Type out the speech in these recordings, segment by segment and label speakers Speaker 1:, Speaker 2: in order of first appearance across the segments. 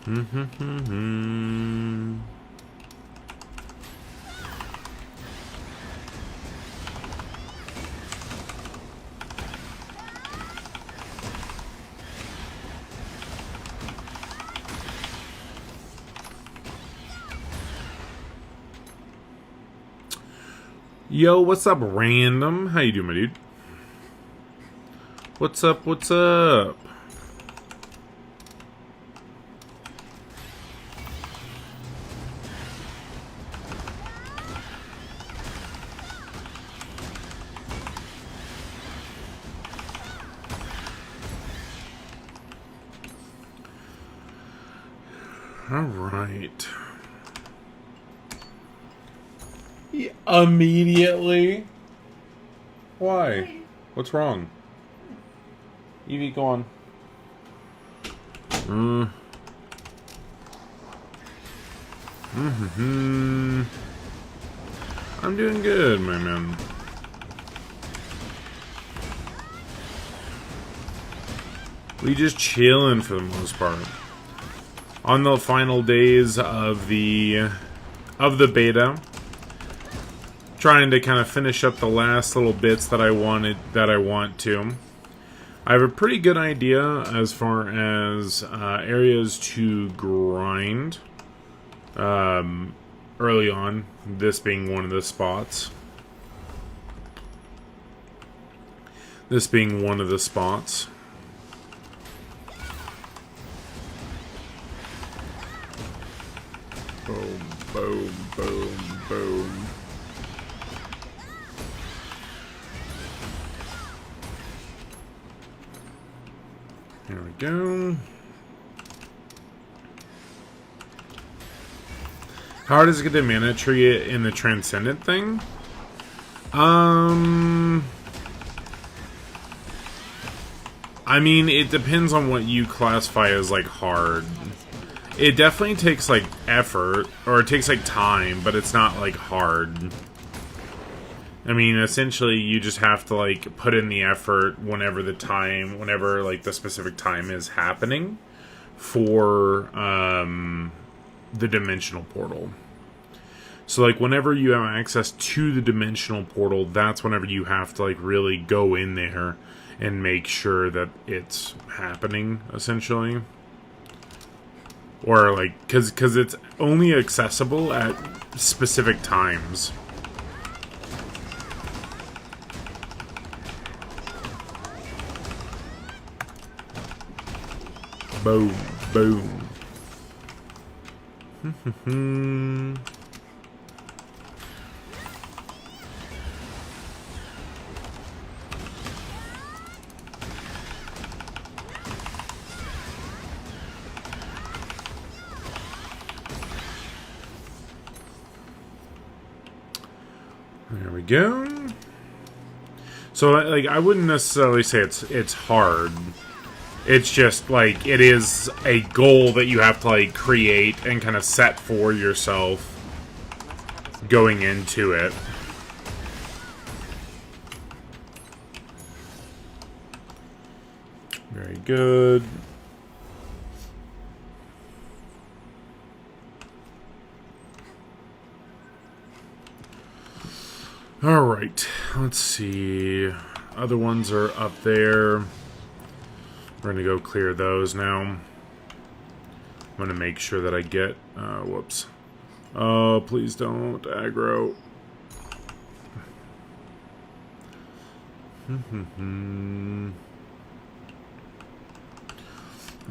Speaker 1: Yo, what's up, random? How you doing, my dude? What's up, what's up? All right. Immediately? Why? What's wrong? Evie, go on. I'm doing good, my man. We just chilling for the most part. On the final days of the beta, trying to kind of finish up the last little bits that I want to. I have a pretty good idea as far as areas to grind early on, this being one of the spots. Boom, boom, boom, boom. There we go. How hard is it to mana tree it in the Transcendent thing? I mean, it depends on what you classify as, like, hard. It definitely takes, like, effort, or it takes, like, time, but it's not, like, hard. I mean, essentially, you just have to, like, put in the effort whenever, like, the specific time is happening for, the dimensional portal. So, like, whenever you have access to the dimensional portal, that's whenever you have to, like, really go in there and make sure that it's happening, essentially. Or, like, because it's only accessible at specific times. Boom, boom. There we go. So, like, I wouldn't necessarily say it's hard. It's just, like, it is a goal that you have to, like, create and kind of set for yourself going into it. Very good. Alright, let's see. Other ones are up there. We're gonna go clear those now. I'm gonna make sure that I get... whoops. Oh, please don't aggro. I'm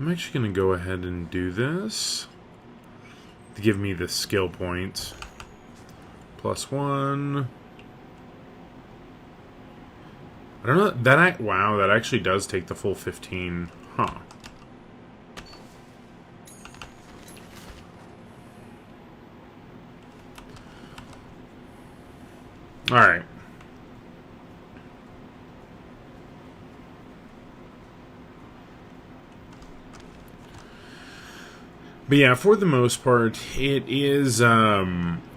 Speaker 1: actually gonna go ahead and do this to give me the skill points. +1. I don't know, wow, that actually does take the full 15. Huh. Alright. But yeah, for the most part, it is,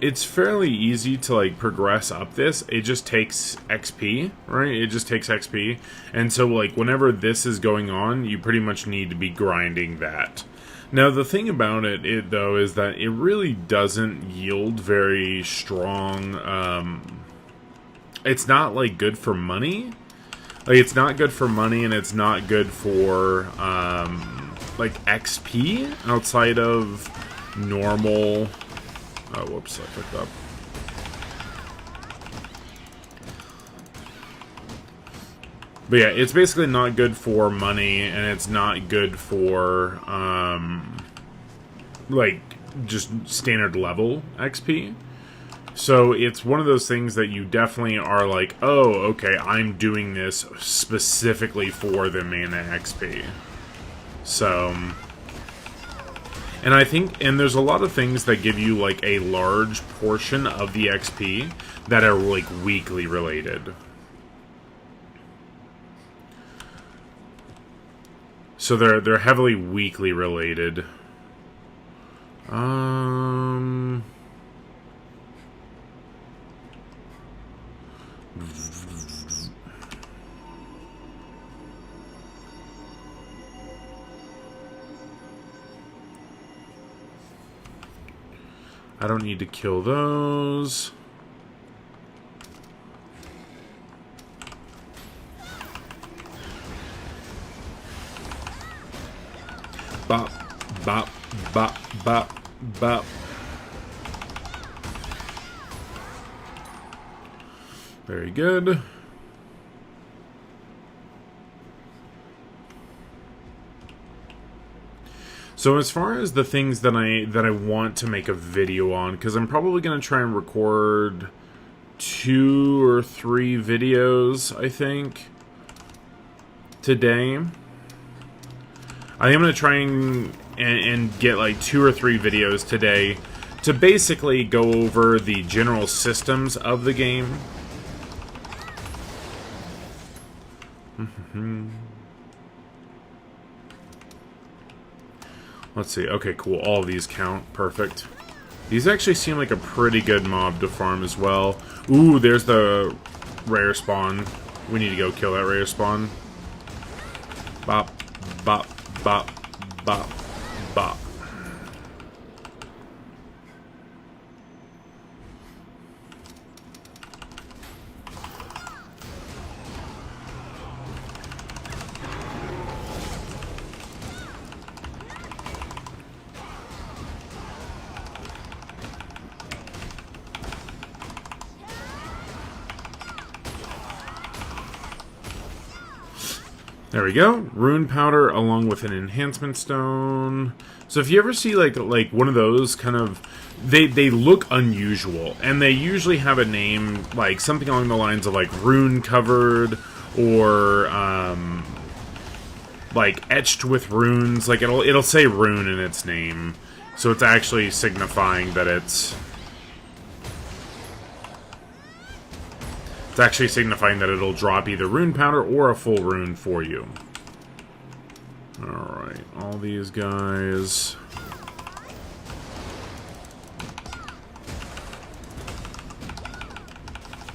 Speaker 1: it's fairly easy to, like, progress up this. It just takes XP, right? It just takes XP. And so, like, whenever this is going on, you pretty much need to be grinding that. Now, the thing about it though, is that it really doesn't yield very strong, it's not, like, good for money. Like, it's not good for money, and it's not good for, like, XP outside of normal... Oh, whoops, I fucked up. But yeah, it's basically not good for money, and it's not good for, like, just standard level XP. So it's one of those things that you definitely are like, oh, okay, I'm doing this specifically for the mana XP. So, and I think, and there's a lot of things that give you, like, a large portion of the XP that are, like, weekly related. So they're heavily weekly related. I don't need to kill those. Bop, bop, bop, bop, bop. Very good. So as far as the things that I want to make a video on, because I'm probably going to try and record 2 or 3 videos, I think, today. I think I'm going to try and get like 2 or 3 videos today to basically go over the general systems of the game. Let's see. Okay, cool. All of these count. Perfect. These actually seem like a pretty good mob to farm as well. Ooh, there's the rare spawn. We need to go kill that rare spawn. Bop, bop, bop, bop, bop. There we go. Rune powder along with an enhancement stone. So if you ever see like one of those kind of, they look unusual, and they usually have a name like something along the lines of like rune covered or like etched with runes. Like it'll say rune in its name, so it's actually signifying that it's actually signifying that it'll drop either rune powder or a full rune for you. Alright, all these guys.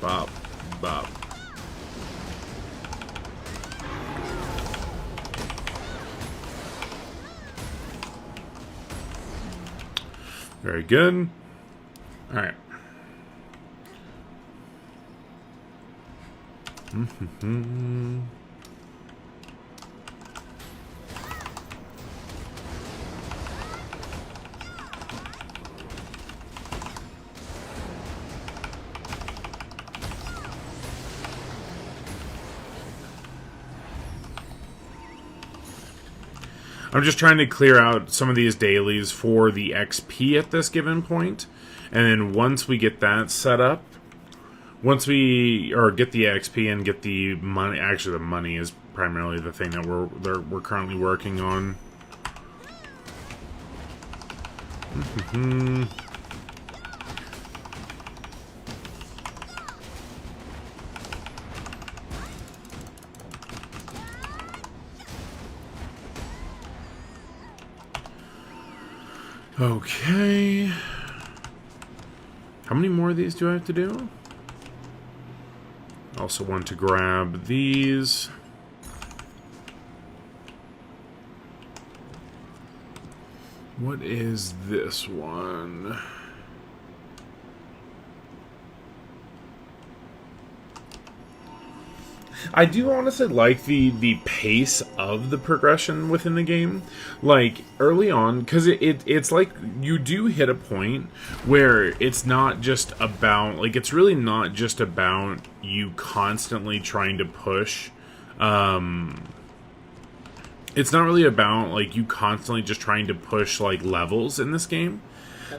Speaker 1: Bop, bop. Very good. Alright. I'm just trying to clear out some of these dailies for the XP at this given point, and then once we get that set up, once we get the XP and get the money, actually the money is primarily the thing that we're currently working on. Okay. How many more of these do I have to do? Also want to grab these. What is this one? I do honestly like the pace of the progression within the game. Like, early on, because it's like you do hit a point where it's not just about, like, it's really not just about you constantly trying to push. It's not really about, like, you constantly just trying to push, like, levels in this game.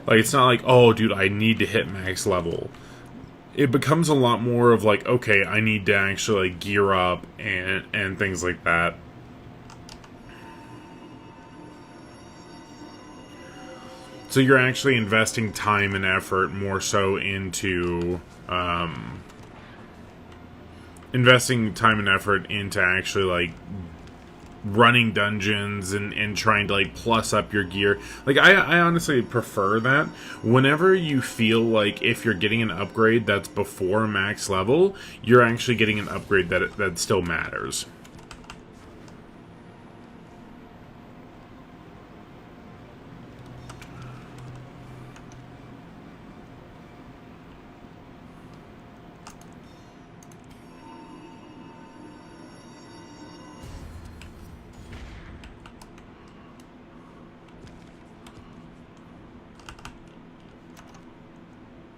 Speaker 1: Like, it's not like, oh, dude, I need to hit max level. It becomes a lot more of like, okay, I need to actually like gear up and things like that. So you're actually investing time and effort more so into investing time and effort into actually like running dungeons and trying to like plus up your gear. Like I honestly prefer that. Whenever you feel like if you're getting an upgrade that's before max level, you're actually getting an upgrade that still matters.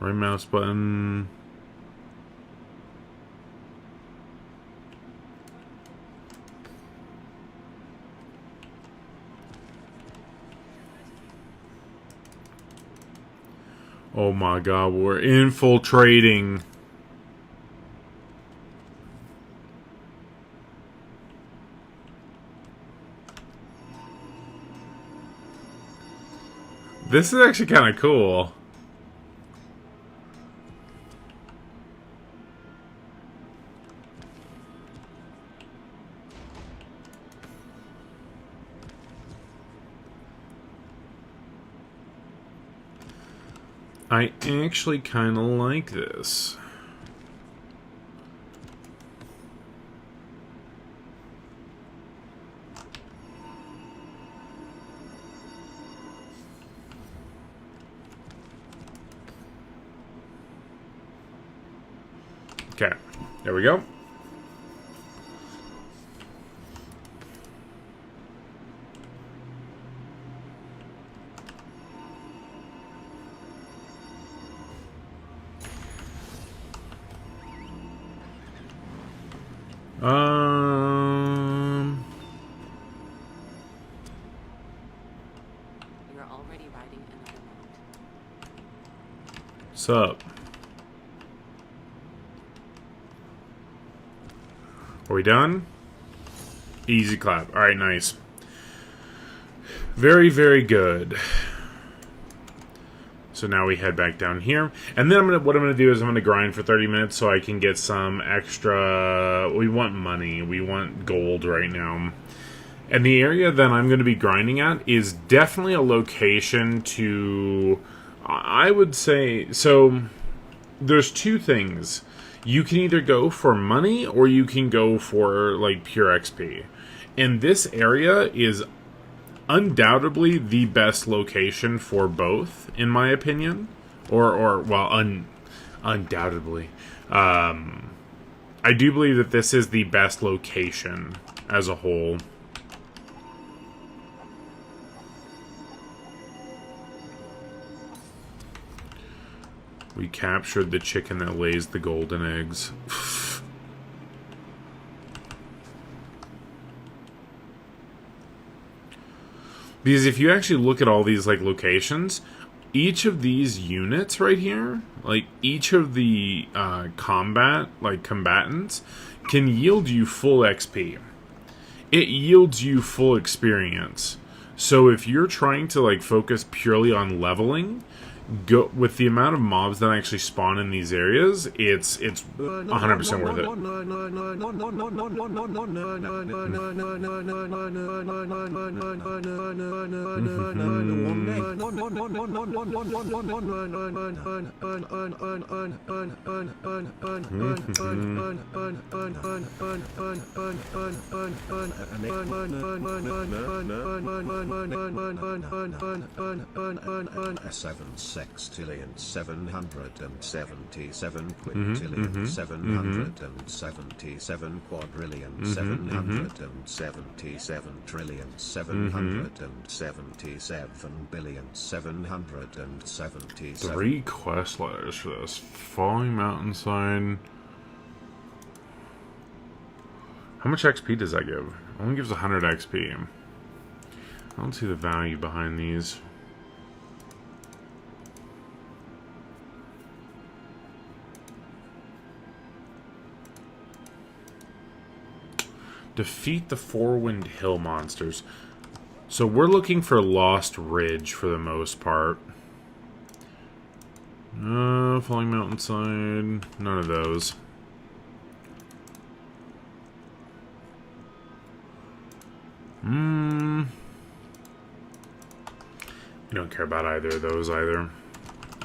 Speaker 1: Right mouse button. Oh my god, we're infiltrating. This is actually kind of cool. I actually kind of like this. Okay, there we go.
Speaker 2: You're already riding another mount.
Speaker 1: What's up? Are we done? Easy clap. Alright, nice. Very, very good. So now we head back down here. And then what I'm gonna do is I'm gonna grind for 30 minutes so I can get some extra. We want money. We want gold right now. And the area that I'm gonna be grinding at is definitely a location to, I would say, so there's two things. You can either go for money or you can go for like pure XP. And this area is undoubtedly the best location for both, in my opinion. Undoubtedly. I do believe that this is the best location as a whole. We captured the chicken that lays the golden eggs. Because if you actually look at all these like locations, each of these units right here, like each of the combatants, can yield you full XP. It yields you full experience. So if you're trying to like focus purely on leveling, go with the amount of mobs that actually spawn in these areas, it's 100% worth it.
Speaker 3: Seven sextillion 777 quintillion 777 quadrillion 777 trillion 777 billion 777.
Speaker 1: 3 quest letters for this. Falling Mountainside. How much XP does that give? Only gives 100 XP. I don't see the value behind these. Defeat the Four-Wind Hill monsters. So we're looking for Lost Ridge for the most part. Falling Mountainside. None of those. You don't care about either of those either.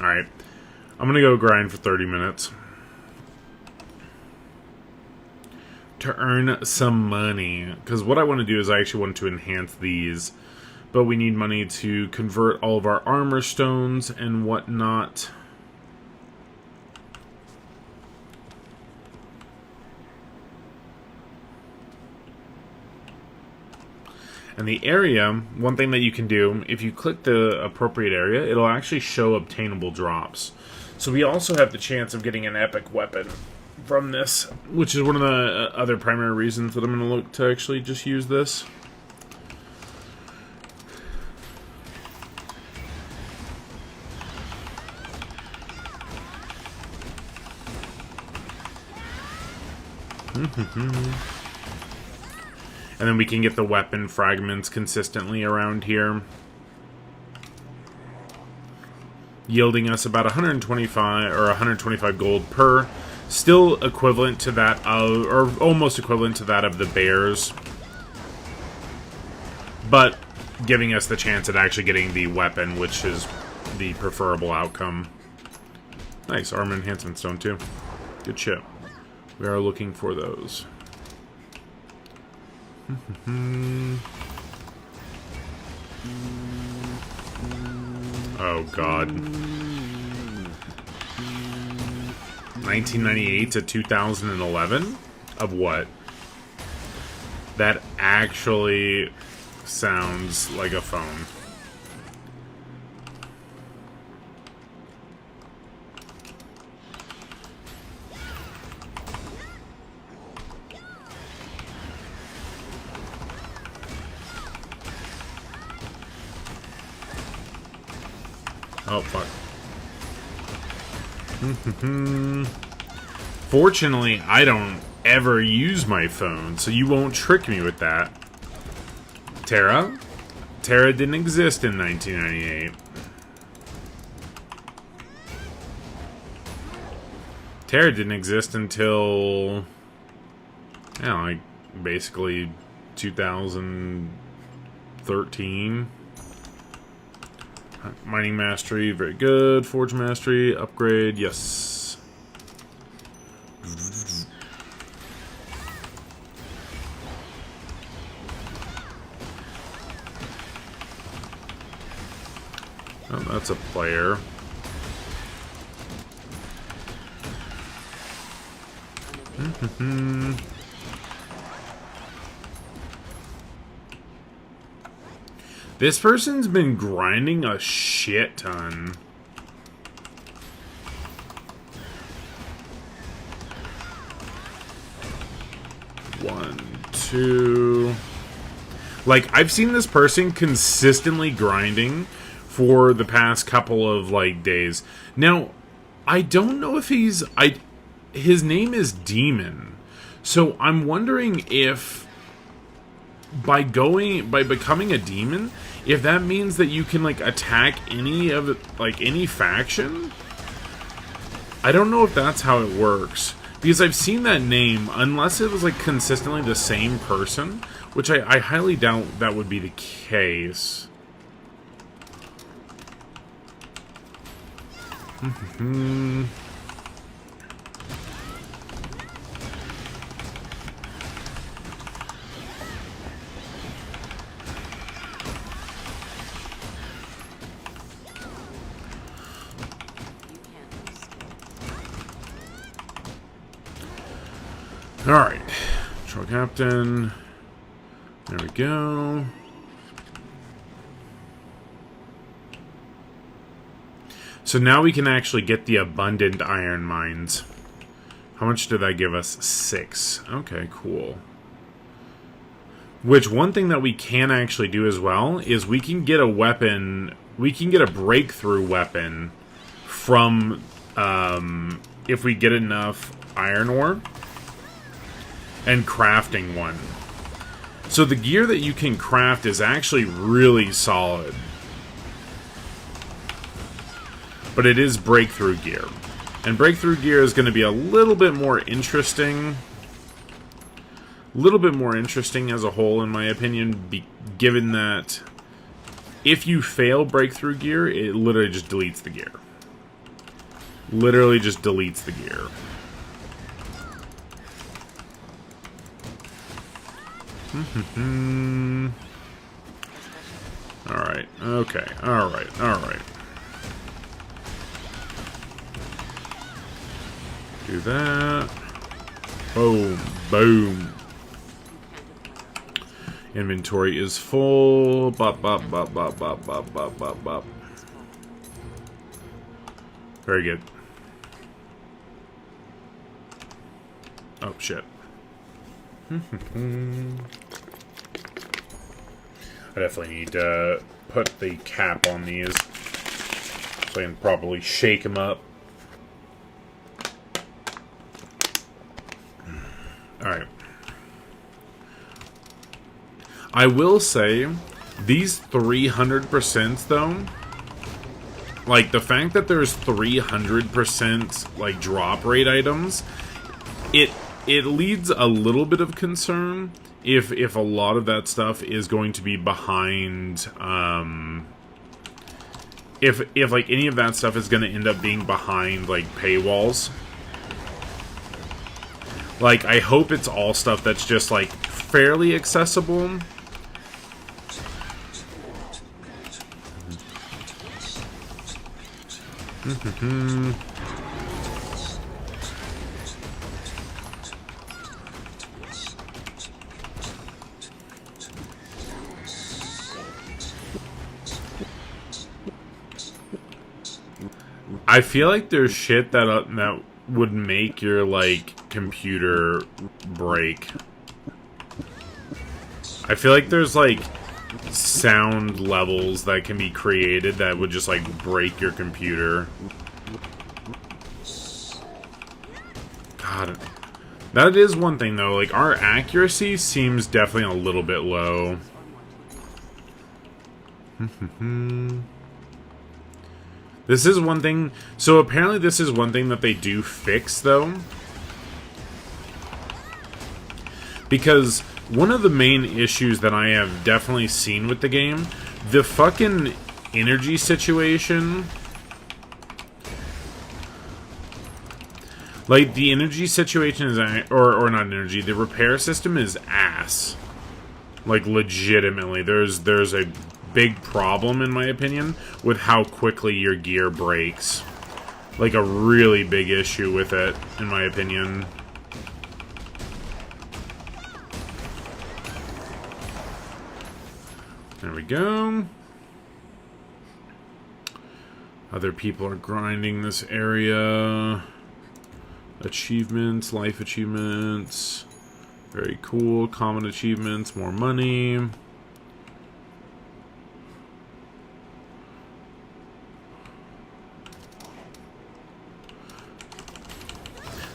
Speaker 1: Alright. I'm gonna go grind for 30 minutes. To earn some money. Because what I want to do is I actually want to enhance these. But we need money to convert all of our armor stones and whatnot. And the area, one thing that you can do, if you click the appropriate area, it'll actually show obtainable drops. So we also have the chance of getting an epic weapon from this, which is one of the other primary reasons that I'm going to look to actually just use this. And then we can get the weapon fragments consistently around here, yielding us about 125 or 125 gold per. Still equivalent to that of, or almost equivalent to that of the bears, but giving us the chance at actually getting the weapon, which is the preferable outcome. Nice, armor enhancement stone too. Good shit. We are looking for those. Oh god. 1998 to 2011? Of what? That actually sounds like a phone. Oh, fuck. Fortunately, I don't ever use my phone, so you won't trick me with that. TERA? TERA didn't exist in 1998. TERA didn't exist until, yeah, like, basically 2013. Mining mastery, very good. Forge mastery, upgrade, yes. Oh, that's a player. This person's been grinding a shit ton. One, two. Like, I've seen this person consistently grinding for the past couple of, like, days. Now, I don't know if he's... his name is Demon. So I'm wondering if by becoming a demon, if that means that you can like attack any of it, like any faction, I don't know if that's how it works. Because I've seen that name, unless it was like consistently the same person, which I highly doubt that would be the case. Alright. Patrol Captain. There we go. So now we can actually get the abundant iron mines. How much did that give us? 6. Okay, cool. Which, one thing that we can actually do as well is we can get a weapon, we can get a breakthrough weapon from, if we get enough iron ore, and crafting one. So the gear that you can craft is actually really solid. But it is breakthrough gear. And breakthrough gear is going to be a little bit more interesting. A little bit more interesting as a whole, in my opinion, given that if you fail breakthrough gear, it literally just deletes the gear. Literally just deletes the gear. Alright, okay, alright. Do that. Boom, boom. Inventory is full. Bop, bop, bop, bop, bop, bop, bop, bop, bop. Very good. Oh, shit. I definitely need to put the cap on these so I can properly shake them up. Alright. I will say, these 300% though, like the fact that there's 300% like drop rate items, it leads a little bit of concern if a lot of that stuff is going to be behind, if like any of that stuff is going to end up being behind like paywalls. Like, I hope it's all stuff that's just like fairly accessible. I feel like there's shit that would make your like computer break. I feel like there's like sound levels that can be created that would just like break your computer. God, that is one thing though. Like, our accuracy seems definitely a little bit low. This is one thing. So apparently this is one thing that they do fix, though. Because one of the main issues that I have definitely seen with the game, the fucking energy situation. Like, the energy situation is, or not energy, the repair system is ass. Like, legitimately. There's a big problem, in my opinion, with how quickly your gear breaks. Like, a really big issue with it, in my opinion. There we go. Other people are grinding this area. Achievements, life achievements. Very cool. Common achievements, more money.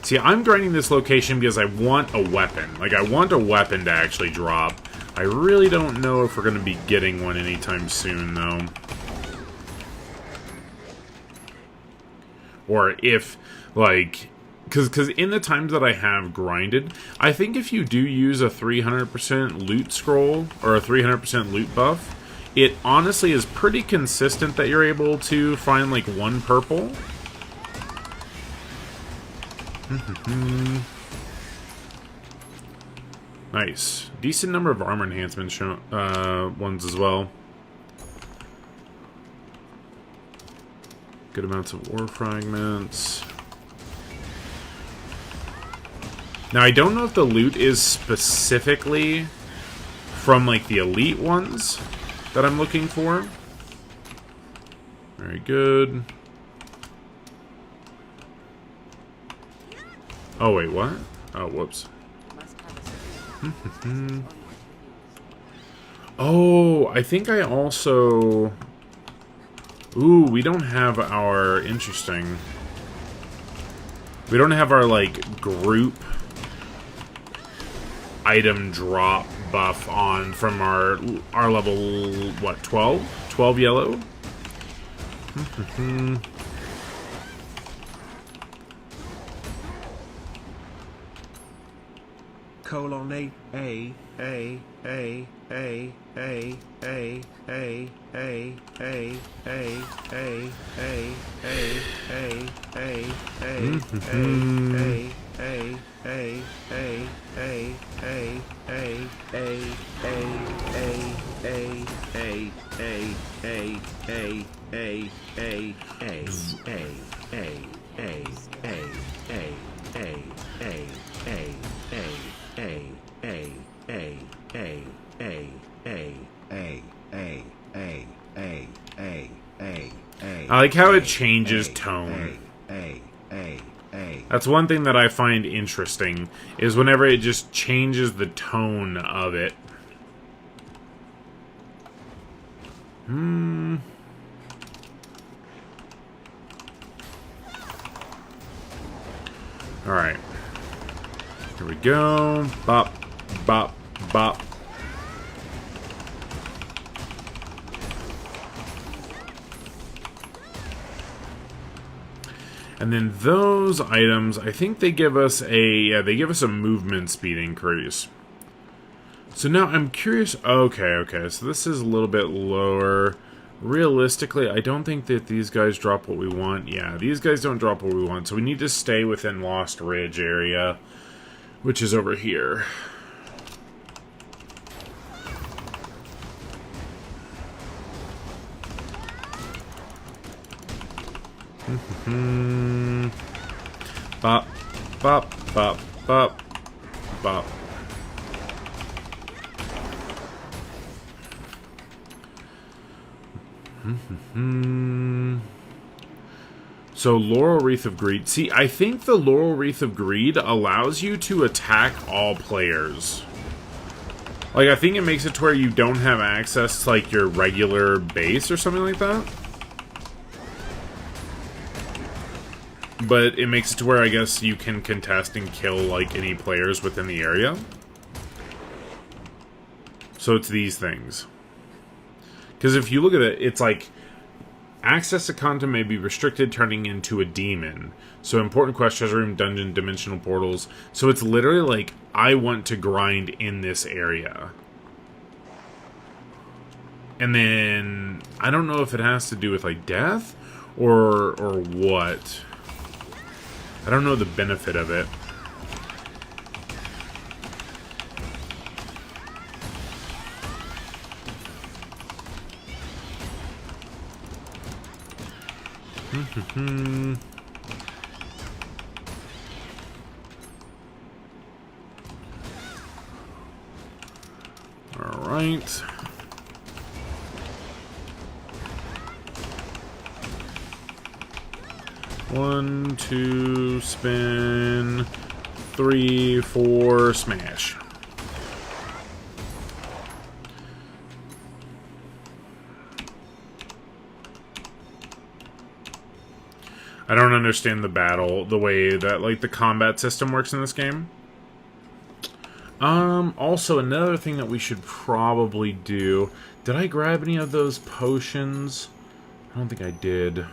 Speaker 1: See, I'm grinding this location because I want a weapon. Like, I want a weapon to actually drop. I really don't know if we're going to be getting one anytime soon, though. Or if, like... Because in the times that I have grinded, I think if you do use a 300% loot scroll, or a 300% loot buff, it honestly is pretty consistent that you're able to find, like, one purple. Nice. Decent number of armor enhancement ones as well. Good amounts of ore fragments. Now, I don't know if the loot is specifically from, like, the elite ones that I'm looking for. Very good. Oh, wait, what? Oh, whoops.
Speaker 2: Must have a certain
Speaker 1: Oh, I think I also... Ooh, we don't have our... Interesting. We don't have our, like, group item drop buff on from our level, what, 12? 12 yellow?
Speaker 3: Colon
Speaker 1: I like how it changes tone. That's one thing that I find interesting, is whenever it just changes the tone of it. Alright. Here we go. Bop, bop, bop. And then those items, I think they give us a movement speed increase. So now I'm curious. Okay, so this is a little bit lower. Realistically, I don't think that these guys drop what we want. Yeah, these guys don't drop what we want. So we need to stay within Lost Ridge area, which is over here. Bop, bop, bop, bop, bop. So, Laurel Wreath of Greed. See, I think the Laurel Wreath of Greed allows you to attack all players. Like, I think it makes it to where you don't have access to, like, your regular base or something like that. But it makes it to where, I guess, you can contest and kill, like, any players within the area. So it's these things. Because if you look at it, it's like, access to content may be restricted, turning into a demon. So important quest, treasure room, dungeon, dimensional portals. So it's literally like, I want to grind in this area. And then, I don't know if it has to do with, like, death, or what. I don't know the benefit of it. All right. One, two, spin. 3, 4, smash. I don't understand the way that, like, the combat system works in this game. Also, another thing that we should probably do... Did I grab any of those potions? I don't think I did.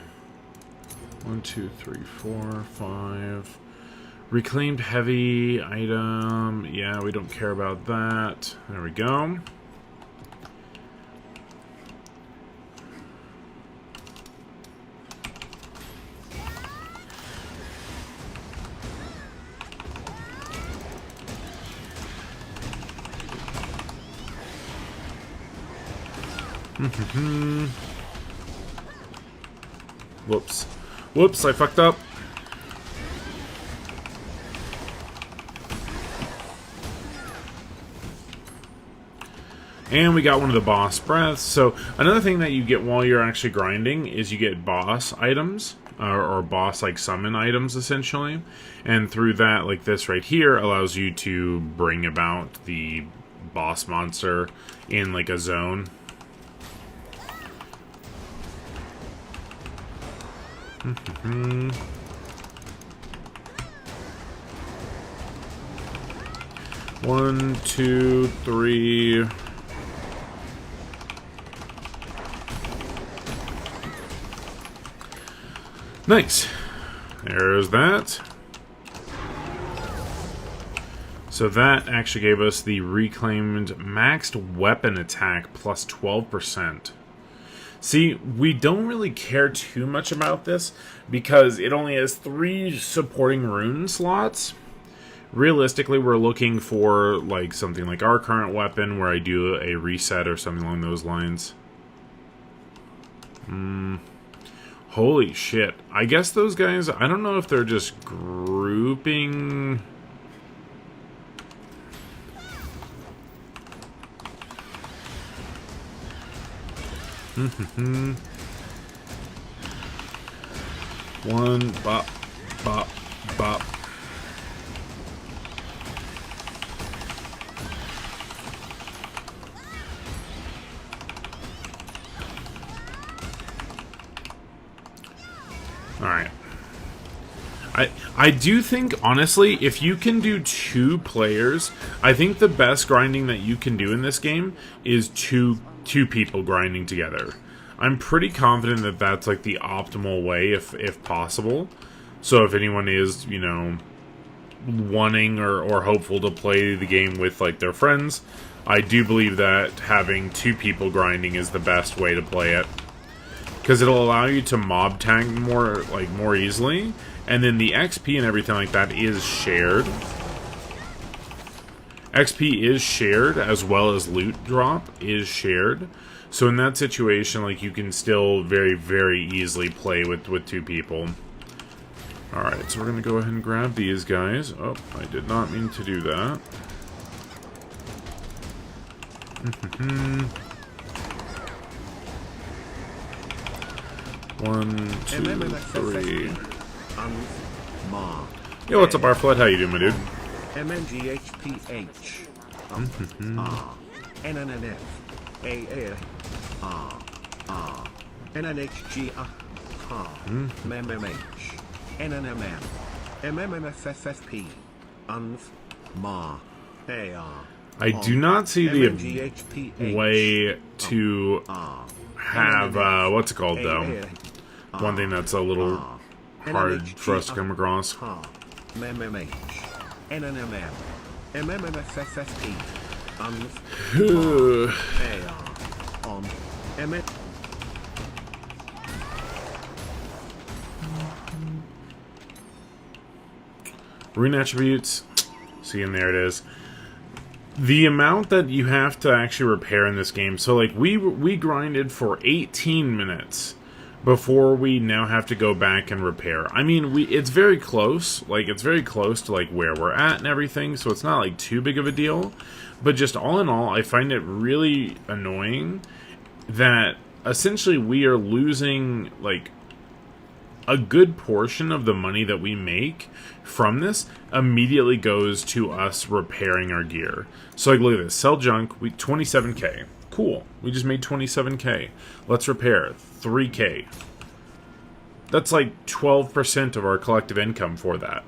Speaker 1: 1, 2, 3, 4, 5... Reclaimed heavy item. Yeah, we don't care about that. There we go. Whoops. Whoops, I fucked up. And we got one of the boss breaths. So another thing that you get while you're actually grinding is you get boss items, or boss like summon items essentially. And through that, like this right here, allows you to bring about the boss monster in like a zone. One, two, three. Nice. There's that. So that actually gave us the reclaimed maxed weapon attack plus 12%. See, we don't really care too much about this because it only has 3 supporting rune slots. Realistically, we're looking for like something like our current weapon where I do a reset or something along those lines. Holy shit. I guess those guys, I don't know if they're just grouping... One, bop, bop, bop. Alright. I do think, honestly, if you can do 2 players, I think the best grinding that you can do in this game is two people grinding together. I'm pretty confident that that's like the optimal way if possible. So if anyone is, you know, wanting or hopeful to play the game with like their friends, I do believe that having 2 people grinding is the best way to play it. Because it'll allow you to mob tag more easily, and then the XP and everything like that is shared. XP is shared as well as loot drop is shared. So in that situation, like you can still very, very easily play with 2 people. Alright, so we're gonna go ahead and grab these guys. Oh, I did not mean to do that. One, two, three. Yo, what's up, Arflet? How you doing, my dude?
Speaker 3: MNGHPH. NNNF. AA. NNHG. MMH. NNMM. MMMFFFP. UNF. MA. AR.
Speaker 1: I do not see the way to have, what's it called, though? One thing that's a little hard for us to come across.
Speaker 3: MMH. NNMM. MMMFFFP. UNF. AR. On. MM.
Speaker 1: Rune attributes. See, and there it is. The amount that you have to actually repair in this game. So, like, we grinded for 18 minutes before we now have to go back and repair. I mean, it's very close. Like, it's very close to, like, where we're at and everything. So it's not, like, too big of a deal. But just all in all, I find it really annoying that essentially we are losing, like, a good portion of the money that we make from this immediately goes to us repairing our gear. So like, look at this. Sell junk, 27k. Cool. We just made 27k. Let's repair 3k. That's like 12% of our collective income for that.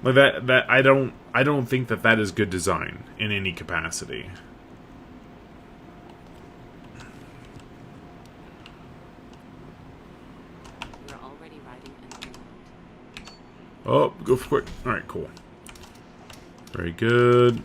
Speaker 1: Like that I don't think that is good design in any capacity.
Speaker 2: We're already riding in the wind.
Speaker 1: Oh, go for quick. All right, cool. Very good.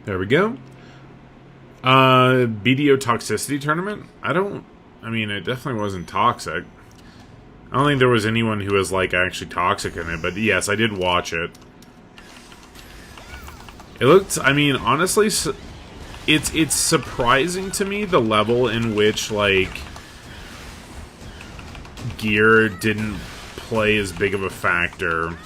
Speaker 1: There we go. BDO toxicity tournament? I mean, it definitely wasn't toxic. I don't think there was anyone who was, like, actually toxic in it, but yes, I did watch it. It looked, I mean, honestly, it's surprising to me the level in which, like, gear didn't play as big of a factor.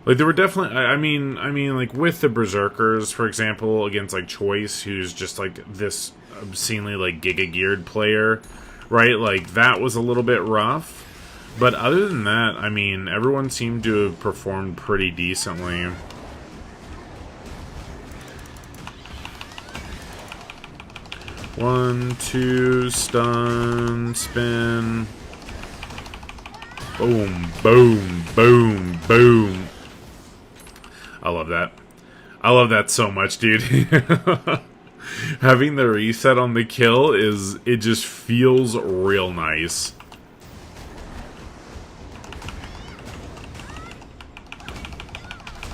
Speaker 1: Like, there were definitely, I mean, like, with the Berserkers, for example, against, like, Choice, who's just, like, this obscenely, like, giga-geared player, right? Like, that was a little bit rough. But other than that, I mean, everyone seemed to have performed pretty decently. One, two, stun, spin. Boom, boom, boom, boom. I love that. I love that so much, dude. Having the reset on the kill it just feels real nice.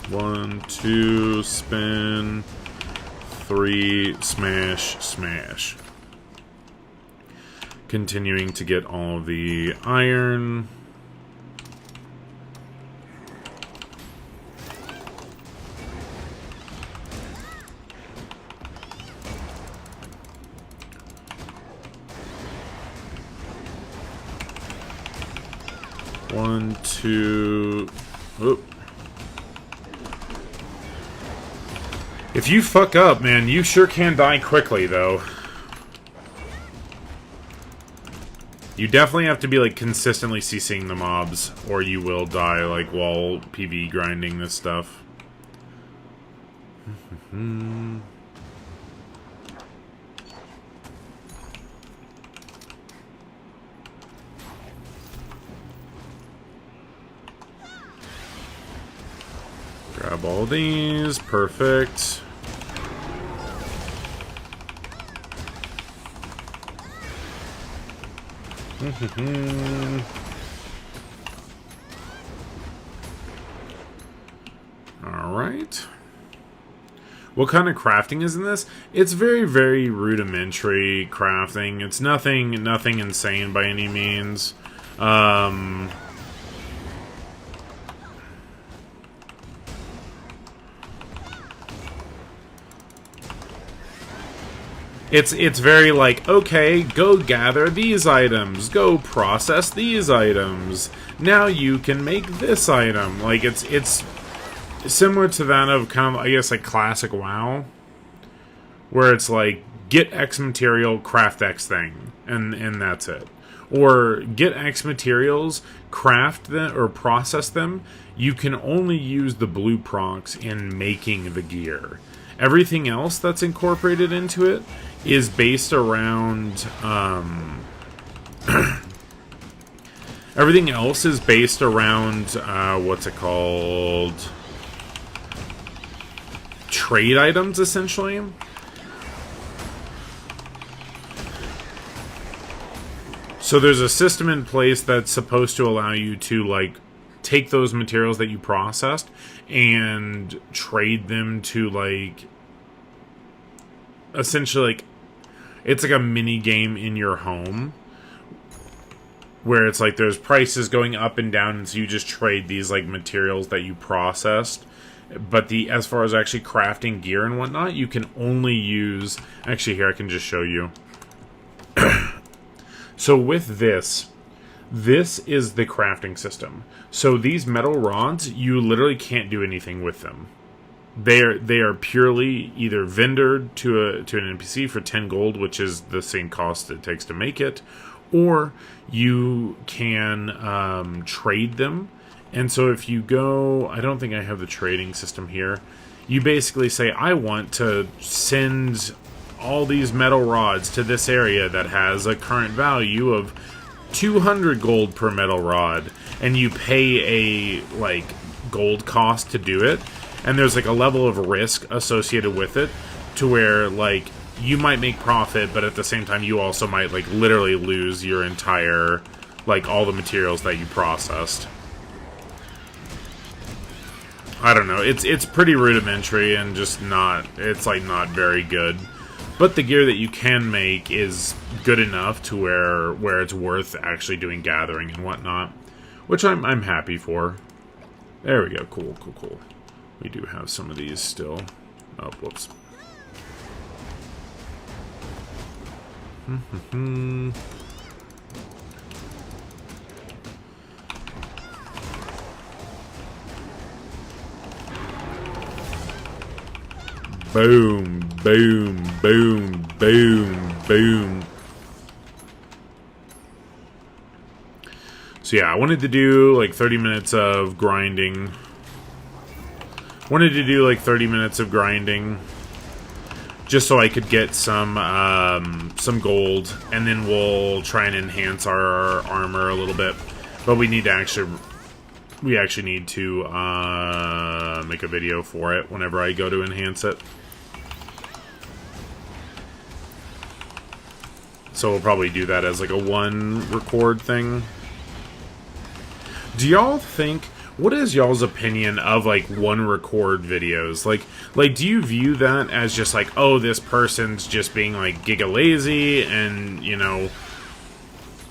Speaker 1: One, two, spin, three, smash, smash. Continuing to get all the iron. One, two... Oop. If you fuck up, man, you sure can die quickly, though. You definitely have to be, like, consistently CCing the mobs, or you will die, like, while PvE grinding this stuff. Grab all these. Perfect. Alright. What kind of crafting is in this? It's very, very rudimentary crafting. It's nothing insane by any means. It's very like, okay, go gather these items, go process these items. Now you can make this item. Like it's similar to that of kind of, I guess, like classic WoW, where it's like get X material, craft X thing, and that's it. Or get X materials, craft them or process them. You can only use the blue procs in making the gear. Everything else that's incorporated into it is based around everything else is based around what's it called, trade items, essentially. So there's a system in place that's supposed to allow you to, like, take those materials that you processed and trade them to, like, essentially, like, it's like a mini game in your home where it's like there's prices going up and down, and so you just trade these, like, materials that you processed. But as far as actually crafting gear and whatnot, you can only use, actually here I can just show you. So with this is the crafting system. So these metal rods, you literally can't do anything with them. They are purely either vendored to an NPC for 10 gold, which is the same cost it takes to make it, or you can trade them And so if you go, I don't think I have the trading system here. You basically say, I want to send all these metal rods to this area that has a current value of 200 gold per metal rod. And you pay a, like, gold cost to do it. And there's, like, a level of risk associated with it to where, like, you might make profit, but at the same time you also might, like, literally lose your entire, like, all the materials that you processed. I don't know. It's pretty rudimentary and just not, it's like not very good. But the gear that you can make is good enough to where it's worth actually doing gathering and whatnot, which I'm happy for. There we go. Cool, cool, cool. We do have some of these still. Oh, whoops. Boom, boom, boom, boom, boom. So yeah, I wanted to do like 30 minutes of grinding. Just so I could get some gold, and then we'll try and enhance our armor a little bit. But we need to actually need to make a video for it whenever I go to enhance it. So we'll probably do that as like a one record thing. Do y'all think, what is y'all's opinion of like one record videos? Like do you view that as just like, oh, this person's just being like giga lazy and, you know,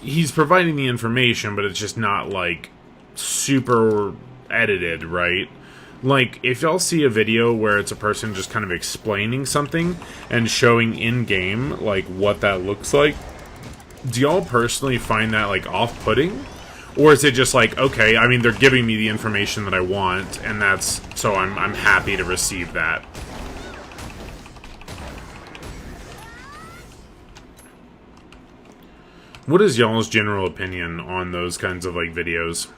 Speaker 1: he's providing the information, but it's just not like super edited, right? Like, if y'all see a video where it's a person just kind of explaining something and showing in-game, like, what that looks like, do y'all personally find that, like, off-putting? Or is it just like, okay, I mean, they're giving me the information that I want, and that's, so I'm happy to receive that. What is y'all's general opinion on those kinds of, like, videos?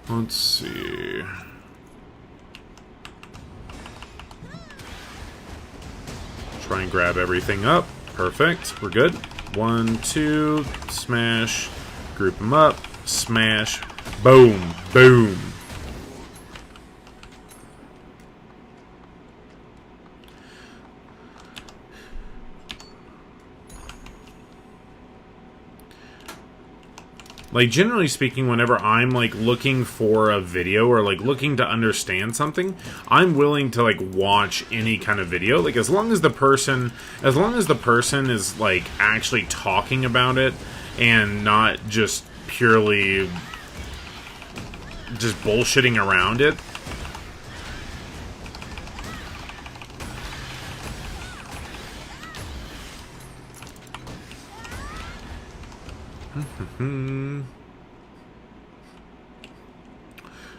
Speaker 1: Let's see. Try and grab everything up. Perfect. We're good. 1, 2, smash. Group them up. Smash. Boom. Boom. Like, generally speaking, whenever I'm, like, looking for a video or, like, looking to understand something, I'm willing to, like, watch any kind of video. Like, as long as the person is, like, actually talking about it and not just purely just bullshitting around it.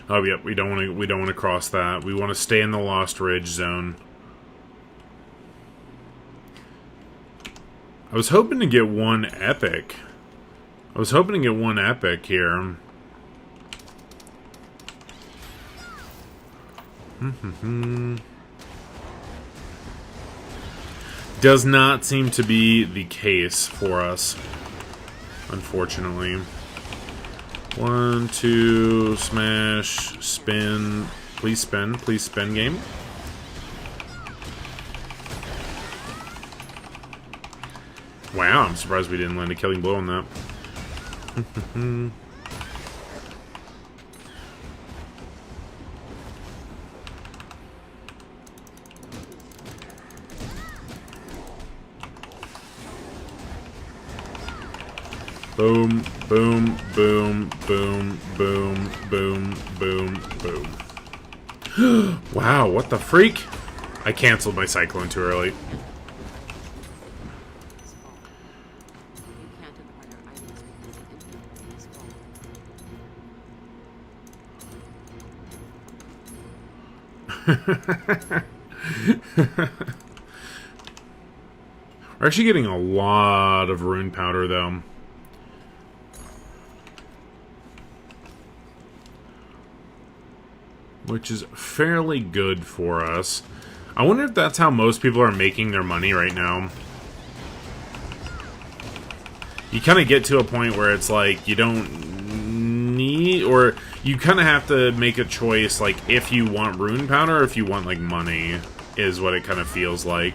Speaker 1: Oh, yep, we don't want to cross that. We want to stay in the Lost Ridge zone. I was hoping to get one epic. Here. Does not seem to be the case for us, unfortunately. 1, 2, smash, spin. Please spin. Please spin, game. Wow, I'm surprised we didn't land a killing blow on that. Boom, boom, boom, boom, boom, boom, boom, boom. Wow, what the freak? I canceled my cyclone too early.
Speaker 2: You can't acquire items because the inventory is full.
Speaker 1: We're actually getting a lot of rune powder, though. Which is fairly good for us. I wonder if that's how most people are making their money right now. You kind of get to a point where it's like, you don't need, or you kind of have to make a choice, like, if you want rune powder or if you want, like, money, is what it kind of feels like.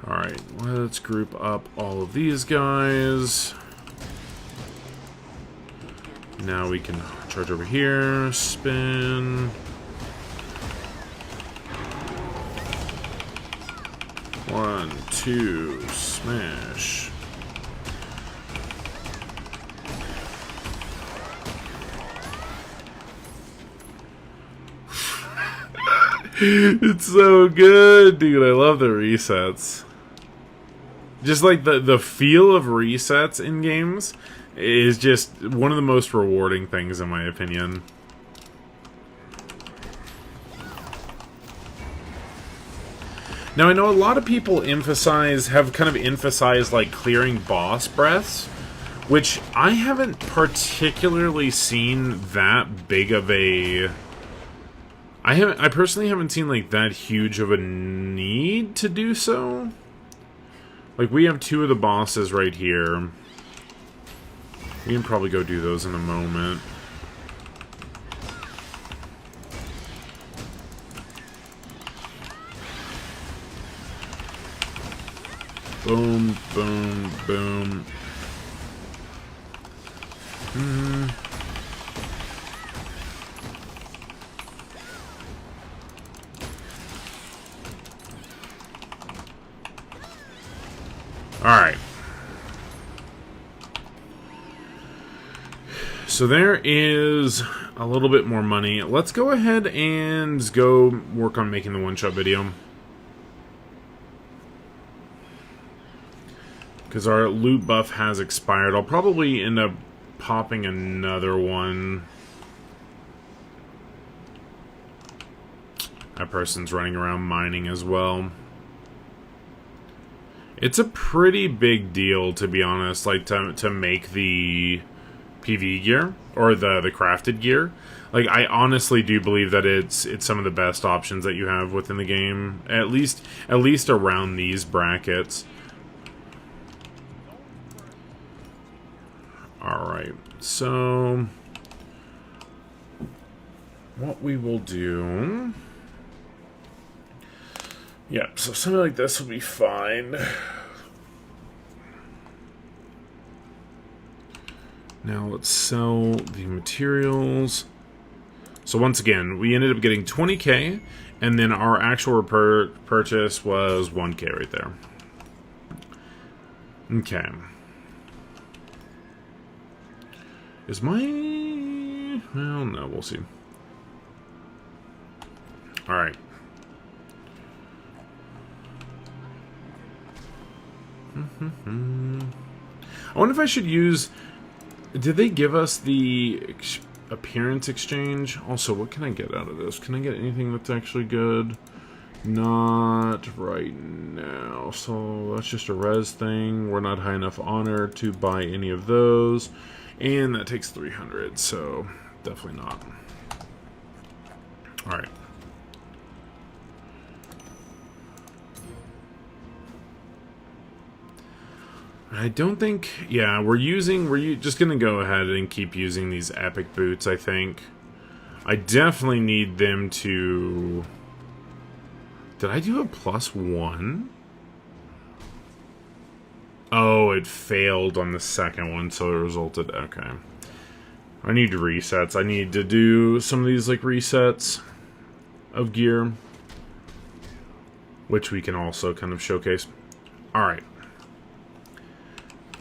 Speaker 1: Alright, let's group up all of these guys. Now we can charge over here, spin. One, two, smash. It's so good, dude. I love the resets. Just like the feel of resets in games is just one of the most rewarding things, in my opinion. Now, I know a lot of people have kind of emphasized, like, clearing boss breaths, which I haven't particularly seen that big of a... I personally haven't seen, like, that huge of a need to do so. Like, we have two of the bosses right here. We can probably go do those in a moment. Boom, boom, boom. Alright. So there is a little bit more money. Let's go ahead and go work on making the one-shot video. Because our loot buff has expired. I'll probably end up popping another one. That person's running around mining as well. It's a pretty big deal, to be honest, like to make the PV gear or the crafted gear. Like, I honestly do believe that it's some of the best options that you have within the game, at least around these brackets. All right, so what we will do. Yeah, so something like this will be fine. Now let's sell the materials. So once again, we ended up getting 20k, and then our actual purchase was 1k right there. Okay. Is my... well, no, we'll see. Alright. I wonder if I should use... did they give us the appearance exchange? Also, what can I get out of this? Can I get anything that's actually good? Not right now. So that's just a res thing. We're not high enough honor to buy any of those. And that takes 300, so definitely not. Alright. I don't think... yeah, we're just gonna go ahead and keep using these epic boots, I think. I definitely need them to... did I do a +1? Oh, it failed on the second one, so it resulted... okay. I need resets. I need to do some of these, like, resets of gear, which we can also kind of showcase. Alright.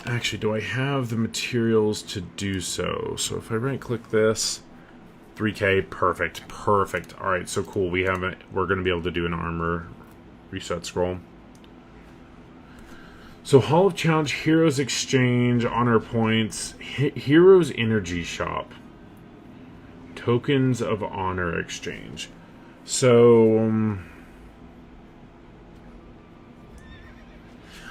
Speaker 1: Actually, do I have the materials to do so? So if I right-click this, 3k, perfect, perfect. All right, so cool. We're going to be able to do an armor reset scroll. So Hall of Challenge, Heroes Exchange, Honor Points, Heroes Energy Shop, Tokens of Honor Exchange. So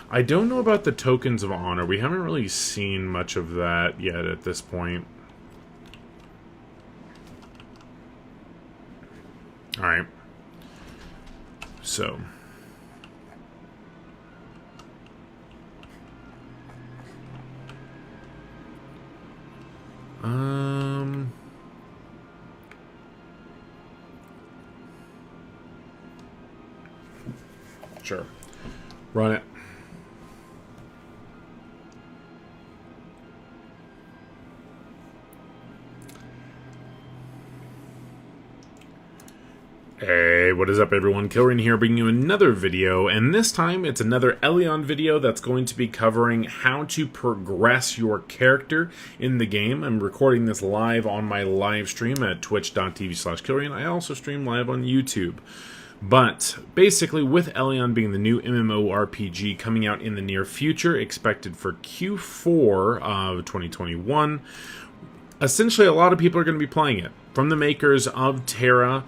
Speaker 1: I don't know about the tokens of honor. We haven't really seen much of that yet at this point. Alright. So. Sure. Run it. Hey, what is up everyone? Kilrain here, bringing you another video, and this time it's another Elion video that's going to be covering how to progress your character in the game. I'm recording this live on my live stream at twitch.tv/Kilrain. I also stream live on YouTube. But basically, with Elion being the new MMORPG coming out in the near future, expected for Q4 of 2021, essentially a lot of people are going to be playing it. From the makers of TERA,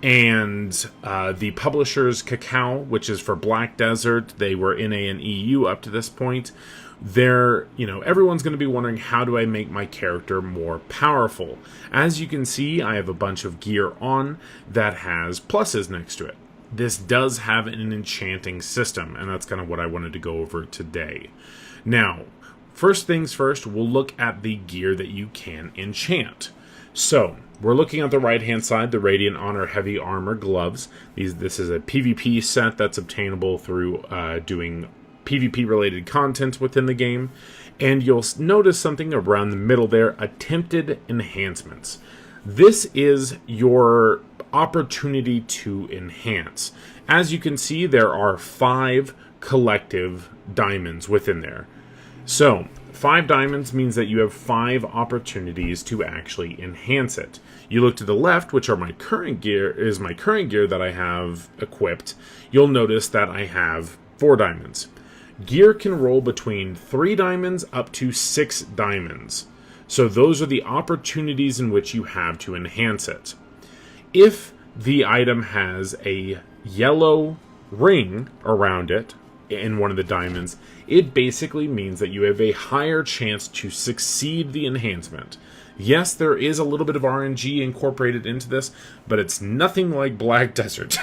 Speaker 1: and the publishers Cacao, which is for Black Desert. They were NA and EU up to this point. Everyone's going to be wondering, how do I make my character more powerful? As you can see, I have a bunch of gear on that has pluses next to it. This does have an enchanting system, and that's kind of what I wanted to go over today. Now, first things first, we'll look at the gear that you can enchant. So, we're looking at the right-hand side, the Radiant Honor Heavy Armor Gloves. This is a PvP set that's obtainable through doing PvP-related content within the game. And you'll notice something around the middle there, Attempted Enhancements. This is your opportunity to enhance. As you can see, there are 5 collective diamonds within there. So, 5 diamonds means that you have 5 opportunities to actually enhance it. You look to the left, which are my current gear, that I have equipped. You'll notice that I have 4 diamonds. Gear can roll between 3 diamonds up to 6 diamonds. So those are the opportunities in which you have to enhance it. If the item has a yellow ring around it, in one of the diamonds, it basically means that you have a higher chance to succeed the enhancement. Yes, there is a little bit of RNG incorporated into this, but it's nothing like Black Desert.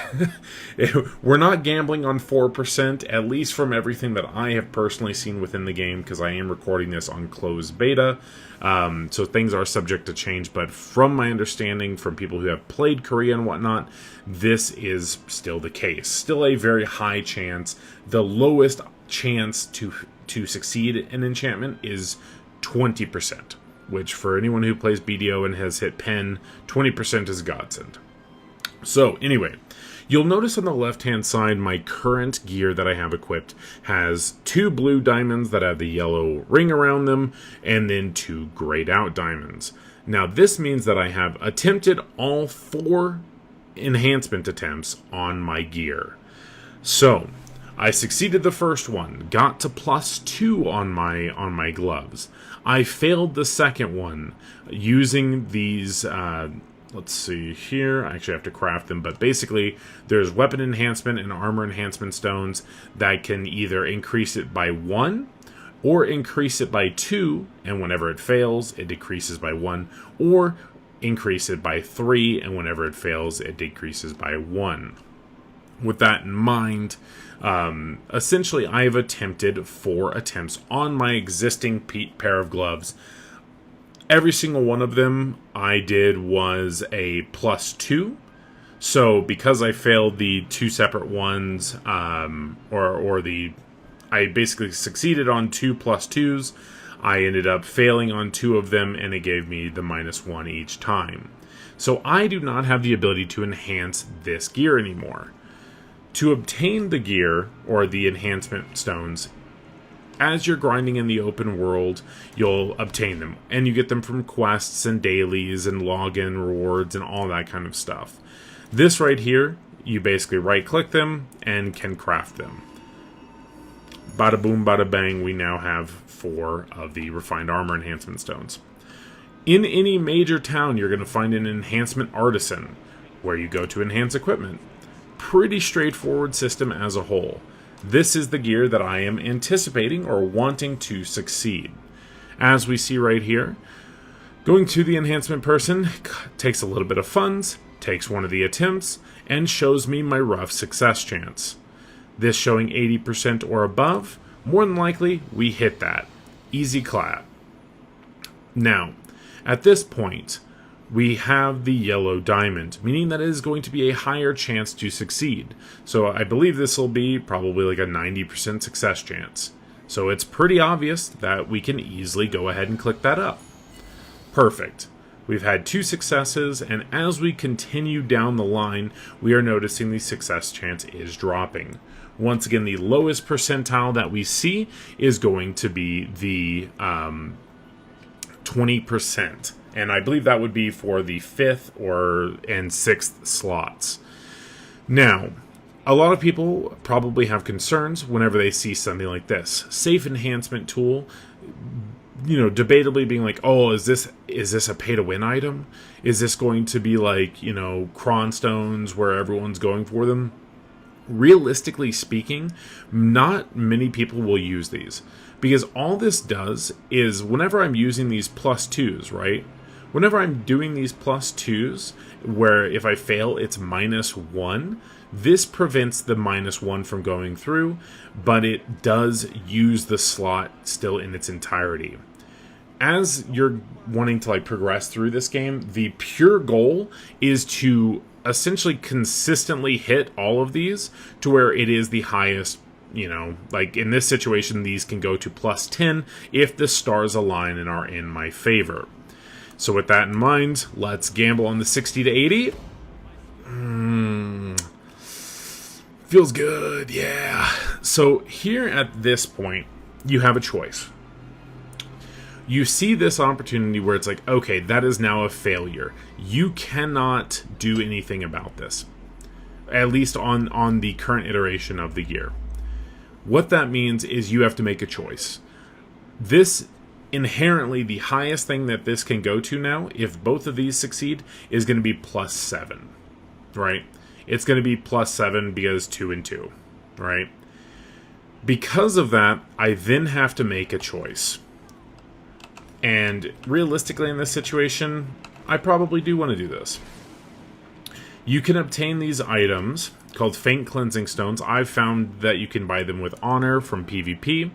Speaker 1: We're not gambling on 4%, at least from everything that I have personally seen within the game, because I am recording this on closed beta, so things are subject to change, but from my understanding, from people who have played Korea and whatnot, this is still the case. Still a very high chance. The lowest chance to succeed in enchantment is 20%. Which, for anyone who plays BDO and has hit pen, 20% is godsend. So, anyway, you'll notice on the left-hand side, my current gear that I have equipped has 2 blue diamonds that have the yellow ring around them, and then 2 grayed-out diamonds. Now, this means that I have attempted all 4 enhancement attempts on my gear. So, I succeeded the first one, got to +2 on my gloves. I failed the second one using these, let's see here, I actually have to craft them, but basically there's weapon enhancement and armor enhancement stones that can either increase it by 1 or increase it by 2, and whenever it fails, it decreases by 1, or increase it by 3, and whenever it fails, it decreases by 1. With that in mind, essentially I have attempted 4 attempts on my existing pair of gloves. Every single one of them I did was a +2. So because I failed the 2 separate ones, I basically succeeded on 2 +2s. I ended up failing on 2 of them, and it gave me the -1 each time. So I do not have the ability to enhance this gear anymore. To obtain the gear, or the enhancement stones, as you're grinding in the open world, you'll obtain them. And you get them from quests and dailies and login rewards and all that kind of stuff. This right here, you basically right-click them and can craft them. Bada boom, bada bang, we now have 4 of the refined armor enhancement stones. In any major town, you're going to find an enhancement artisan, where you go to enhance equipment. Pretty straightforward system as a whole. This is the gear that I am anticipating or wanting to succeed. As we see right here, going to the enhancement person takes a little bit of funds, takes one of the attempts, and shows me my rough success chance. This showing 80% or above, more than likely we hit that. Easy clap. Now, at this point, we have the yellow diamond, meaning that it is going to be a higher chance to succeed. So I believe this will be probably like a 90% success chance. So it's pretty obvious that we can easily go ahead and click that up. Perfect. We've had 2 successes, and as we continue down the line, we are noticing the success chance is dropping. Once again, the lowest percentile that we see is going to be the 20%. And I believe that would be for the 5th and 6th slots. Now, a lot of people probably have concerns whenever they see something like this. Safe enhancement tool, debatably being like, oh, is this a pay-to-win item? Is this going to be like, Cronstones where everyone's going for them? Realistically speaking, not many people will use these. Because all this does is, whenever I'm using these +2s, right? Whenever I'm doing these +2s, where if I fail, it's -1, this prevents the -1 from going through, but it does use the slot still in its entirety. As you're wanting to progress through this game, the pure goal is to essentially consistently hit all of these to where it is the highest. Like in this situation, these can go to +10 if the stars align and are in my favor. So with that in mind, let's gamble on the 60 to 80. Feels good, yeah. So here at this point, you have a choice. You see this opportunity where it's like, okay, that is now a failure. You cannot do anything about this, at least on the current iteration of the gear. What that means is you have to make a choice. This inherently, the highest thing that this can go to now, if both of these succeed, is going to be +7, right? It's going to be +7 because 2 and 2, right? Because of that, I then have to make a choice. And realistically in this situation, I probably do want to do this. You can obtain these items called Faint Cleansing Stones. I've found that you can buy them with Honor from PvP,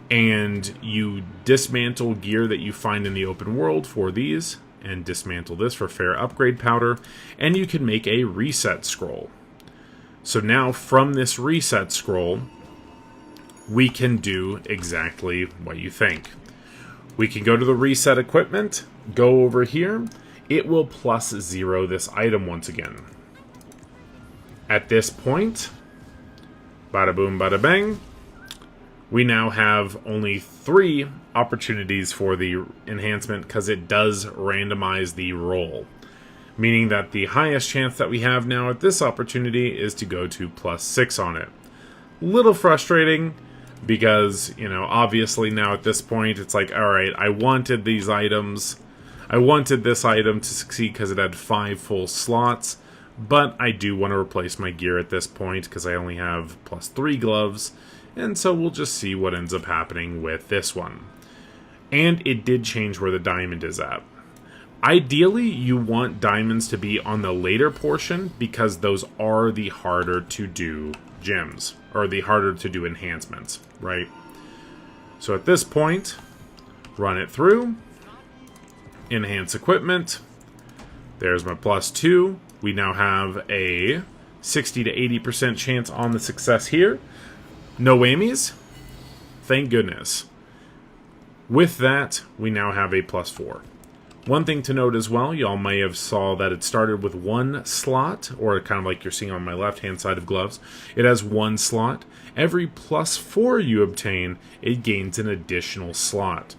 Speaker 1: and you dismantle gear that you find in the open world for these, and dismantle this for Fair Upgrade Powder, and you can make a reset scroll. So now from this reset scroll, we can do exactly what you think. We can go to the reset equipment, go over here, it will +0 this item once again. At this point, bada boom, bada bang, we now have only 3 opportunities for the enhancement because it does randomize the roll. Meaning that the highest chance that we have now at this opportunity is to go to +6 on it. Little frustrating because, obviously now at this point it's like, alright, I wanted these items. I wanted this item to succeed because it had 5 full slots. But I do want to replace my gear at this point because I only have +3 gloves. And so we'll just see what ends up happening with this one. And it did change where the diamond is at. Ideally, you want diamonds to be on the later portion because those are the harder to do gems. Or the harder to do enhancements, right? So at this point, run it through. Enhance equipment. There's my +2. We now have a 60 to 80% chance on the success here. No whammies. Thank goodness. With that, we now have a +4. One thing to note as well, y'all may have saw that it started with 1 slot, or kind of like you're seeing on my left-hand side of gloves. It has 1 slot. Every +4 you obtain, it gains an additional slot.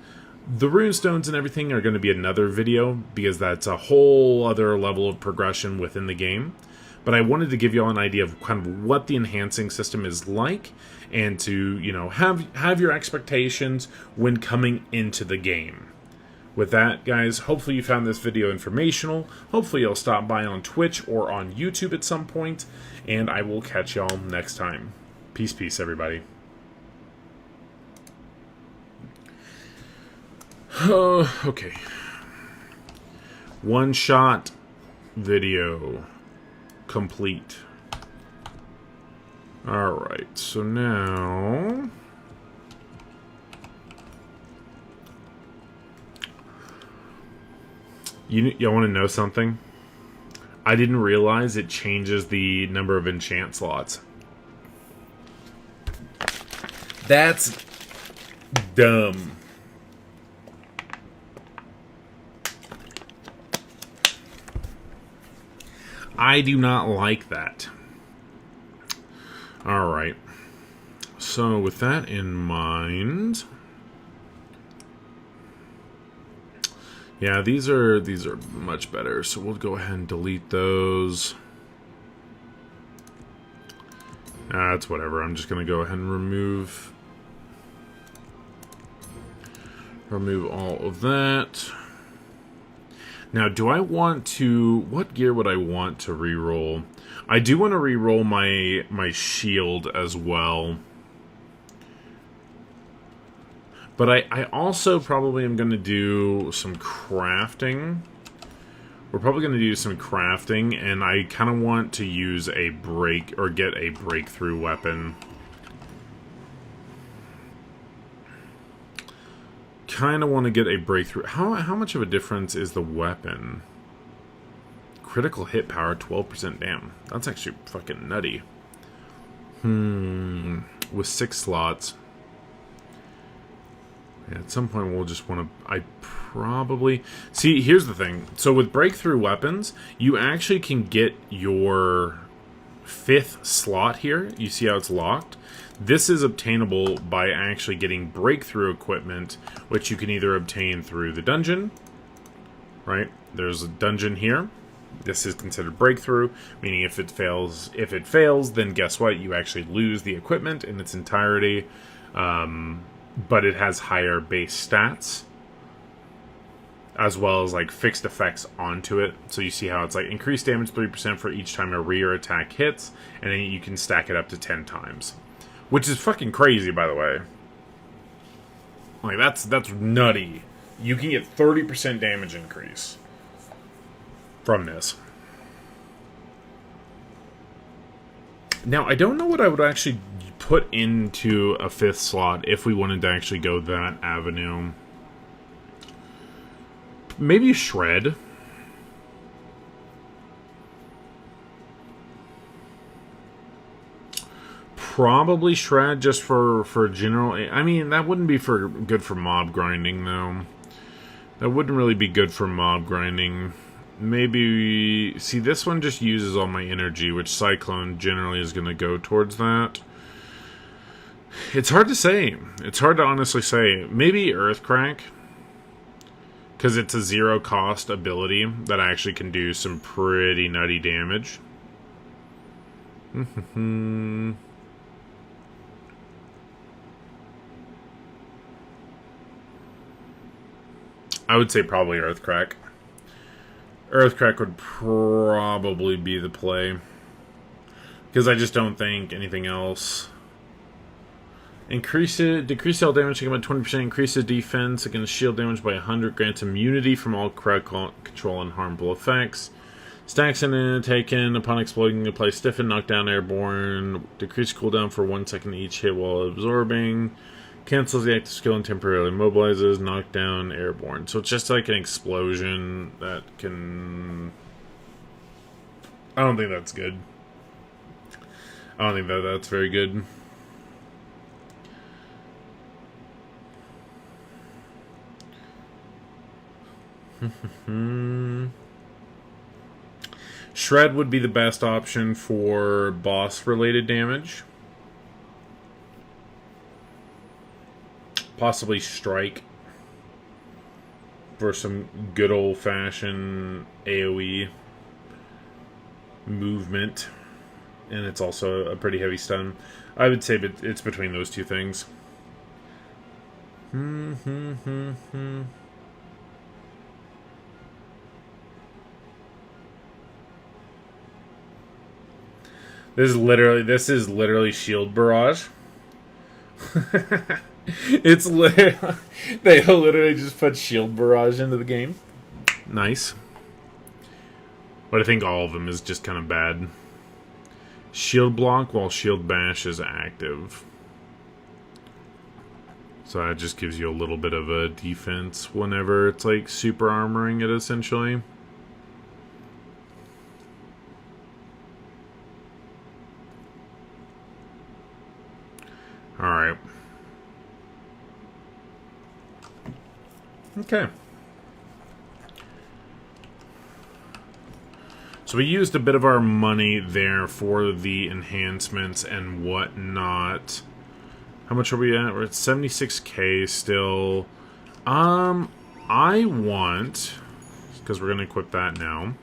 Speaker 1: The runestones and everything are going to be another video, because that's a whole other level of progression within the game. But I wanted to give you all an idea of kind of what the enhancing system is like, and to, have your expectations when coming into the game. With that, guys, hopefully you found this video informational. Hopefully you'll stop by on Twitch or on YouTube at some point, and I will catch y'all next time. Peace, peace, everybody. Okay. One shot video complete. Alright, so now... Y'all want to know something? I didn't realize it changes the number of enchant slots. That's dumb. I do not like that. Alright. So with that in mind... Yeah, these are much better, so we'll go ahead and delete those. That's whatever. I'm just gonna go ahead and remove all of that. Now, do I want to... What gear would I want to reroll? I do want to reroll my shield as well. But I also probably am going to do some crafting. We're probably going to do some crafting, and I kind of want to use a get a breakthrough weapon. Kind of want to get a breakthrough. How much of a difference is the weapon? Critical hit power, 12%. Damn, that's actually fucking nutty. With 6 slots. Yeah, at some point we'll just want to... I probably... See, here's the thing. So with breakthrough weapons, you actually can get your 5th slot here. You see how it's locked? This is obtainable by actually getting breakthrough equipment, which you can either obtain through the dungeon, right? There's a dungeon here. This is considered breakthrough, meaning if it fails, then guess what? You actually lose the equipment in its entirety, but it has higher base stats, as well as like fixed effects onto it. So you see how it's like increased damage 3% for each time a rear attack hits, and then you can stack it up to 10 times. Which is fucking crazy, by the way. Like, that's nutty. You can get 30% damage increase from this. Now, I don't know what I would actually put into a 5th slot if we wanted to actually go that avenue. Maybe Shred. Probably Shred just for general... I mean, that wouldn't be good for mob grinding, though. That wouldn't really be good for mob grinding. Maybe... See, this one just uses all my energy, which Cyclone generally is going to go towards that. It's hard to say. It's hard to honestly say. Maybe Earthcrack. Because it's a 0-cost ability that actually can do some pretty nutty damage. I would say probably Earthcrack. Earthcrack would probably be the play. Because I just don't think anything else. Decrease all damage taken by 20%. Increases defense against shield damage by 100. Grants immunity from all crowd control and harmful effects. Stacks and taken upon exploding. Apply stiffen, knockdown, airborne. Decrease cooldown for 1 second each hit while absorbing. Cancels the active skill and temporarily mobilizes. Knockdown, airborne. So it's just like an explosion that can... I don't think that's good. I don't think that's very good. Shred would be the best option for boss-related damage. Possibly Strike for some good old-fashioned AoE movement. And it's also a pretty heavy stun. I would say it's between those two things. This is literally shield barrage. It's literally they literally just put shield barrage into the game. Nice. But I think all of them is just kind of bad. Shield block while shield bash is active. So that just gives you a little bit of a defense whenever it's like super armoring it, essentially. Alright. Okay. So we used a bit of our money there for the enhancements and whatnot. How much are we at? We're at 76k still. I want, because we're going to equip that now.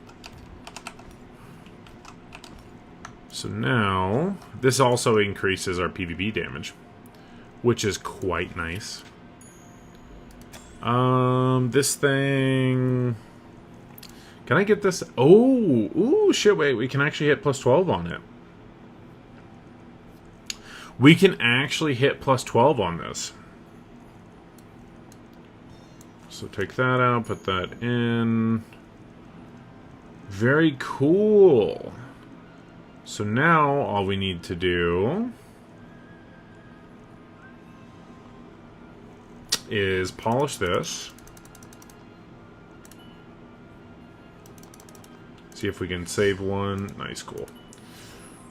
Speaker 1: So now, this also increases our PvP damage, which is quite nice. This thing... Can I get this? Oh, ooh, shit, wait, we can actually hit plus 12 on it. We can actually hit plus 12 on this. So take that out, put that in. Very cool. So now all we need to do is polish this. See if we can save one. Nice, cool.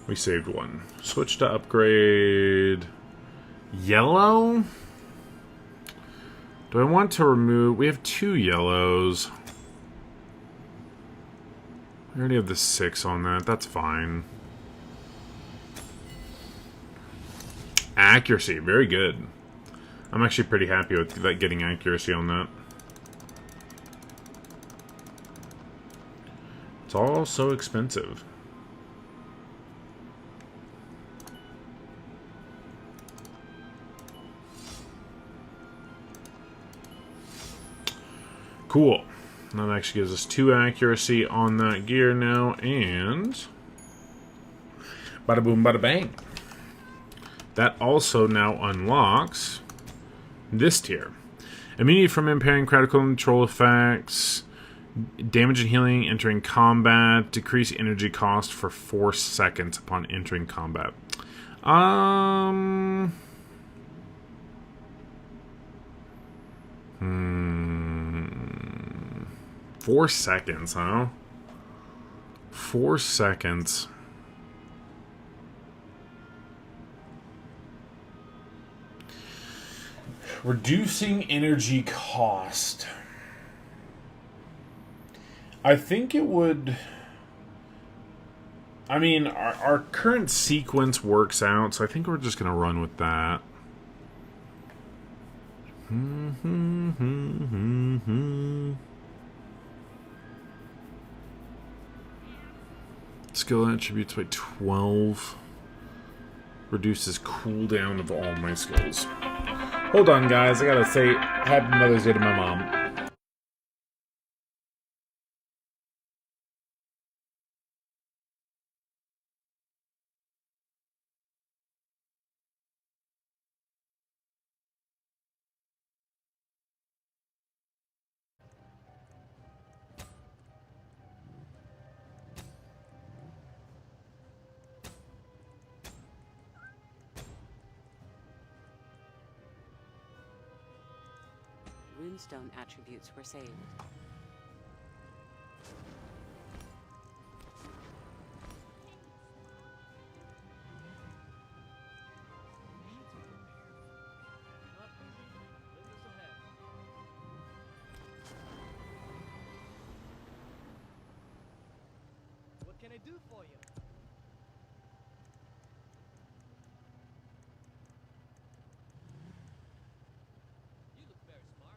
Speaker 1: We saved one. Switch to upgrade. Yellow? Do I want to remove... We have 2 yellows. We already have the 6 on that. That's fine. Accuracy. Very good. I'm actually pretty happy with that, getting accuracy on that. It's all so expensive. Cool. That actually gives us 2 accuracy on that gear now, and bada boom, bada bang. That also now unlocks this tier. Immunity from impairing critical control effects, damage and healing entering combat, decrease energy cost for 4 seconds upon entering combat. 4 seconds, huh? 4 seconds. Reducing energy cost. I think it would... I mean, our current sequence works out, so I think we're just going to run with that. Skill attributes by 12. Reduces cooldown of all my skills. Hold on, guys. I gotta say Happy Mother's Day to my mom.
Speaker 2: Runestone attributes were saved.
Speaker 4: What can I do for you? You look very smart.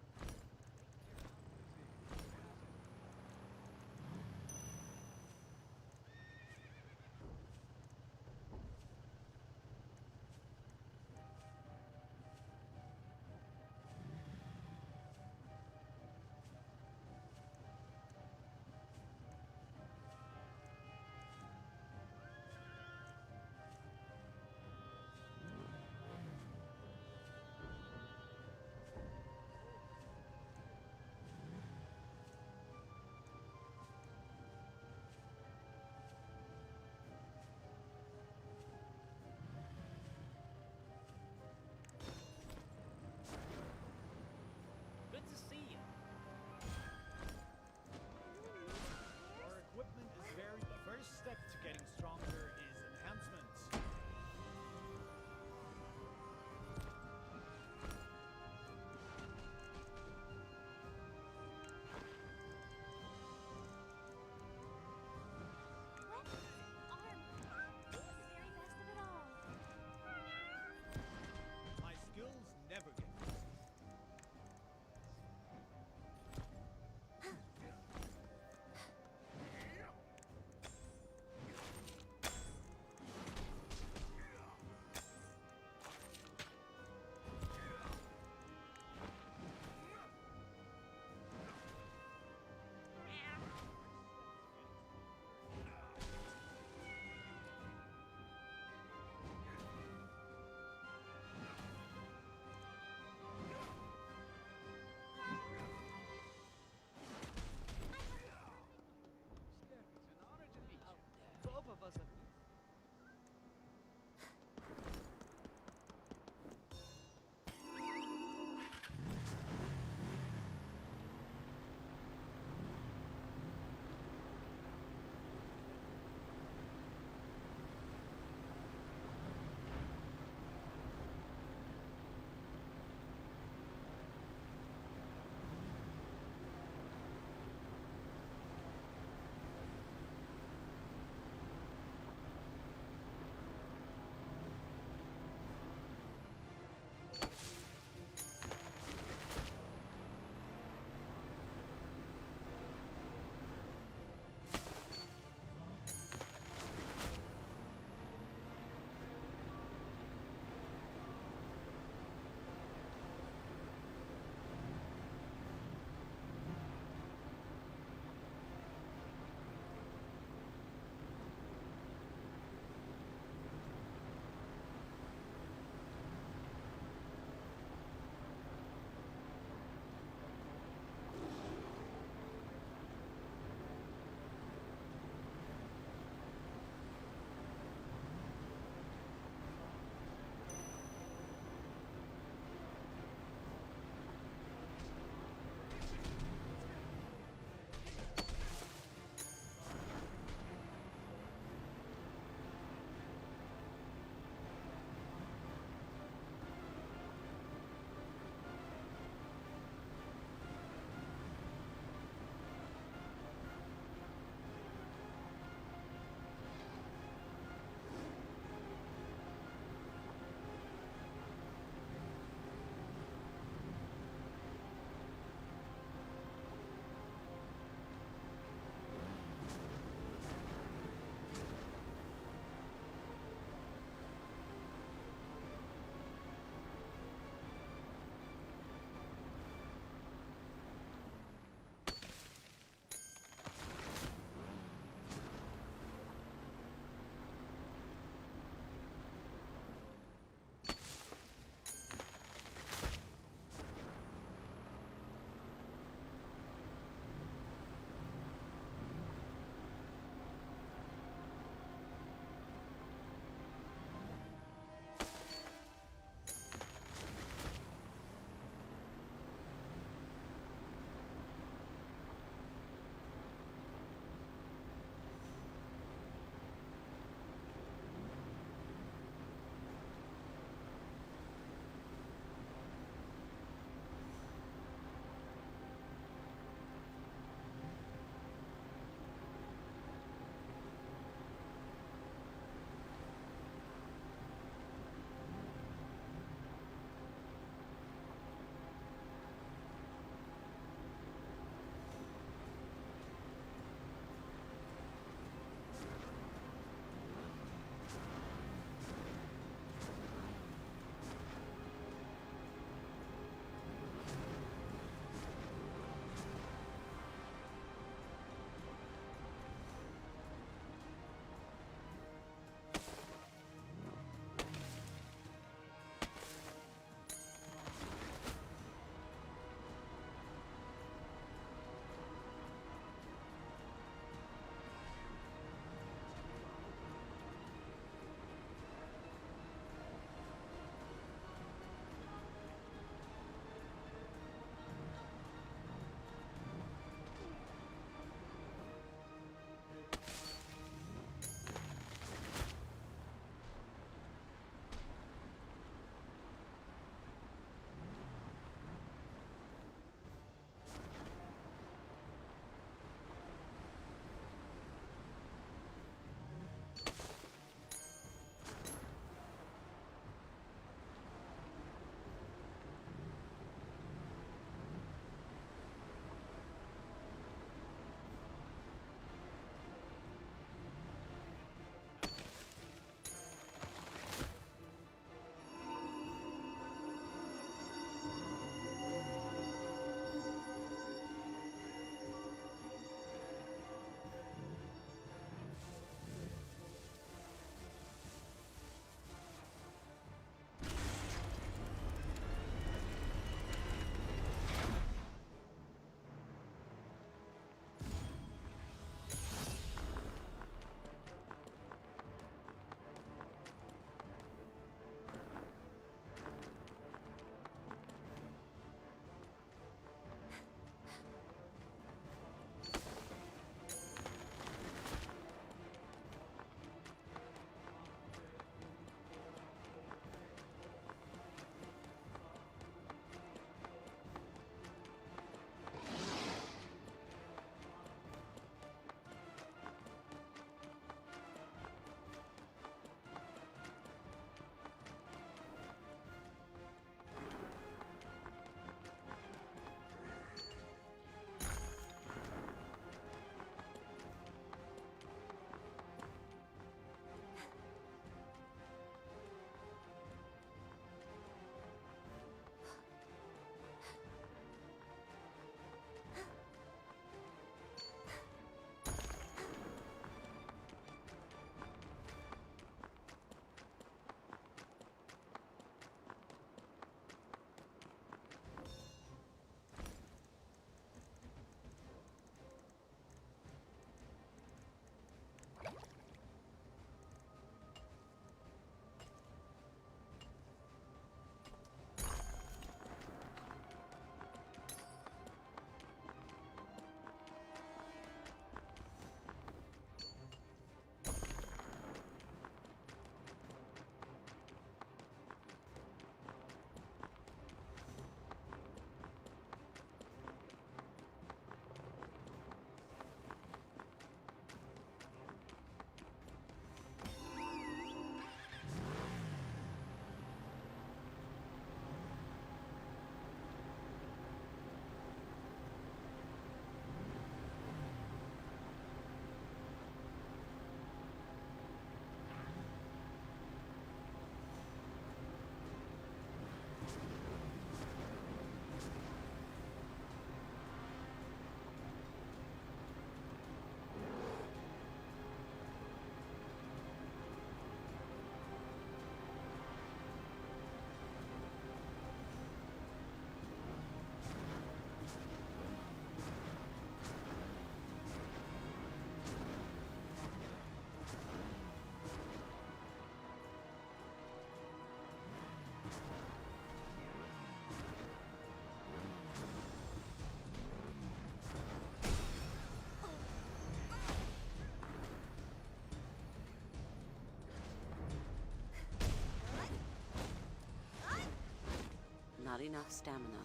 Speaker 2: Not enough stamina.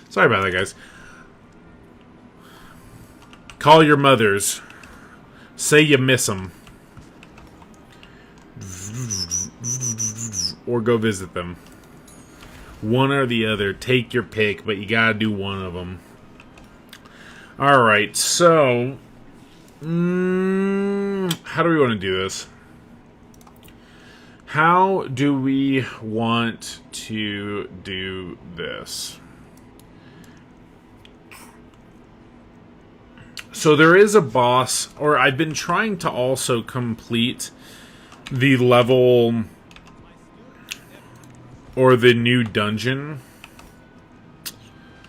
Speaker 1: Sorry about that, guys. Call your mothers. Say you miss them. Or go visit them. One or the other. Take your pick, but you gotta do one of them. Alright, so... how do we want to do this? How do we want to do this? So there is a boss, or I've been trying to also complete the level or the new dungeon.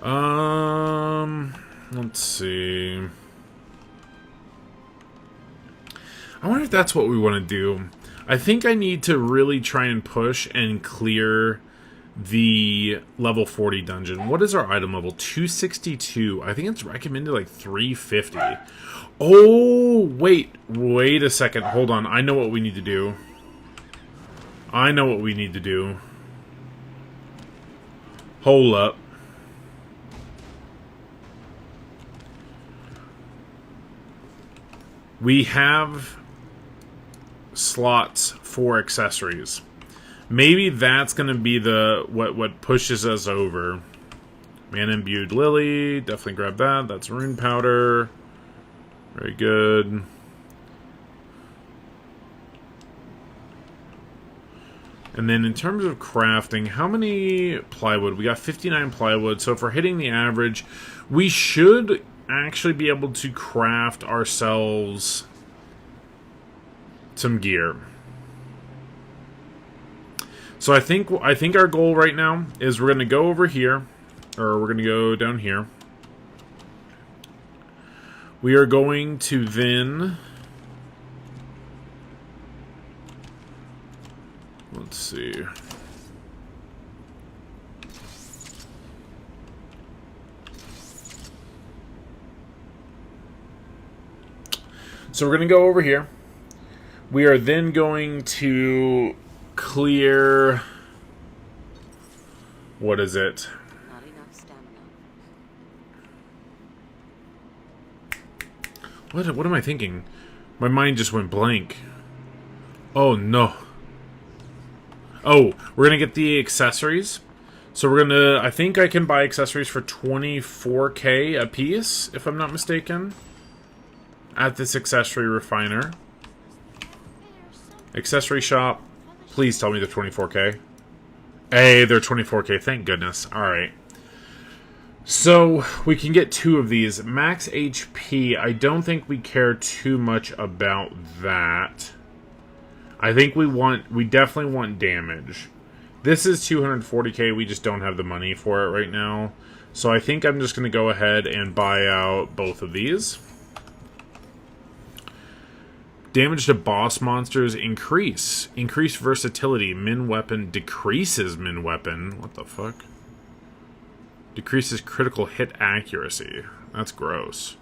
Speaker 1: Let's see. I wonder if that's what we want to do. I think I need to really try and push and clear the level 40 dungeon. What is our item level? 262. I think it's recommended like 350. Oh, wait a second. Hold on. I know what we need to do. Hold up. We have slots for accessories. Maybe that's going to be the what pushes us over. Mana imbued lily, definitely grab that. That's rune powder. Very good. And then in terms of crafting, how many plywood? We got 59 plywood. So if we're hitting the average, we should actually be able to craft ourselves some gear. So I think our goal right now is we're going to go over here, or we're going to go down here. We are going to then, let's see. So we're going to go over here. We are then going to clear, what is it?
Speaker 2: Not enough stamina.
Speaker 1: What am I thinking? My mind just went blank. Oh, no. Oh, we're gonna get the accessories. So we're gonna... I think I can buy accessories for 24k a piece, if I'm not mistaken. At this accessory refiner. Accessory shop. Please tell me they're 24k. Hey, they're 24k. Thank goodness. Alright. So, we can get 2 of these. Max HP, I don't think we care too much about that. I think we definitely want damage. This is 240k, we just don't have the money for it right now. So I think I'm just going to go ahead and buy out both of these. Damage to boss monsters increase. Increased versatility. Min weapon decreases min weapon. What the fuck? Decreases critical hit accuracy. That's gross.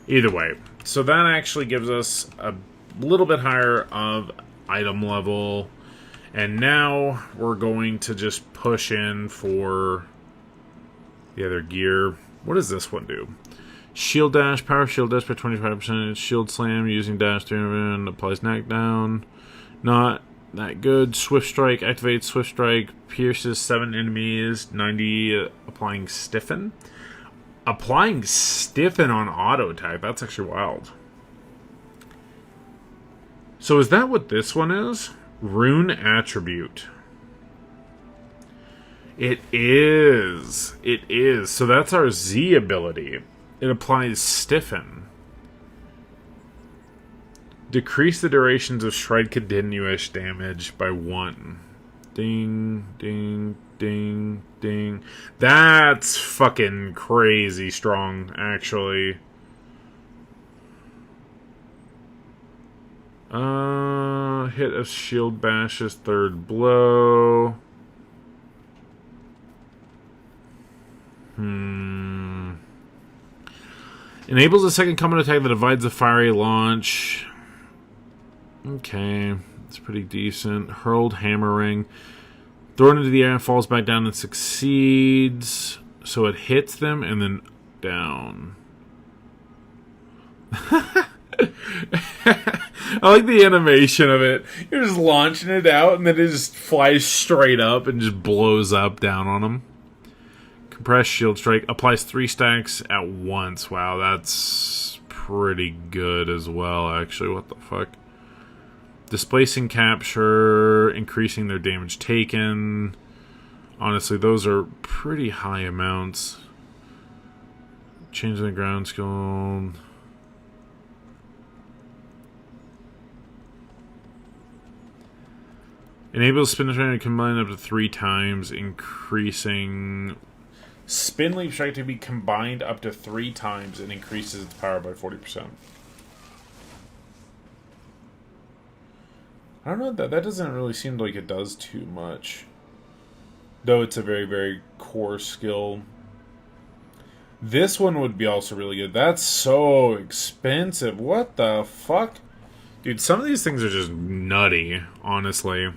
Speaker 1: Either way. So that actually gives us a little bit higher of item level. And now we're going to just push in for the other gear. What does this one do? Shield dash, power shield dash by 25%. Shield slam using dash 3 applies knockdown. Not that good. Swift strike activates swift strike, pierces 7 enemies, 90 applying stiffen. Applying stiffen on auto attack. That's actually wild. So is that what this one is? Rune attribute. It is. It is. So that's our Z ability. It applies stiffen. Decrease the durations of shred continuous damage by 1. Ding, ding, ding, ding. That's fucking crazy strong, actually. Hit of shield bashes, 3rd blow. Enables a second combat attack that divides the fiery launch. Okay, it's pretty decent. Hurled hammering. Thrown into the air and falls back down and succeeds. So it hits them and then down. I like the animation of it. You're just launching it out and then it just flies straight up and just blows up down on them. Compressed shield strike. Applies 3 stacks at once. Wow, that's pretty good as well, actually. What the fuck? Displacing capture. Increasing their damage taken. Honestly, those are pretty high amounts. Changing the ground skill. Enables spin strike to combine up to 3 times, increasing spin leap strike to be combined up to 3 times and increases its power by 40%. I don't know, that doesn't really seem like it does too much. Though it's a very, very core skill. This one would be also really good. That's so expensive. What the fuck? Dude, some of these things are just nutty, honestly.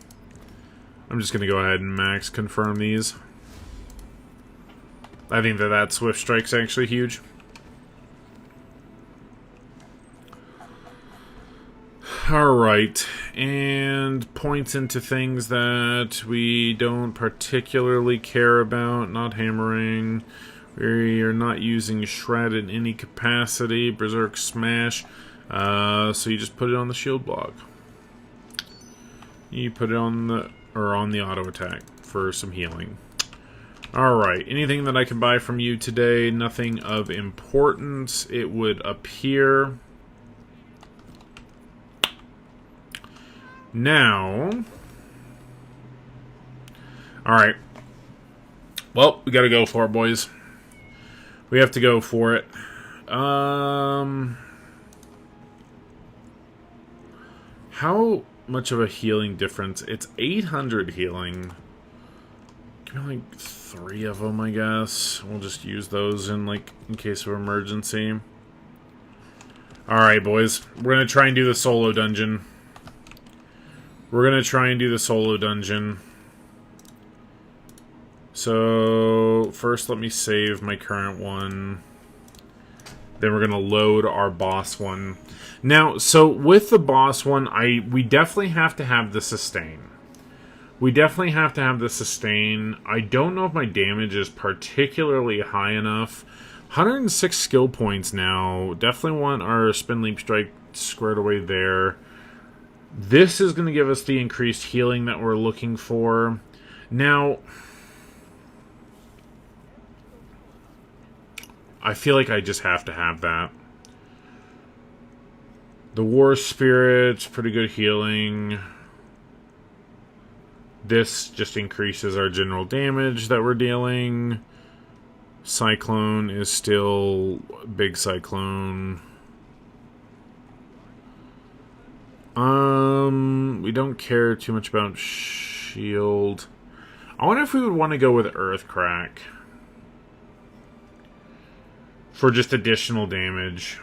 Speaker 1: I'm just going to go ahead and max confirm these. I think that Swift Strike's actually huge. Alright, and points into things that we don't particularly care about. Not hammering. We are not using Shred in any capacity. Berserk Smash. So you just put it on the shield block. You put it on the auto attack for some healing. Alright, anything that I can buy from you today, nothing of importance, it would appear. Now, alright. Well, we gotta go for it, boys. We have to go for it. How much of a healing difference? It's 800 healing. Give me like 3 of them, I guess. We'll just use those in case of emergency. Alright, boys. We're gonna try and do the solo dungeon. So, first let me save my current one. Then we're gonna load our boss one. Now, so with the boss one, we definitely have to have the sustain. We definitely have to have the sustain. I don't know if my damage is particularly high enough. 106 skill points now. Definitely want our spin leap strike squared away there. This is going to give us the increased healing that we're looking for. Now, I feel like I just have to have that. The War Spirit's pretty good healing. This just increases our general damage that we're dealing. Cyclone is still big cyclone. We don't care too much about shield. I wonder if we would want to go with Earthcrack for just additional damage.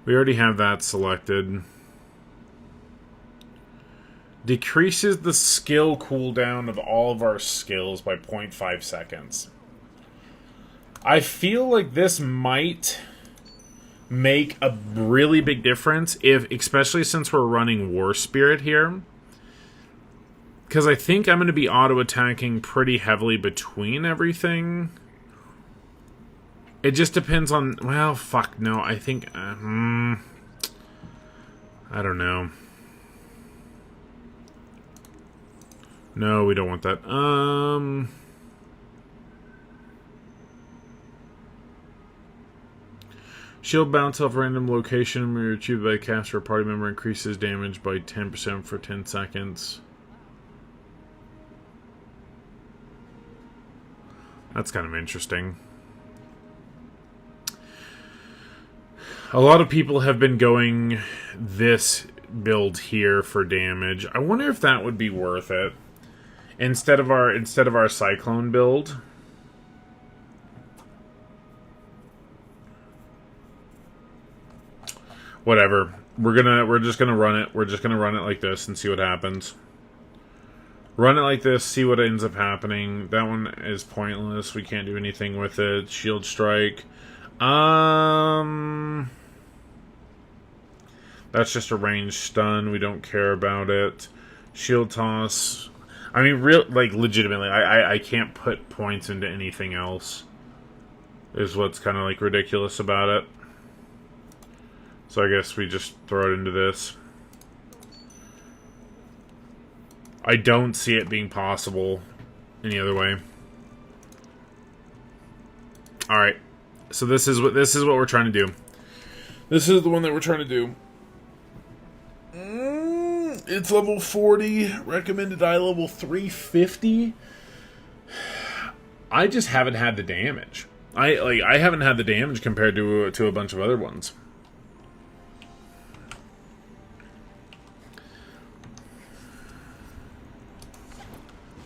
Speaker 1: We already have that selected. Decreases the skill cooldown of all of our skills by 0.5 seconds. I feel like this might make a really big difference, especially since we're running War Spirit here. Because I think I'm going to be auto-attacking pretty heavily between everything. It just depends on... Well, fuck, no. I think... I don't know. No, we don't want that. Shield bounce off random location when achieved by a caster or party member increases damage by 10% for 10 seconds. That's kind of interesting. A lot of people have been going this build here for damage. I wonder if that would be worth it instead of our Cyclone build. Whatever. We're just gonna run it. We're just gonna run it like this and see what happens. Run it like this, see what ends up happening. That one is pointless. We can't do anything with it. Shield strike. That's just a ranged stun. We don't care about it. Shield toss. I mean, legitimately, I can't put points into anything else. Is what's kind of like ridiculous about it. So I guess we just throw it into this. I don't see it being possible any other way. All right. So this is what we're trying to do. This is the one that we're trying to do. It's level 40. Recommended eye level 350. I just haven't had the damage. I haven't had the damage compared to a bunch of other ones.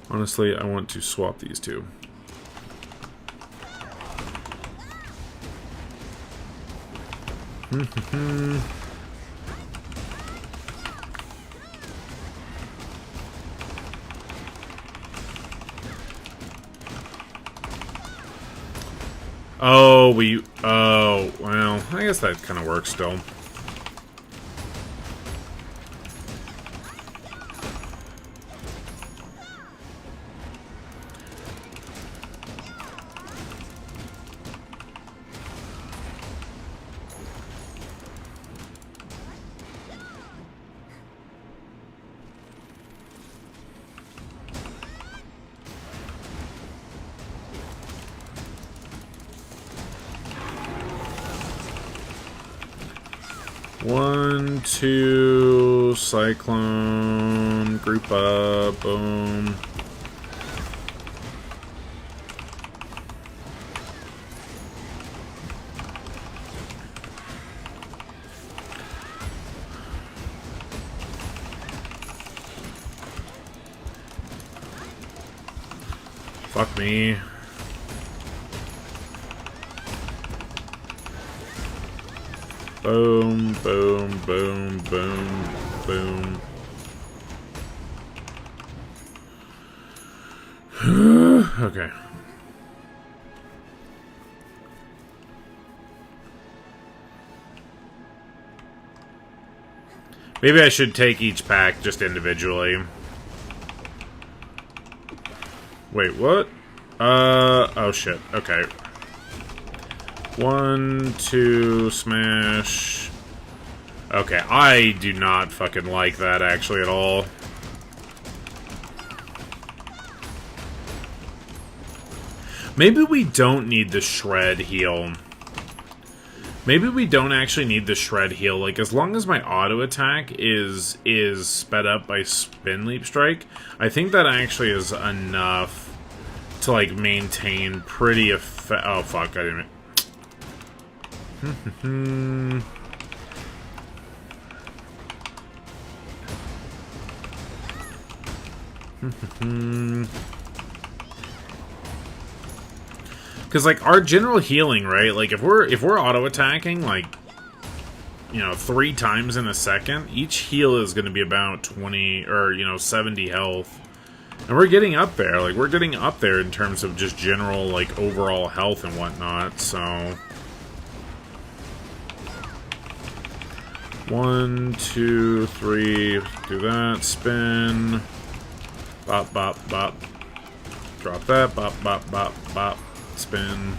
Speaker 1: Honestly, I want to swap these two. Oh, well, I guess that kind of works still. One, two, Cyclone, group up, boom. Fuck me. Boom, boom, boom, boom, boom. Okay. Maybe I should take each pack just individually. Wait, what? Oh shit. Okay. 1, 2, smash. Okay, I do not fucking like that actually at all. Maybe we don't need the shred heal. Maybe we don't actually need the shred heal. Like, as long as my auto attack is sped up by spin leap strike, I think that actually is enough to like maintain pretty oh fuck, I didn't. Because like our general healing, right? Like if we're auto attacking, like, you know, 3 times in a second, each heal is going to be about 20 or, you know, 70 health, and we're getting up there. Like, we're getting up there in terms of just general like overall health and whatnot. So 1, 2, 3, do that, spin, bop, bop, bop, drop that, bop, bop, bop, bop, spin.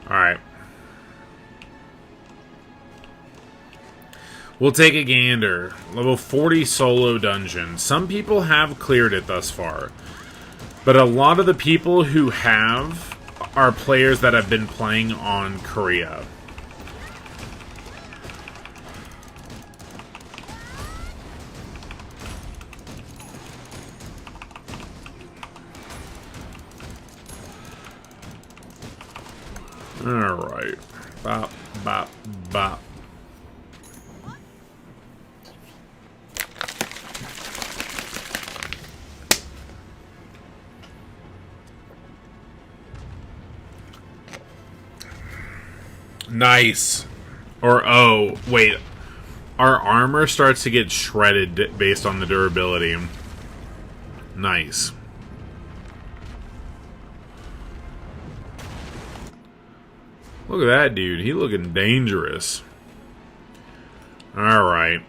Speaker 1: Alright. We'll take a gander. Level 40 solo dungeon. Some people have cleared it thus far, but a lot of the people who have are players that have been playing on Korea. Alright. Bop, bop, bop. Nice. Or, oh, wait. Our armor starts to get shredded based on the durability. Nice. Look at that dude. He looking dangerous. Alright.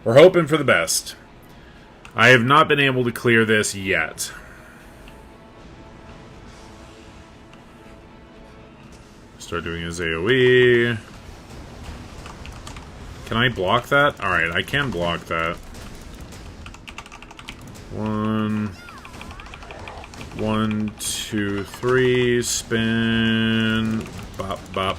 Speaker 1: We're hoping for the best. I have not been able to clear this yet. Start doing his AoE. Can I block that? Alright, I can block that. 1, 2, 3, spin, bop, bop.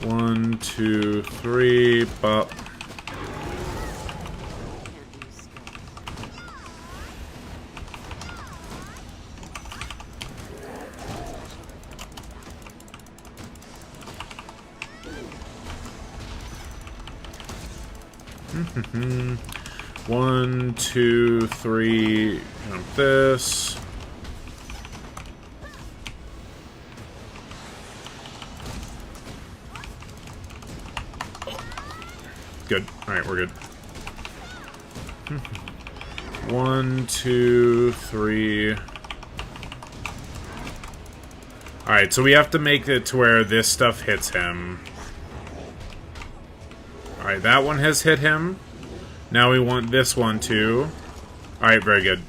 Speaker 1: One, 2, 3, bop. One, 2, 3, jump this. Good. Alright, we're good. 1, 2, 3. Alright, so we have to make it to where this stuff hits him. Alright, that one has hit him. Now we want this one too. Alright, very good.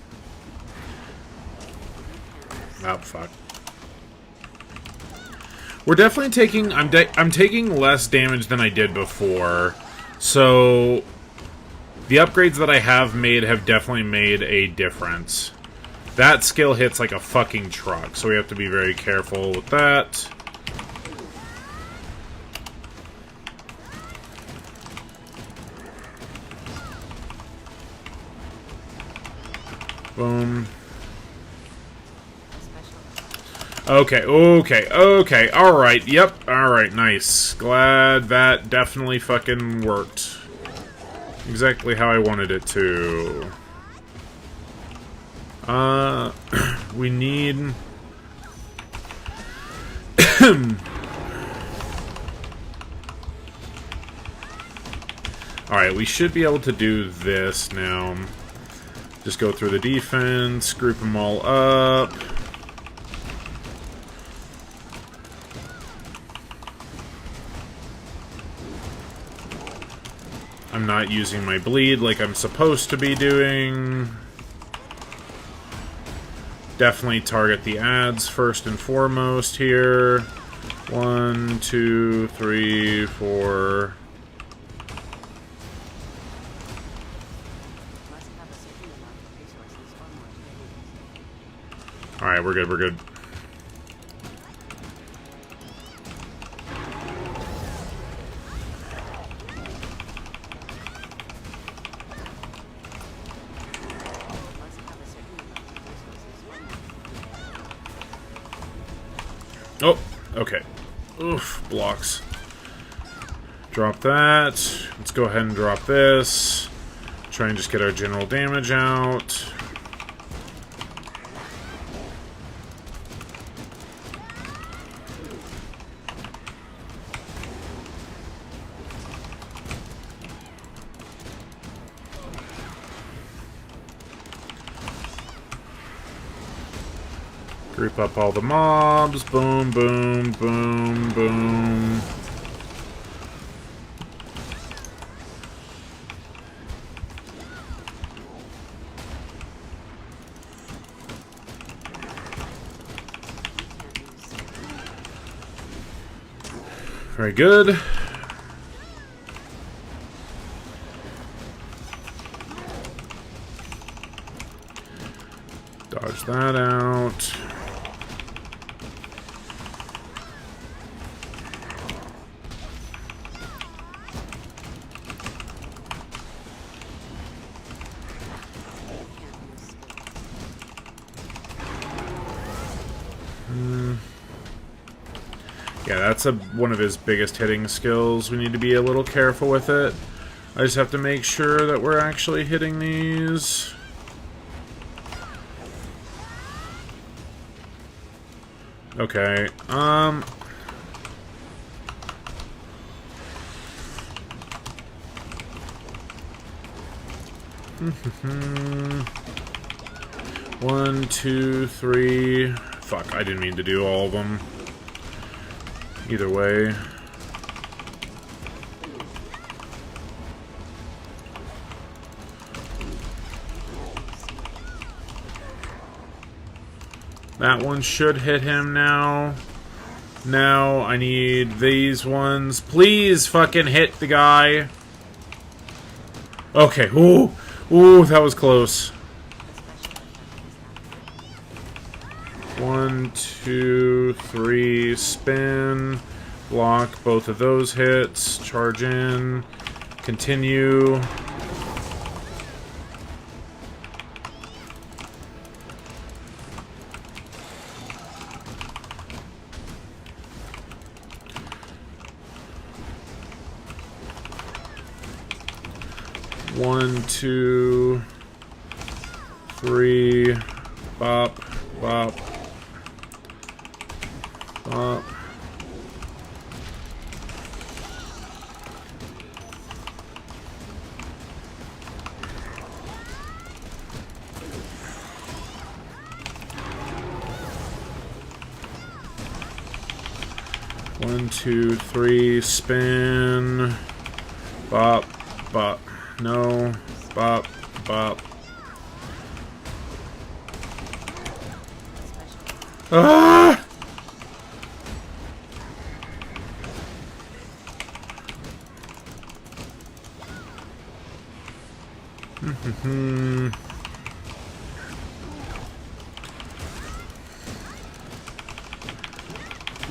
Speaker 1: Oh, fuck. We're definitely taking... I'm taking less damage than I did before. So, the upgrades that I have made have definitely made a difference. That skill hits like a fucking truck, so we have to be very careful with that. Boom.
Speaker 2: Special.
Speaker 1: Okay. Alright, yep. Alright, nice. Glad that definitely fucking worked. Exactly how I wanted it to. We need... Alright, we should be able to do this now. Just go through the defense, group them all up. I'm not using my bleed like I'm supposed to be doing. Definitely target the ads first and foremost here. 1, 2, 3, 4.
Speaker 2: Must have a certain amount of resources or more training.
Speaker 1: Alright, we're good, we're good.
Speaker 2: Must have a certain amount of resources or more.
Speaker 1: Oh, okay. Oof, blocks. Drop that. Let's go ahead and drop this. Try and just get our general damage out. Group up all the mobs. Boom, boom, boom, boom. Very good. Dodge that out. Yeah, that's one of his biggest hitting skills. We need to be a little careful with it. I just have to make sure that we're actually hitting these. Okay, One, two, three. Fuck, I didn't mean to do all of them. Either way. That one should hit him now. Now I need these ones. Please fucking hit the guy. Okay. Ooh. Ooh, that was close. 1, 2, 3, spin. Block both of those hits. Charge in. Continue. One, two, three. Bop, bop, bop. One, two, three, spin. Bop, bop. No. Bop, bop. Ah!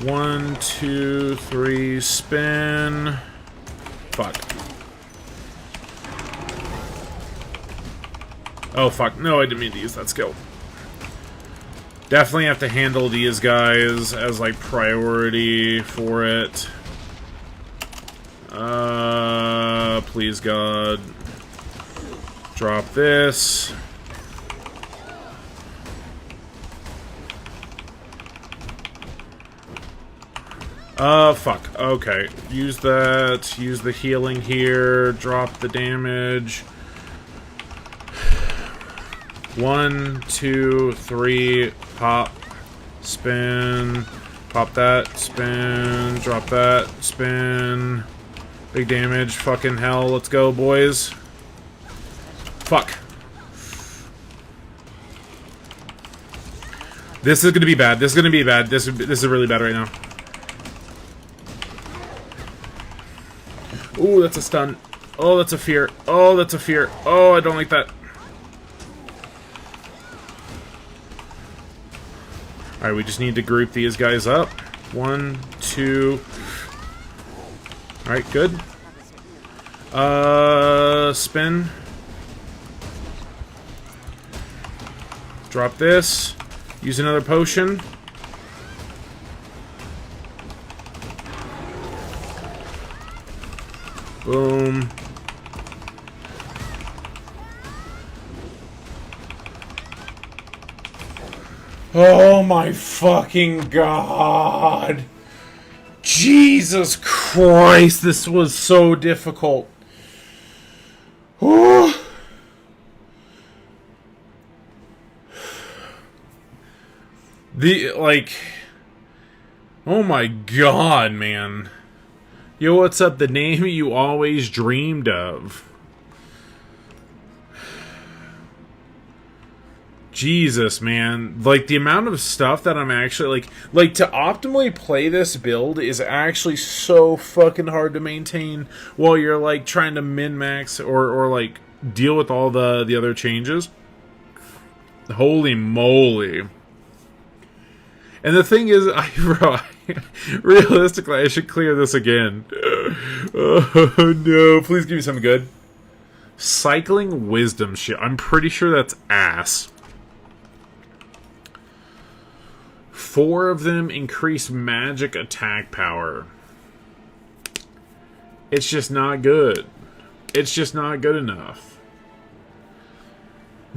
Speaker 1: One, two, three, spin. Fuck. Oh, fuck. No, I didn't mean to use that skill. Definitely have to handle these guys as, like, priority for it. Please, God. Drop this. Fuck. Okay. Use that. Use the healing here. Drop the damage. 1, 2, 3. Pop. Spin. Pop that. Spin. Drop that. Spin. Big damage. Fucking hell. Let's go, boys. Fuck. This is gonna be bad. This is gonna be bad. This is really bad right now. Ooh, that's a stun. Oh, that's a fear. Oh, that's a fear. Oh, I don't like that. Alright, we just need to group these guys up. 1, 2. Alright, good. Spin. Drop this. Use another potion. Boom. Oh my fucking God. Jesus Christ, this was so difficult. Oh. Oh my God, man. Yo, what's up? The name you always dreamed of. Jesus, man. Like, the amount of stuff that I'm actually, like, to optimally play this build is actually so fucking hard to maintain while you're, like, trying to min-max or, like, deal with all the other changes. Holy moly. And the thing is, realistically, I should clear this again. Oh, no. Please give me something good. Cycling wisdom shit. I'm pretty sure that's ass. 4 of them increase magic attack power. It's just not good. It's just not good enough.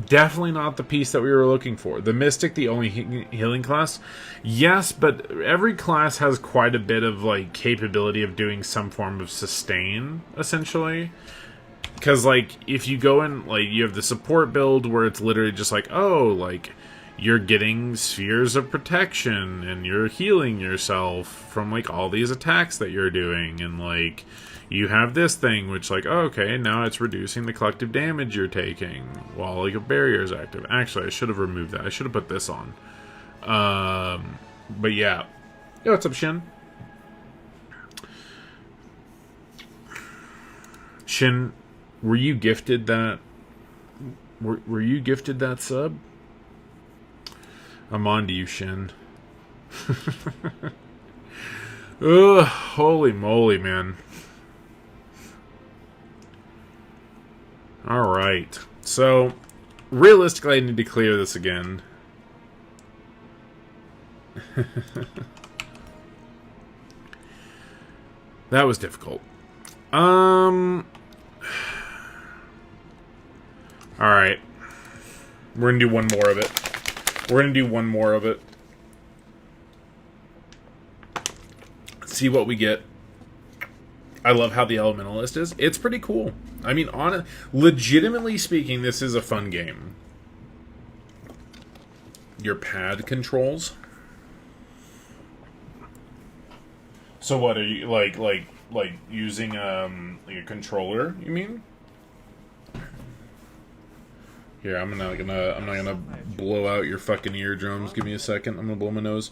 Speaker 1: Definitely not the piece that we were looking for. The Mystic, the only healing class. Yes, but every class has quite a bit of, like, capability of doing some form of sustain, essentially. Because, like, if you go in, like, you have the support build where it's literally just like, oh, like, you're getting spheres of protection and you're healing yourself from, like, all these attacks that you're doing. And, like, you have this thing which, like, oh, okay, now it's reducing the collective damage you're taking while, like, a barrier is active. Actually, I should have removed that. I should have put this on. But yeah. Yo, what's up, Shin? Shin, were you gifted that? Were you gifted that sub? I'm on to you, Shin. Ugh, holy moly, man. Alright. So, realistically, I need to clear this again. That was difficult. Alright. We're gonna do one more of it. We're gonna do one more of it. See what we get. I love how the Elementalist is. It's pretty cool. I mean, legitimately speaking, this is a fun game. Your pad controls. So what are you like using like a controller? You mean? Here, I'm not gonna blow out your fucking eardrums. Give me a second. I'm gonna blow my nose.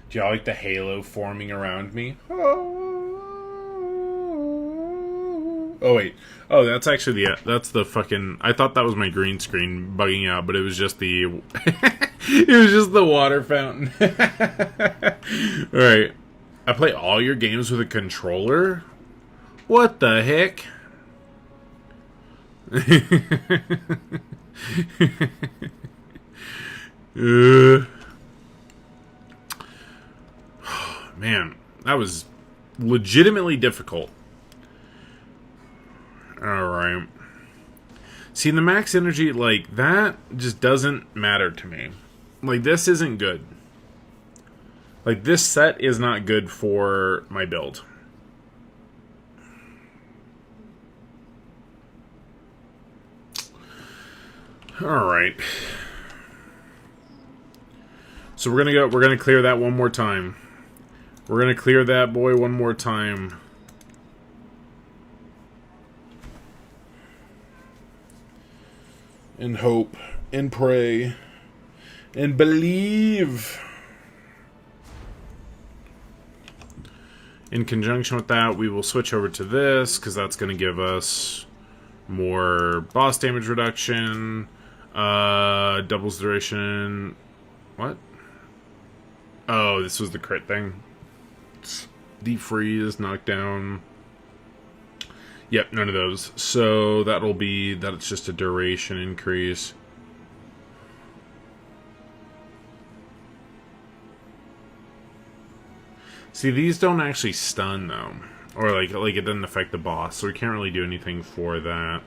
Speaker 1: Do y'all like the halo forming around me? Oh. Oh wait. Oh, that's actually that's the fucking. I thought that was my green screen bugging out, but it was just the. It was just the water fountain. All right. I play all your games with a controller. What the heck? Man, that was legitimately difficult. Alright. See, the max energy, like, that just doesn't matter to me. Like, this isn't good. Like, this set is not good for my build. Alright. So we're gonna clear that one more time. We're gonna clear that boy one more time. And hope. And pray. And believe. In conjunction with that, we will switch over to this, because that's going to give us more boss damage reduction. Doubles duration. What? Oh, this was the crit thing. Defreeze, knockdown. Yep, none of those. So that'll be that. It's just a duration increase. See, these don't actually stun though, or like it doesn't affect the boss, so we can't really do anything for that.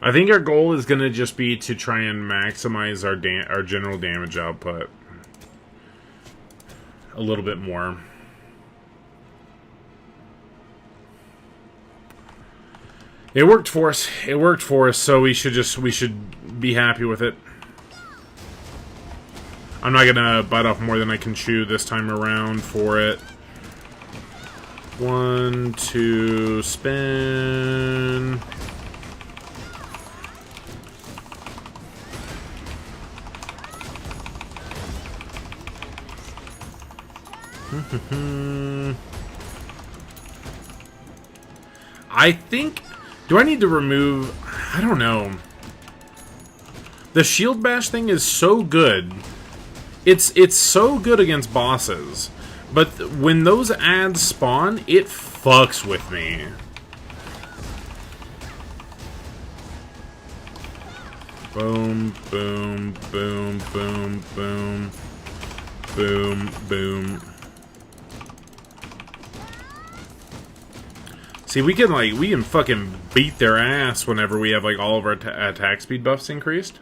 Speaker 1: I think our goal is going to just be to try and maximize our general damage output a little bit more. It worked for us. It worked for us, so we should be happy with it. I'm not gonna bite off more than I can chew this time around for it. 1, 2, spin. I think... Do I need to remove... I don't know. The shield bash thing is so good. It's so good against bosses. But when those ads spawn, it fucks with me. Boom, boom, boom, boom, boom. Boom, boom. See, we can fucking beat their ass whenever we have, like, all of our attack speed buffs increased.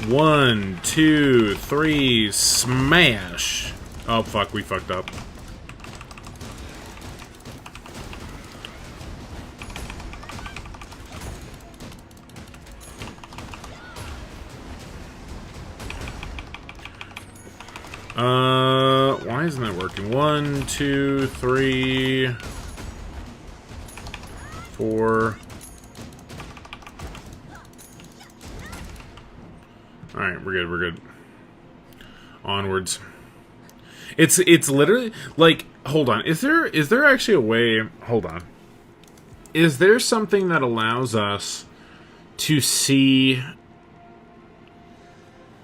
Speaker 1: One, two, three, smash! Oh, fuck, we fucked up. Why isn't that working? 1, 2, 3, 4. Alright, we're good, we're good. Onwards. It's literally, like, hold on. Is there actually a way, hold on. Is there something that allows us to see...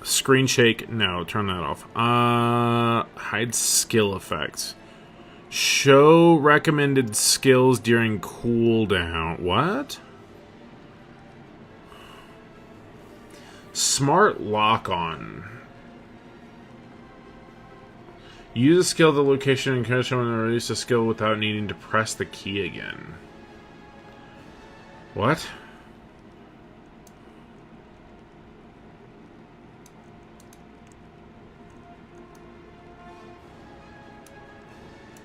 Speaker 1: Screen shake, no, turn that off. Hide skill effects. Show recommended skills during cooldown. What? Smart lock on. Use a skill at the location and catch someone to release a skill without needing to press the key again. What?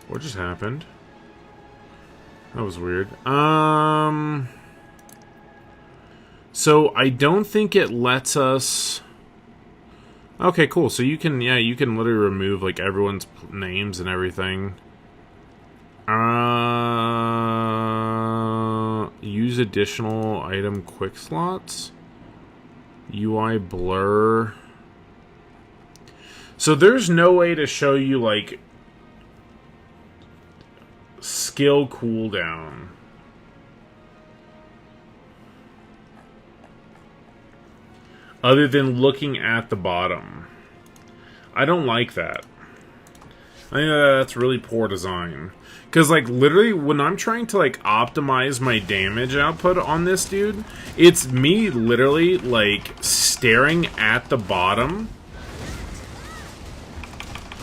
Speaker 1: What just happened? That was weird. So I don't think it lets us... Okay, cool. So you can, yeah, you can literally remove, like, everyone's names and everything. Use additional item quick slots. UI blur. So there's no way to show you, like, skill cooldown. Other than looking at the bottom. I don't like that. I think that's really poor design. Because, like, literally, when I'm trying to, like, optimize my damage output on this dude, it's me literally, like, staring at the bottom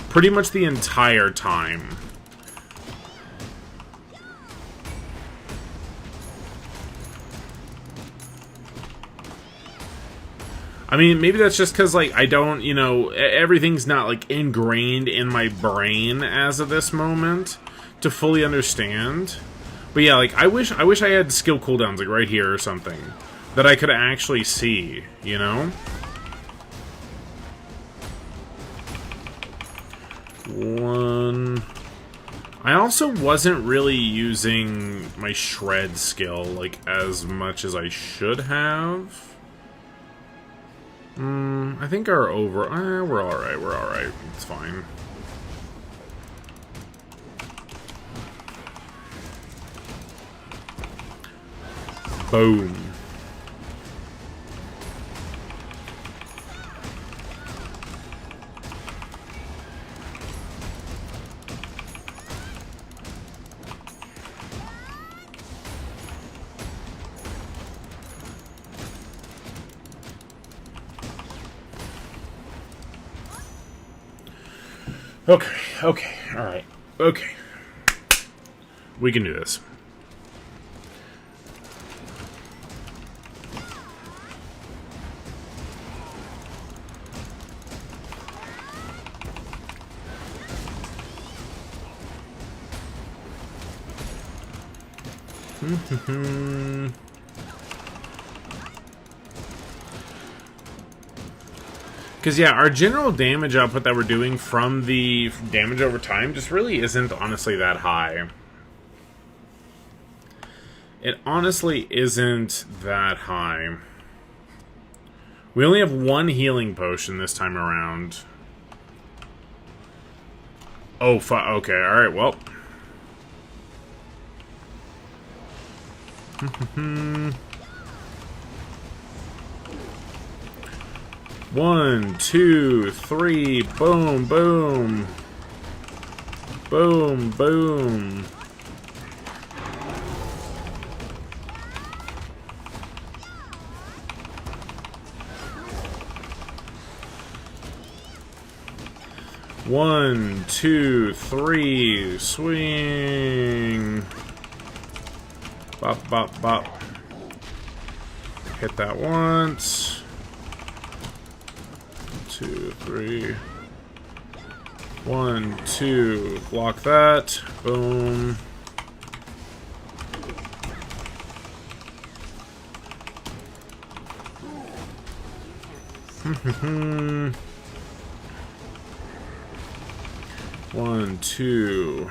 Speaker 1: pretty much the entire time. I mean, maybe that's just because, like, I don't, you know, everything's not, like, ingrained in my brain as of this moment to fully understand. But yeah, like, I wish I had skill cooldowns, like, right here or something that I could actually see, you know? One. I also wasn't really using my shred skill, like, as much as I should have. I think we're alright, we're alright. It's fine. Boom. Okay, alright. Okay. We can do this. Because, yeah, our general damage output that we're doing from the damage over time just really isn't honestly that high. It honestly isn't that high. We only have one healing potion this time around. Oh, okay, alright, well. One, two, three, boom, boom. Boom, boom. One, two, three, swing. Bop, bop, bop. Hit that once. 2, 3. 1, 2. Block that. Boom. One, two.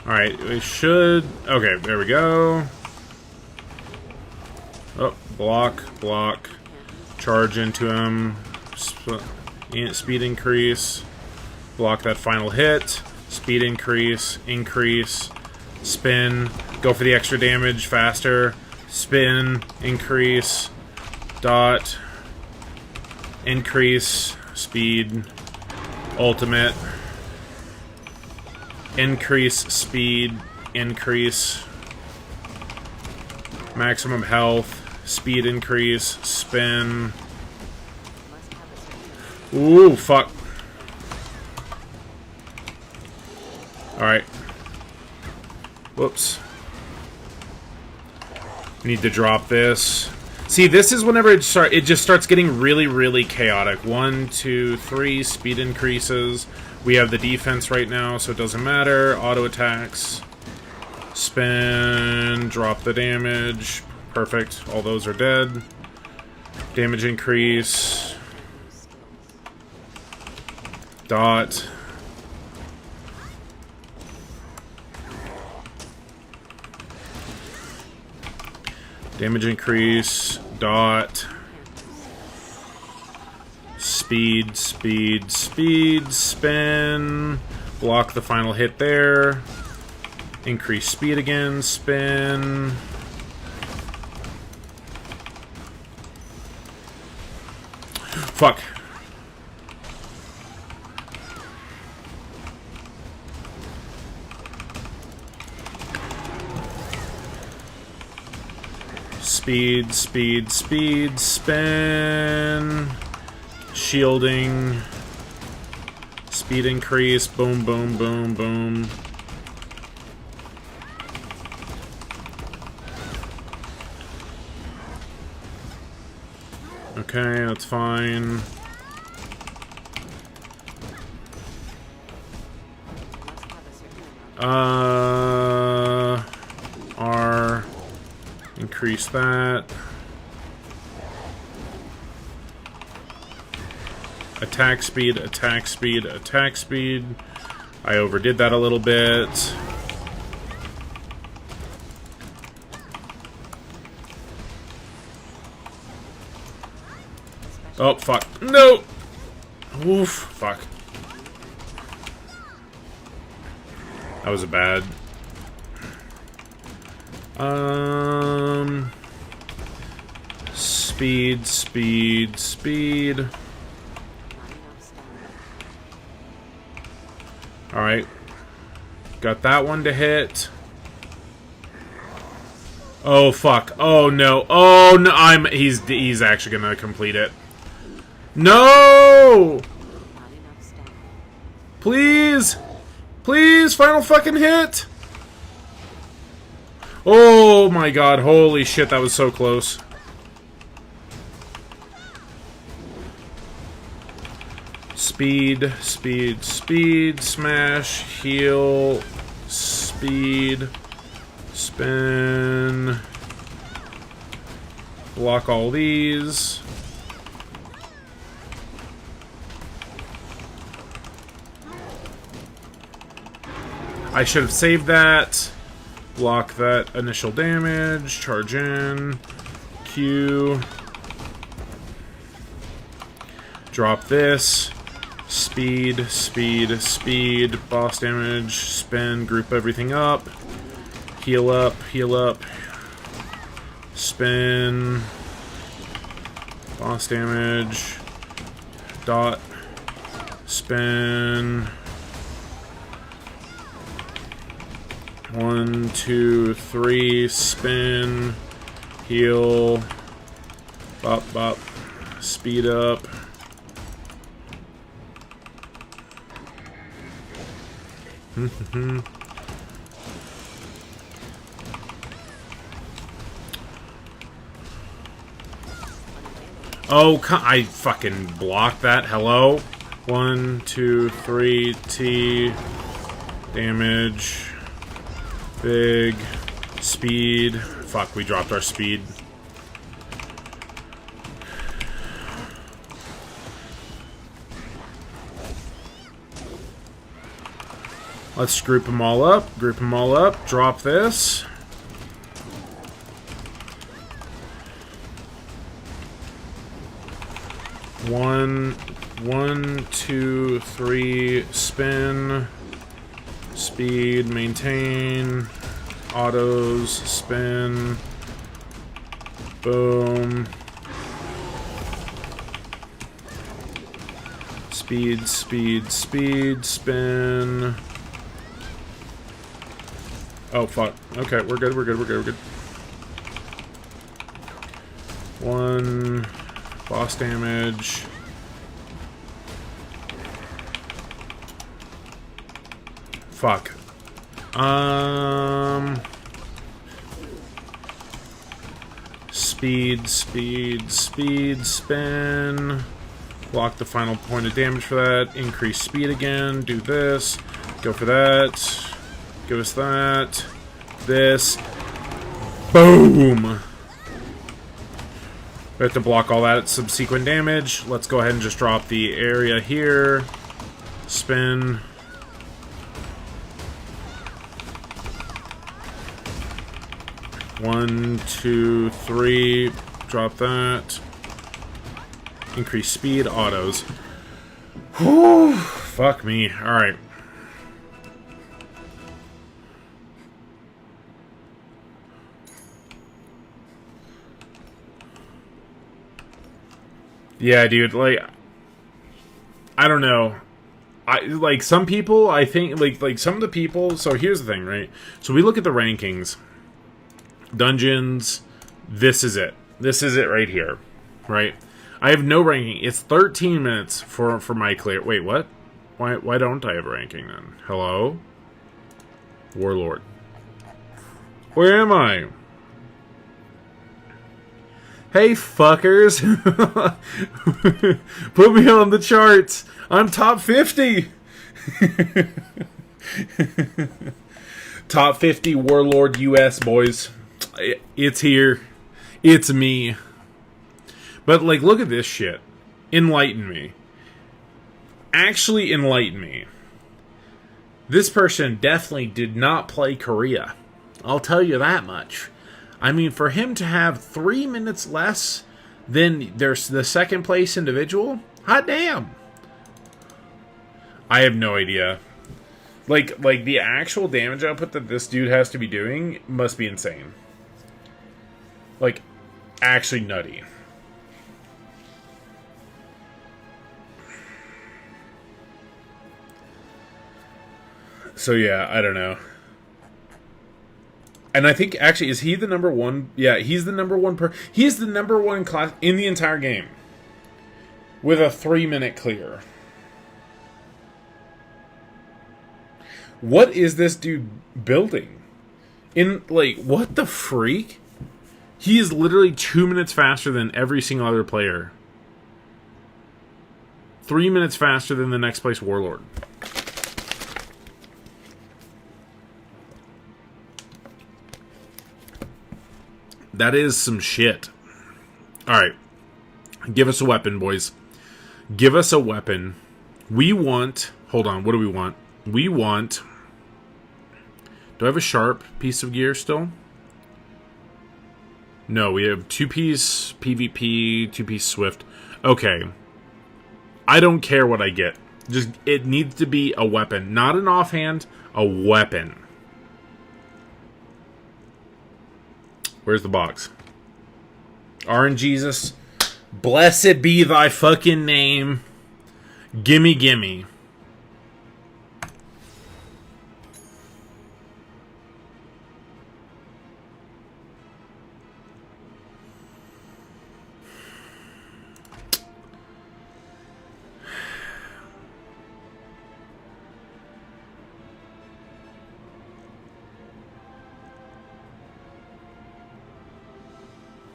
Speaker 1: Alright, we should... Okay, there we go. Oh, block, block. Charge into him. Speed increase. Block that final hit. Speed increase. Increase. Spin. Go for the extra damage faster. Spin. Increase. Dot. Increase. Speed. Ultimate. Increase speed, increase maximum health, speed increase, spin. Ooh, fuck. Alright. Whoops. Need to drop this. See, this is whenever it just starts getting really, really chaotic. 1, 2, 3, speed increases. We have the defense right now, so it doesn't matter. Auto attacks. Spin, drop the damage. Perfect. All those are dead. Damage increase. Dot. Damage increase. Dot. Speed, speed, speed. Spin. Block the final hit there. Increase speed again. Spin. Fuck. Speed, speed, speed, spin. Shielding. Speed increase. Boom, boom, boom, boom. Okay, that's fine. R. Increase that. Attack speed, attack speed, attack speed. I overdid that a little bit. Oh, fuck. No! Oof. Fuck. That was a bad. Speed, speed, speed. Alright. Got that one to hit. Oh, fuck. Oh, no. Oh, no. He's actually gonna complete it. No! Please! Please, final fucking hit! Oh my god, holy shit, that was so close. Speed, speed, speed, smash, heal, speed, spin, block all these. I should have saved that. Block that initial damage. Charge in. Q. Drop this. Speed, speed, speed. Boss damage. Spin. Group everything up. Heal up, heal up. Spin. Boss damage. Dot. Spin. 1, 2, 3, spin, heal, bop, bop, speed up. Oh, I fucking blocked that. Hello? 1, 2, 3, T, damage. Big. Speed. Fuck, we dropped our speed. Let's group them all up. Group them all up. Drop this. One, 2, 3, spin. Speed, maintain, autos, spin, boom, speed, speed, speed, spin. Oh, fuck. Okay, we're good, we're good, we're good, we're good. 1, boss damage. Fuck. speed, speed, speed, spin. Block the final point of damage for that. Increase speed again. Do this. Go for that. Give us that. This. Boom! We have to block all that subsequent damage. Let's go ahead and just drop the area here. Spin. One, two, three. Drop that. Increase speed. Autos. Whew. Fuck me. Alright. Yeah, dude, like, I don't know. Like, some people, I think, like, some of the people, so here's the thing, right? So we look at the rankings. Dungeons, this is it. This is it right here, right? I have no ranking. It's 13 minutes for my clear. Wait, what? Why don't I have a ranking then? Hello? Warlord. Where am I? Hey, fuckers. Put me on the charts. I'm top 50. Top 50 Warlord US, boys. It's here. It's me. But, like, look at this shit. Enlighten me. Actually enlighten me. This person definitely did not play Korea. I'll tell you that much. I mean, for him to have 3 minutes less than there's the second place individual, hot damn. I have no idea. Like the actual damage output that this dude has to be doing must be insane. Like, actually nutty. So yeah, I don't know. And I think, actually, is he the number one? Yeah, he's the number one he's the number one class in the entire game. With a 3-minute clear. What is this dude building? Like, what the freak? He is literally 2 minutes faster than every single other player. 3 minutes faster than the next place Warlord. That is some shit. Alright. Give us a weapon, boys. Give us a weapon. We want... Hold on, what do we want? We want... Do I have a sharp piece of gear still? No, we have 2-piece PvP, 2-piece Swift. Okay. I don't care what I get. Just, it needs to be a weapon. Not an offhand, a weapon. Where's the box? RNGesus. Blessed be thy fucking name. Gimme, gimme.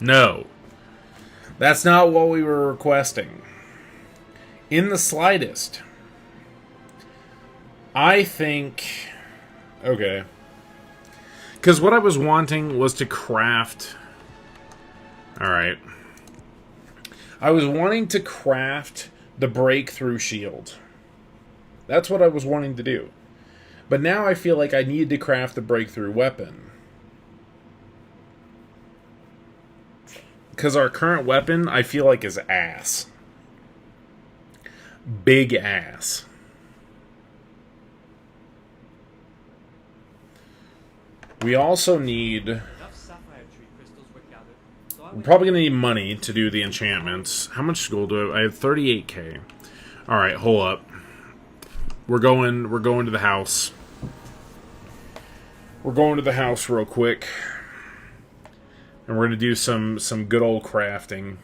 Speaker 1: No. That's not what we were requesting. In the slightest. I think... Okay. Because what I was wanting was to craft... Alright. I was wanting to craft the breakthrough shield. That's what I was wanting to do. But now I feel like I need to craft the breakthrough weapon. Because our current weapon, I feel like, is ass. Big ass. We also need...
Speaker 4: Enough sapphire tree crystals were gathered, so I
Speaker 1: We're
Speaker 4: went
Speaker 1: probably going to need money to do the enchantments. How much gold do I have? 38k. Alright, hold up. We're going to the house. We're going to the house real quick. And we're going to do some good old crafting.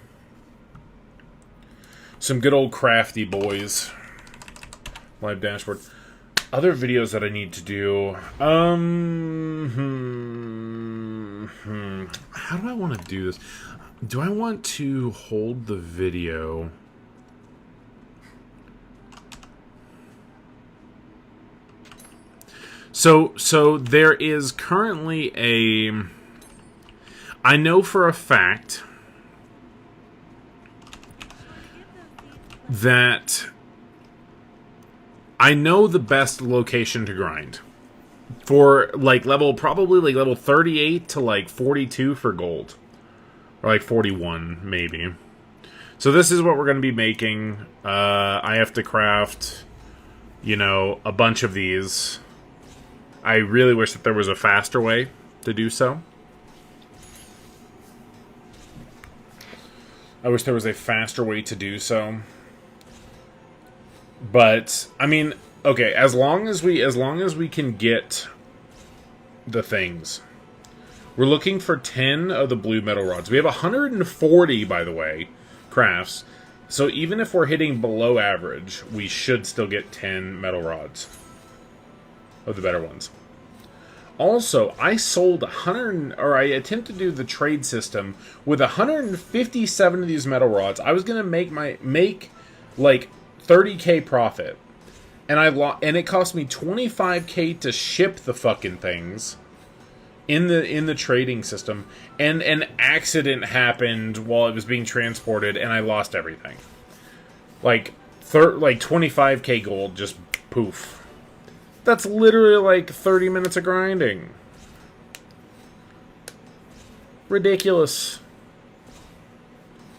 Speaker 1: Some good old crafty boys. Live dashboard. Other videos that I need to do. How do I want to do this? Do I want to hold the video? So there is currently a... I know for a fact that I know the best location to grind for like probably like level 38 to like 42 for gold, or like 41 maybe. So this is what we're going to be making. I have to craft, you know, a bunch of these. I really wish that there was a faster way to do so. I wish there was a faster way to do so. But I mean, okay, as long as we can get the things. We're looking for 10 of the blue metal rods. We have 140, by the way, crafts. So even if we're hitting below average, we should still get 10 metal rods of the better ones. Also, I sold 100, or I attempted to do the trade system with 157 of these metal rods. I was gonna make like 30k profit, and and it cost me 25k to ship the fucking things in the trading system, and an accident happened while it was being transported, and I lost everything. Like 25k gold just poof. That's literally like 30 minutes of grinding. Ridiculous.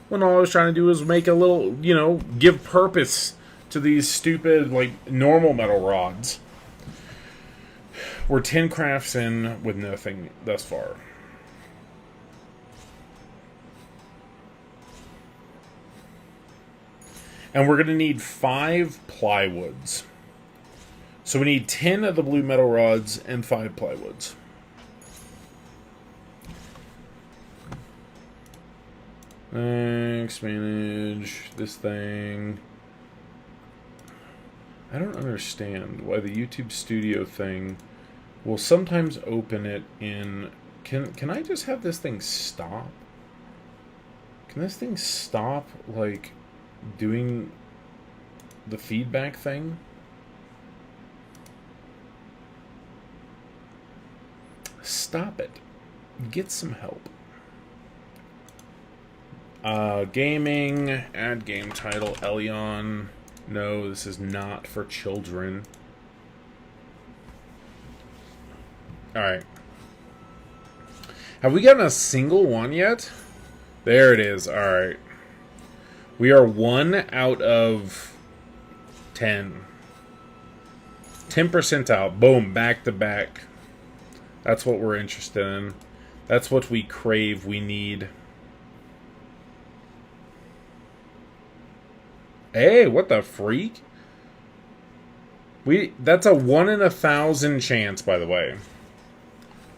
Speaker 1: When all I was trying to do was make a little, you know, give purpose to these stupid, like, normal metal rods. We're 10 crafts in with nothing thus far. And we're going to need 5 plywoods. So we need 10 of the blue metal rods and 5 plywoods. Thanks, manage this thing. I don't understand why the YouTube Studio thing will sometimes open it in... Can I just have this thing stop? Can this thing stop, like, doing the feedback thing? Stop it. Get some help. Gaming. Add game title. Elion. No, this is not for children. Alright. Have we gotten a single one yet? There it is. Alright. We are 1 out of 10. 10% out. Boom. Back to back. That's what we're interested in. That's what we crave. We need. Hey, what the freak? That's a 1 in 1,000 chance, by the way,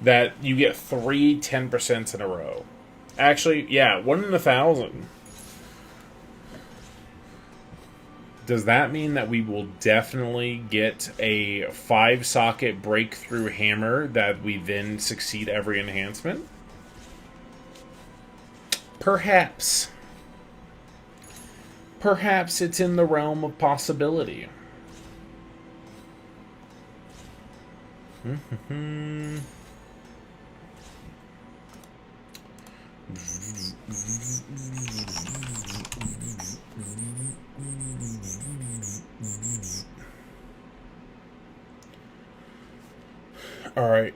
Speaker 1: that you get 3 10% in a row. Actually, yeah, 1 in 1,000. Does that mean that we will definitely get a 5-socket breakthrough hammer that we then succeed every enhancement? Perhaps. Perhaps it's in the realm of possibility. All right.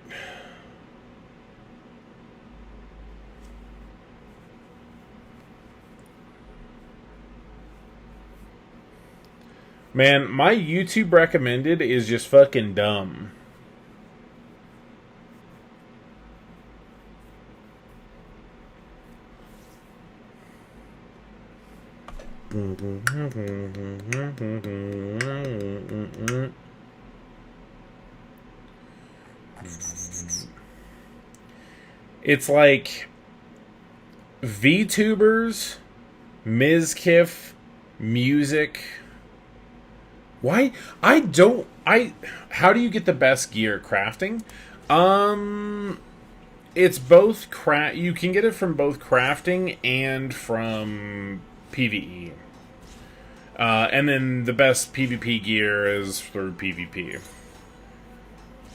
Speaker 1: Man, my YouTube recommended is just fucking dumb. It's like VTubers, Mizkif, music. Why? How do you get the best gear crafting? it's both you can get it from both crafting and from PvE. And then the best PvP gear is through PvP.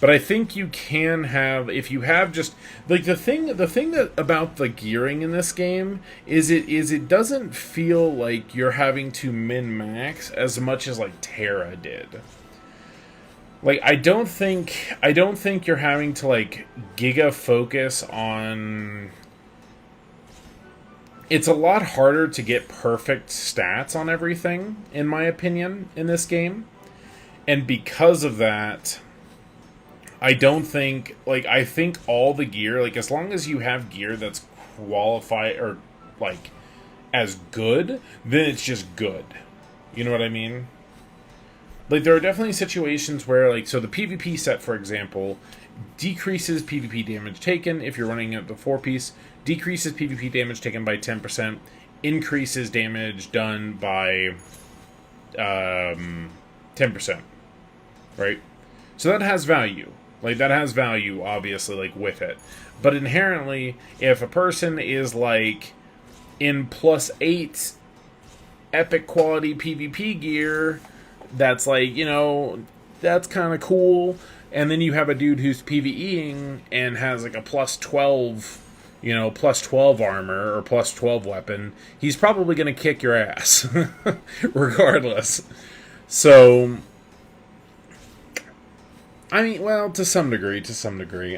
Speaker 1: But I think you can have, if you have just like the thing that about the gearing in this game is it doesn't feel like you're having to min-max as much as like TERA did. Like I don't think you're having to like giga focus on. It's a lot harder to get perfect stats on everything, in my opinion, in this game. And because of that, I don't think, like, I think all the gear, like, as long as you have gear that's qualified, or, like, as good, then it's just good. You know what I mean? Like, there are definitely situations where, like, so the PvP set, for example, decreases PvP damage taken if you're running at the 4-piece, decreases PvP damage taken by 10%, increases damage done by 10%, right? So that has value. Like, that has value, obviously, like, with it. But inherently, if a person is, like, in +8 epic quality PvP gear, that's, like, you know, that's kind of cool. And then you have a dude who's PvEing and has, like, a +12, you know, +12 armor or +12 weapon. He's probably going to kick your ass, regardless. So, I mean, well, to some degree.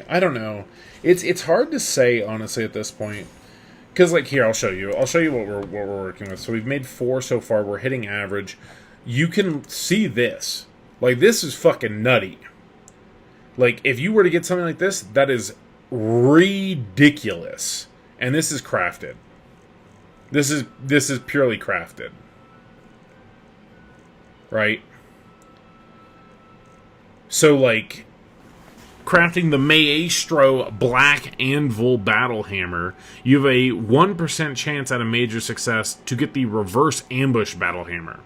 Speaker 1: I don't know. It's hard to say, honestly, at this point. Because, like, here, I'll show you what we're working with. So we've made 4 so far. We're hitting average. You can see this. Like, this is fucking nutty. Like, if you were to get something like this, that is ridiculous. And this is crafted. This is purely crafted. Right? So, like, crafting the Maestro Black Anvil Battle Hammer, you have a 1% chance at a major success to get the Reverse Ambush Battle Hammer.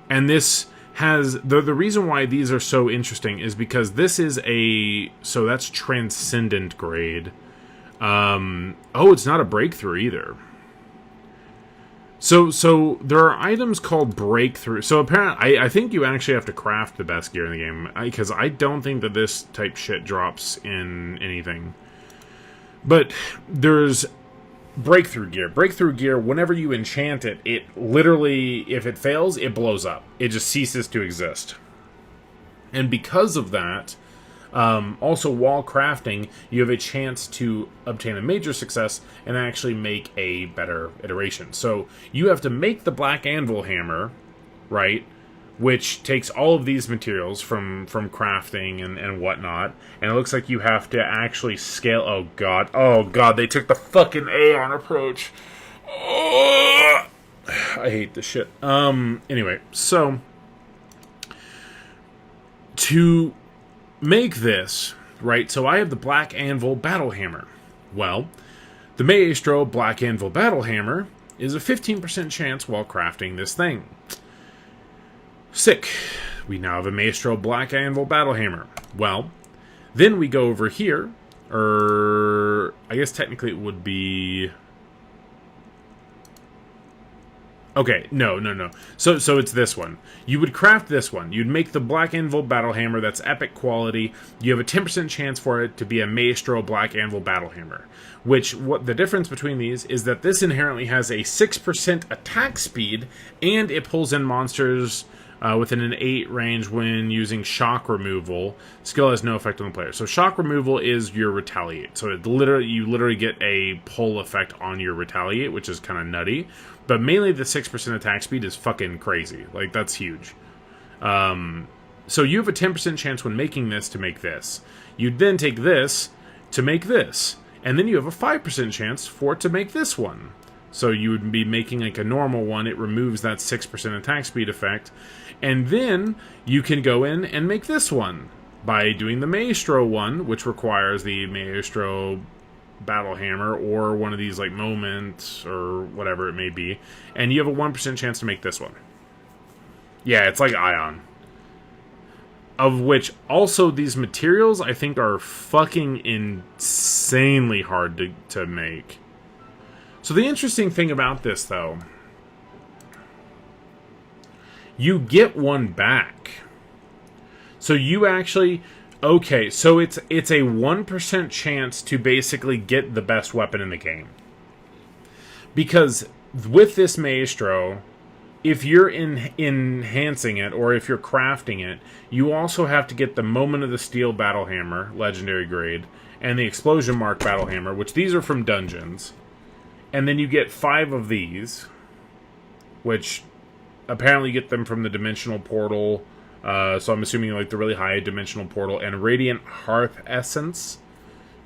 Speaker 1: And this has... The reason why these are so interesting is because this is a... So that's Transcendent grade. Oh, it's not a breakthrough either. So there are items called breakthrough. So apparently, I think you actually have to craft the best gear in the game, because I don't think that this type shit drops in anything. But there's breakthrough gear. Breakthrough gear, whenever you enchant it, it literally, if it fails, it blows up. It just ceases to exist. And because of that, also while crafting, you have a chance to obtain a major success and actually make a better iteration. So you have to make the Black Anvil Hammer, right, which takes all of these materials from crafting and whatnot, and it looks like you have to actually scale... Oh god, they took the fucking Aeon approach. Oh, I hate this shit. Anyway, so to make this, right, so I have the Black Anvil Battle Hammer. Well, the Maestro Black Anvil Battle Hammer is a 15% chance while crafting this thing. Sick. We now have a Maestro Black Anvil Battle Hammer. Well, then we go over here, or I guess technically it would be... Okay, no. So it's this one. You would craft this one. You'd make the Black Anvil Battle Hammer that's epic quality. You have a 10% chance for it to be a Maestro Black Anvil Battle Hammer. Which, what the difference between these is that this inherently has a 6% attack speed, and it pulls in monsters within an 8 range when using shock removal. Skill has no effect on the player. So shock removal is your retaliate. So you literally get a pull effect on your retaliate, which is kind of nutty. But mainly the 6% attack speed is fucking crazy. Like, that's huge. So you have a 10% chance when making this to make this. You'd then take this to make this. And then you have a 5% chance for it to make this one. So you would be making like a normal one. It removes that 6% attack speed effect. And then you can go in and make this one by doing the Maestro one, which requires the Maestro Battle Hammer or one of these like moments or whatever it may be. And you have a 1% chance to make this one. Yeah, it's like Ion. of which also these materials I think are fucking insanely hard to make. So the interesting thing about this, though, you get one back. So you actually... Okay, so it's a 1% chance to basically get the best weapon in the game. Because with this Maestro, if you're enhancing it, or if you're crafting it, you also have to get the Moment of the Steel Battle Hammer, Legendary Grade, and the Explosion Mark Battle Hammer, which these are from dungeons. And then you get 5 of these, which apparently you get them from the Dimensional Portal. So I'm assuming like the really high Dimensional Portal, and Radiant Hearth Essence,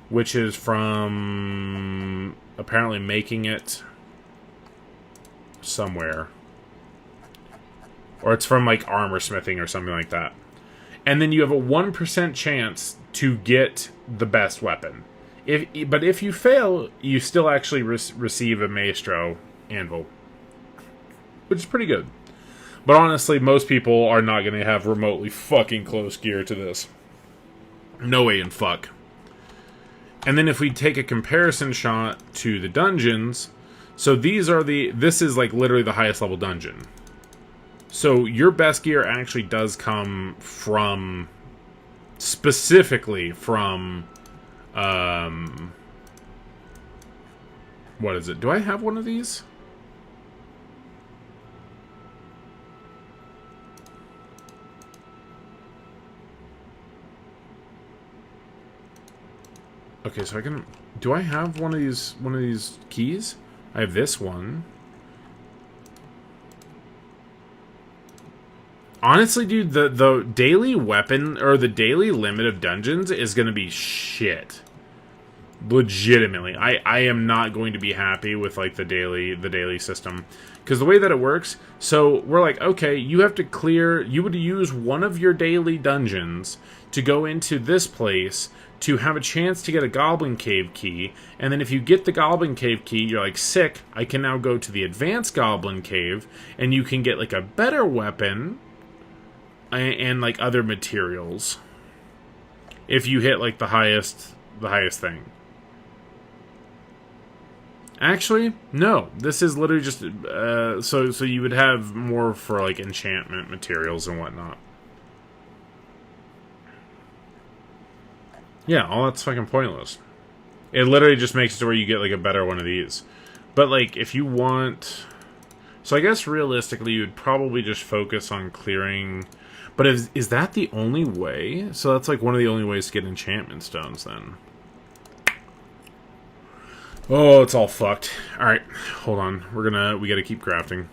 Speaker 1: which is from apparently making it somewhere. Or it's from like armor smithing or something like that. And then you have a 1% chance to get the best weapon. But if you fail, you still actually receive a Maestro Anvil, which is pretty good. But honestly, most people are not going to have remotely fucking close gear to this. No way in fuck. And then if we take a comparison shot to the dungeons, so this is like literally the highest level dungeon. So your best gear actually does come from, specifically from, what is it? Do I have one of these? Okay, so I can... Do I have one of these keys? I have this one. Honestly, dude, the daily weapon, or the daily limit of dungeons is going to be shit. Legitimately. I am not going to be happy with, like, the daily system. Because the way that it works, so we're like, okay, you have to clear... You would use one of your daily dungeons to go into this place to have a chance to get a Goblin Cave key, and then if you get the Goblin Cave key, you're like, sick, I can now go to the Advanced Goblin Cave, and you can get, like, a better weapon, and like, other materials, if you hit, like, the highest thing. Actually, no, this is literally just, so you would have more for, like, enchantment materials and whatnot. Yeah, all that's fucking pointless. It literally just makes it to where you get, like, a better one of these. But, like, if you want... So I guess, realistically, you would probably just focus on clearing... But is that the only way? So that's, like, one of the only ways to get enchantment stones, then. Oh, it's all fucked. Alright, hold on. We gotta keep crafting.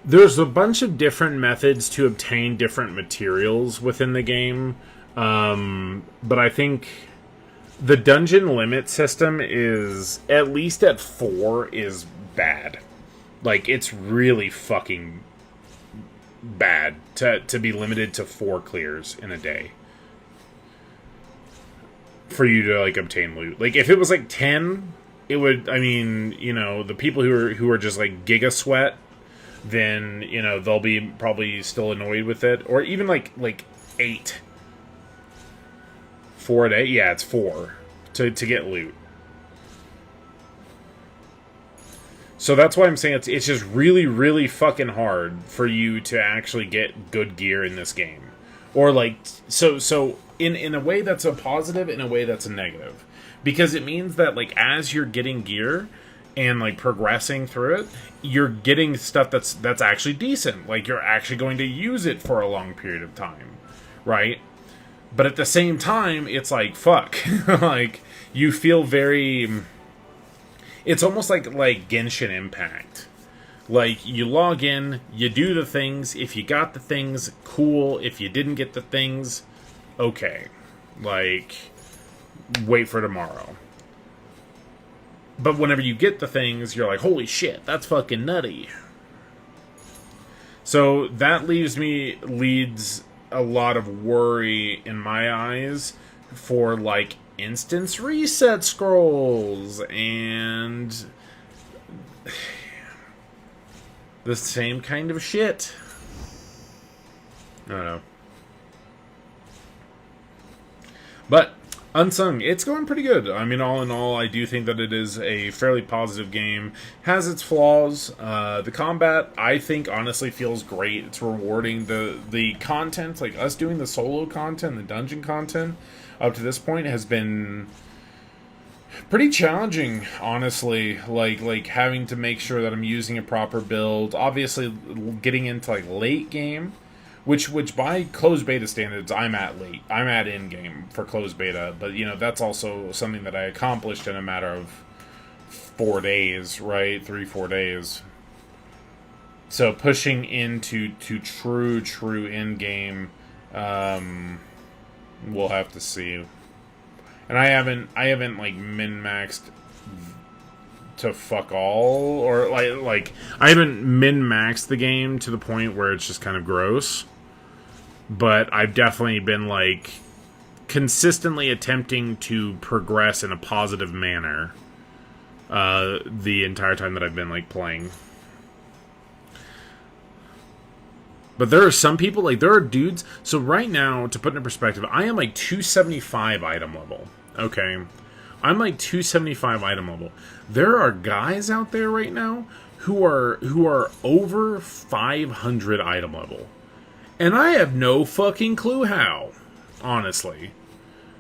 Speaker 1: There's a bunch of different methods to obtain different materials within the game, but I think the dungeon limit system is, at least at 4, is bad. Like, it's really fucking bad to be limited to 4 clears in a day for you to, like, obtain loot. Like, if it was, like, 10, it would, I mean, you know, the people who are just, like, giga sweat, then, you know, they'll be probably still annoyed with it. Or even, like 8. 4 a day? Yeah, it's 4 to get loot. So that's why I'm saying it's just really, really fucking hard for you to actually get good gear in this game. Or, like, so in a way that's a positive, in a way that's a negative. Because it means that, like, as you're getting gear and, like, progressing through it, you're getting stuff that's actually decent. Like, you're actually going to use it for a long period of time, right? But at the same time, it's like, fuck. Like, you feel very... It's almost like Genshin Impact. Like, you log in, you do the things. If you got the things, cool. If you didn't get the things, okay. Like, wait for tomorrow. But whenever you get the things, you're like, holy shit, that's fucking nutty. So that leads a lot of worry in my eyes for, like, instance reset scrolls and the same kind of shit. I don't know. But Unsung, it's going pretty good. I mean, all in all, I do think that it is a fairly positive game. Has its flaws. The combat, I think, honestly feels great. It's rewarding. The content, like us doing the solo content, the dungeon content, up to this point has been pretty challenging, honestly. Like having to make sure that I'm using a proper build. Obviously, getting into like late game. Which by closed beta standards, I'm at late. I'm at in-game for closed beta. But, you know, that's also something that I accomplished in a matter of 4 days, right? 3-4 days. So pushing into true in-game, we'll have to see. And I haven't like min-maxed to fuck all, or like I haven't min-maxed the game to the point where it's just kind of gross. But I've definitely been, like, consistently attempting to progress in a positive manner the entire time that I've been, like, playing. But there are some people, like, there are dudes... So right now, to put into perspective, I am, like, 275 item level. Okay? I'm, like, 275 item level. There are guys out there right now who are over 500 item level. And I have no fucking clue how, honestly.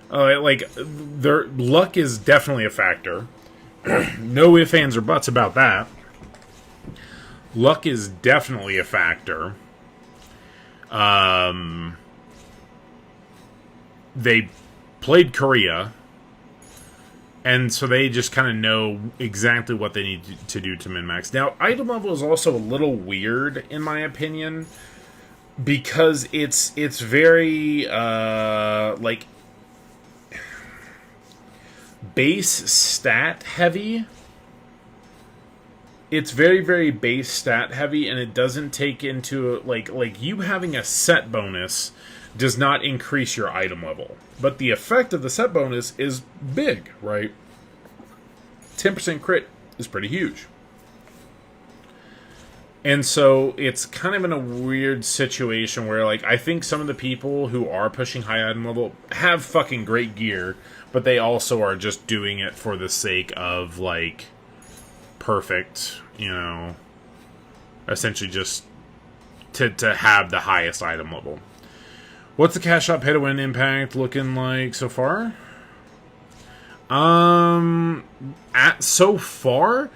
Speaker 1: Like, their luck is definitely a factor. No ifs, ands, or buts about that. Luck is definitely a factor. They played Korea, and so they just kind of know exactly what they need to do to min-max. Now, item level is also a little weird, in my opinion, because it's very like base stat heavy. It's very base stat heavy, and it doesn't take into like you having a set bonus does not increase your item level, but the effect of the set bonus is big, right? 10% crit is pretty huge. And so it's kind of in a weird situation where, like, I think some of the people who are pushing high item level have fucking great gear, but they also are just doing it for the sake of, like, perfect, you know, essentially just to have the highest item level. What's the cash out pay to win impact looking like so far? So far,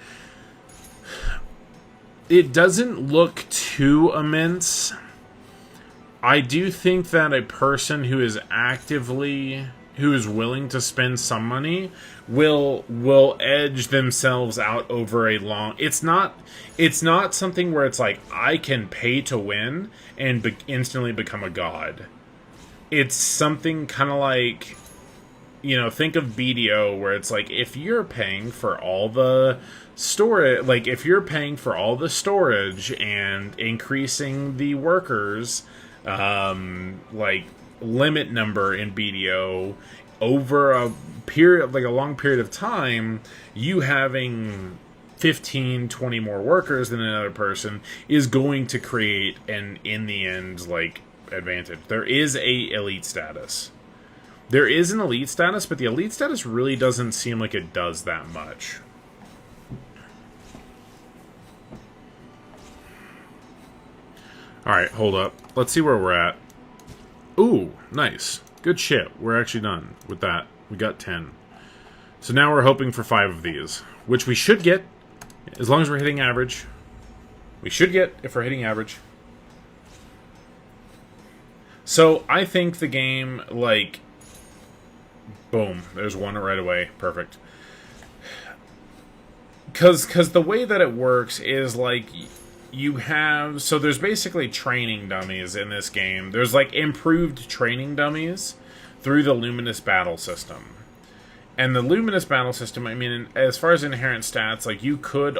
Speaker 1: it doesn't look too immense. I do think that a person who is willing to spend some money will edge themselves out over a long... It's not something where it's like, I can pay to win and instantly become a god. It's something kind of like, you know, think of BDO, where it's like, if you're paying for all the storage, like if you're paying for all the storage and increasing the workers, like limit number in BDO over a period, like a long period of time, you having 15, 20 more workers than another person is going to create an, in the end, like, advantage. There is a elite status. There is an elite status, but the elite status really doesn't seem like it does that much. Alright, hold up. Let's see where we're at. Ooh, nice. Good shit. We're actually done with that. We got 10. So now we're hoping for 5 of these, which we should get, as long as we're hitting average. We should get if we're hitting average. So I think the game, like, boom, there's one right away. Perfect. Because the way that it works is, like, you have... So there's basically training dummies in this game. There's, like, improved training dummies through the Luminous Battle System. And the Luminous Battle System, I mean, as far as inherent stats, like, you could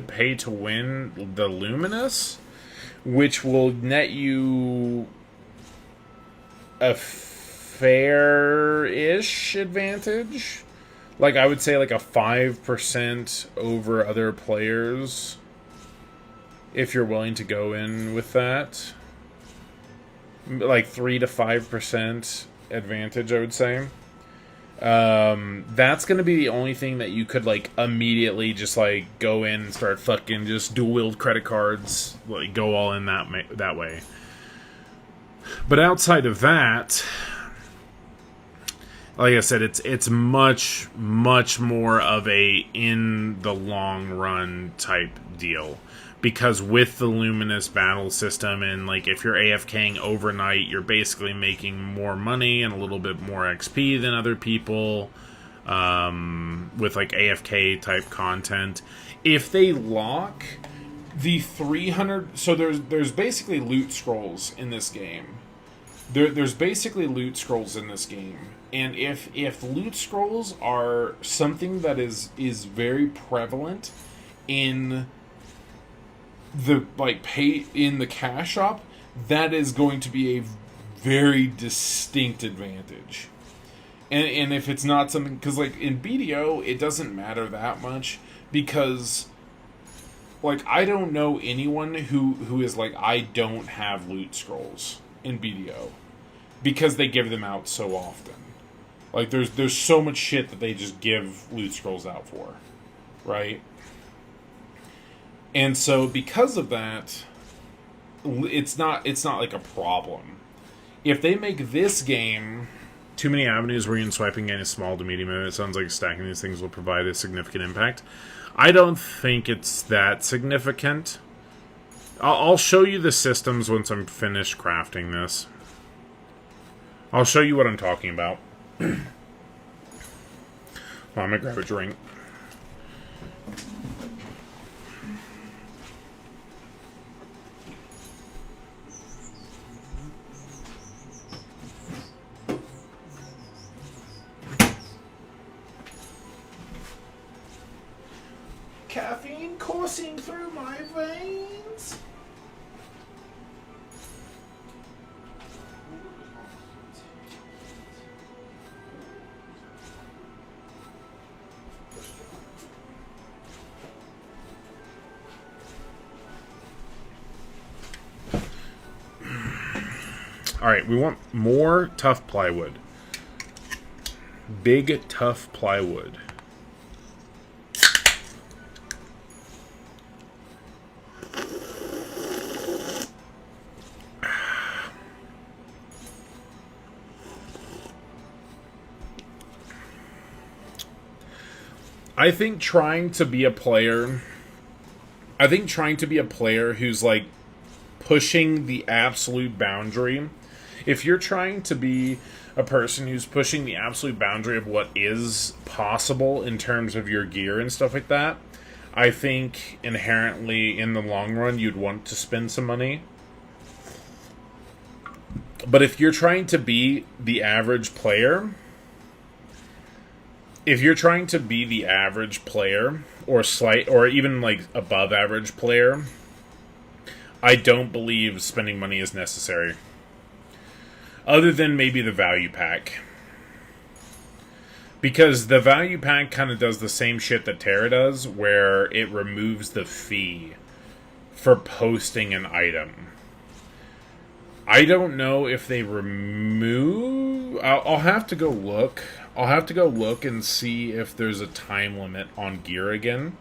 Speaker 1: pay to win the Luminous, which will net you a fair-ish advantage. Like, I would say, like, a 5% over other players. if you're willing to go in with that. Like 3 to 5% advantage, I would say. That's gonna be the only thing that you could like immediately just like go in and start fucking just dual wield credit cards, like go all in that way. But outside of that, like I said, it's much more of a in the long run type deal. Because with the Luminous battle system, and like if you're AFKing overnight, you're basically making more money and a little bit more XP than other people with like AFK type content. If they lock the 300, so there's basically loot scrolls in this game. There's basically loot scrolls in this game, and if loot scrolls are something that is very prevalent in the like pay in the cash shop, that is going to be a very distinct advantage. And if it's not something, because like in BDO it doesn't matter that much, because like I don't know anyone who is like, I don't have loot scrolls in BDO, because they give them out so often. Like there's so much shit that they just give loot scrolls out for, right? And so because of that, it's not like a problem. If they make this game too many avenues where you can swipe and gain a small to medium, it sounds like stacking these things will provide a significant impact. I don't think it's that significant. I'll show you the systems once I'm finished crafting this. I'll show you what I'm talking about. Well, I'm gonna grab a drink. Caffeine coursing through my veins. Alright, we want more tough plywood. Big, tough plywood. I think trying to be a player who's like pushing the absolute boundary, if you're trying to be a person who's pushing the absolute boundary of what is possible in terms of your gear and stuff like that, I think inherently in the long run you'd want to spend some money. But if you're trying to be the average player, or even like above average player, I don't believe spending money is necessary. Other than maybe the value pack. Because the value pack kind of does the same shit that TERA does, where it removes the fee for posting an item. I don't know if they remove... I'll have to go look. I'll have to go look and see if there's a time limit on gear again.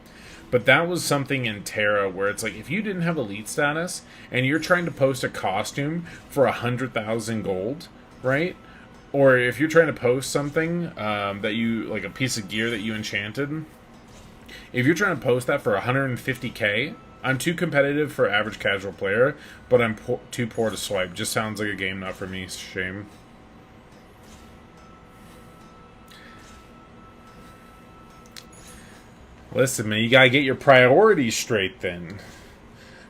Speaker 1: But that was something in TERA where it's like, if you didn't have elite status and you're trying to post a costume for 100,000 gold, right? Or if you're trying to post something that you, like a piece of gear that you enchanted, if you're trying to post that for 150k, I'm too competitive for average casual player, but I'm too poor to swipe. Just sounds like a game not for me. Shame. Listen, man, you gotta get your priorities straight then.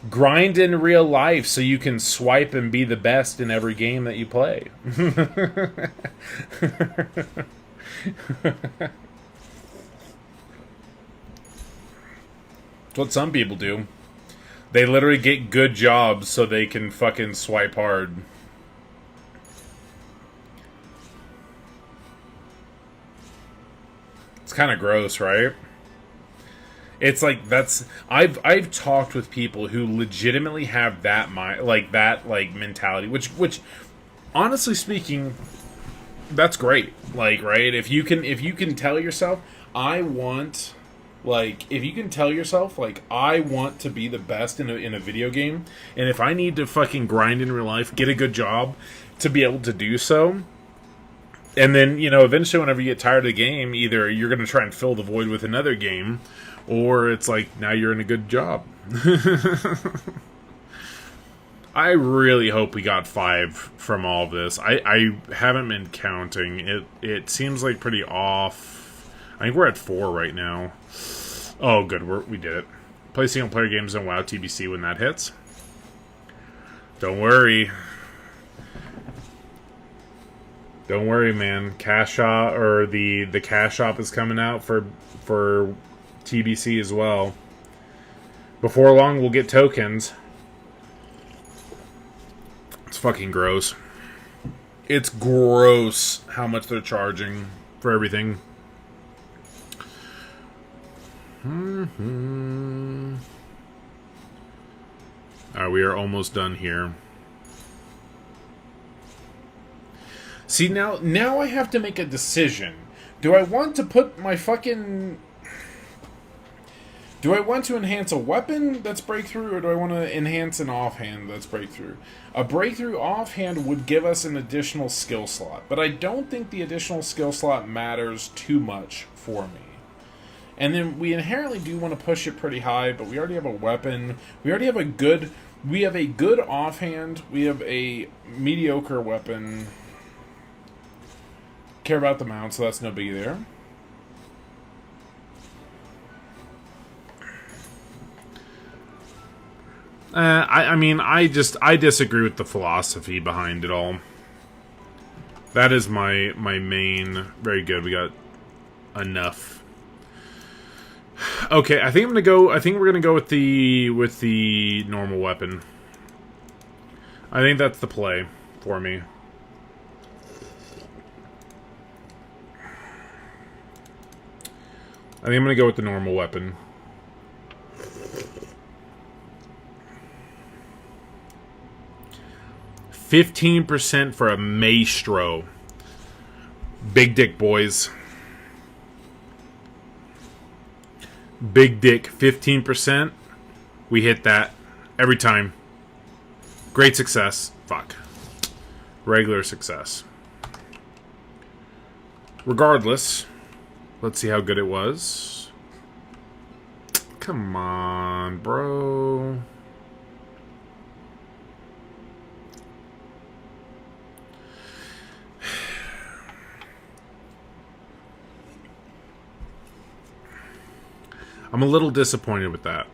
Speaker 1: Grind in real life so you can swipe and be the best in every game that you play. That's what some people do. They literally get good jobs so they can fucking swipe hard. It's kind of gross, right? It's like that's I've talked with people who legitimately have that mentality, which honestly speaking, that's great. Like, right? If you can tell yourself, I want, like, if you can tell yourself, like, I want to be the best in a video game, and if I need to fucking grind in real life, get a good job to be able to do so, and then, you know, eventually whenever you get tired of the game, either you're going to try and fill the void with another game, or it's like, now you're in a good job. I really hope we got 5 from all of this. I haven't been counting. It seems like pretty off. I think we're at 4 right now. Oh, good. We did it. Play single-player games on WoW TBC when that hits. Don't worry. Don't worry, man. Cash Shop, or the Cash Shop is coming out for TBC as well. Before long, we'll get tokens. It's fucking gross. It's gross how much they're charging for everything. Alright, we are almost done here. See, now I have to make a decision. Do I want to put my fucking... Do I want to enhance a weapon that's breakthrough, or do I want to enhance an offhand that's breakthrough? A breakthrough offhand would give us an additional skill slot, but I don't think the additional skill slot matters too much for me. And then we inherently do want to push it pretty high, but we already have a weapon. We already have a good... We have a good offhand. We have a mediocre weapon. Care about the mount, so that's no biggie there. I mean, I disagree with the philosophy behind it all. That is my main... Very good, we got enough. Okay, I think we're gonna go with the normal weapon. I think that's the play for me. I think I'm gonna go with the normal weapon. $15% for a maestro. Big dick, boys. Big dick, 15%. We hit that every time. Great success. Fuck. Regular success. Regardless, let's see how good it was. Come on, bro. I'm a little disappointed with that.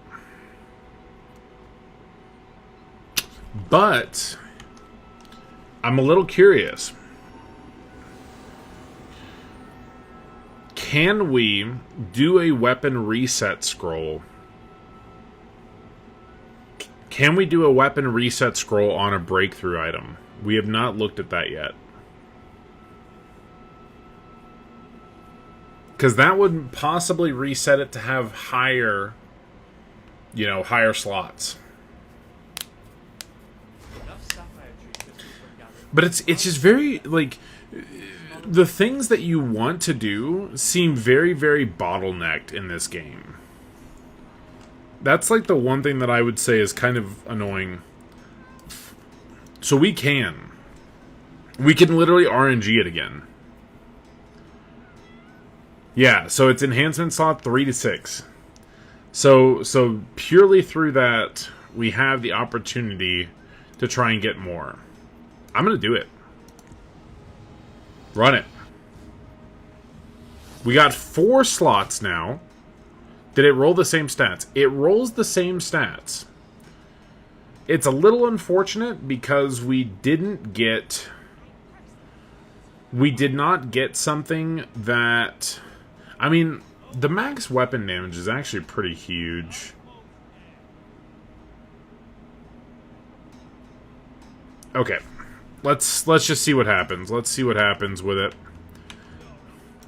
Speaker 1: But I'm a little curious. Can we do a weapon reset scroll? Can we do a weapon reset scroll on a breakthrough item? We have not looked at that yet. Because that would possibly reset it to have higher, you know, higher slots. But it's just very, like, the things that you want to do seem very, very bottlenecked in this game. That's, like, the one thing that I would say is kind of annoying. So we can literally RNG it again. Yeah, so it's enhancement slot 3 to 6. So purely through that, we have the opportunity to try and get more. I'm gonna do it. Run it. We got 4 slots now. Did it roll the same stats? It rolls the same stats. It's a little unfortunate because we did not get something that... I mean, the max weapon damage is actually pretty huge. Okay. Let's just see what happens. Let's see what happens with it.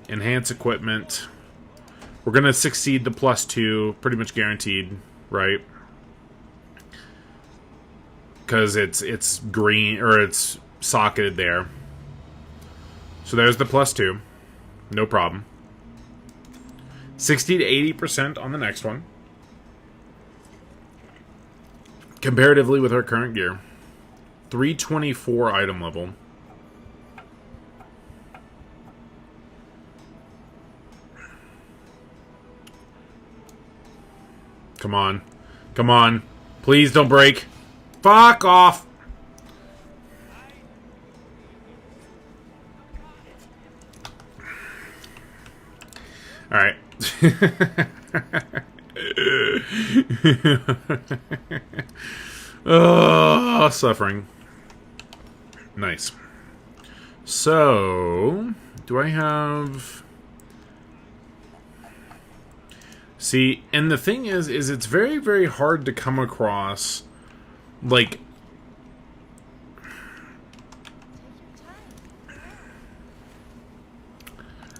Speaker 1: Enhance equipment. We're going to succeed the +2, pretty much guaranteed, right? Because it's green, or it's socketed there. So there's the +2. No problem. 60 to 80% on the next one. Comparatively with our current gear. 324 item level. Come on. Come on. Please don't break. Fuck off. Alright. Oh, suffering. Nice. So, do I have... See, and the thing is it's very, very hard to come across, like...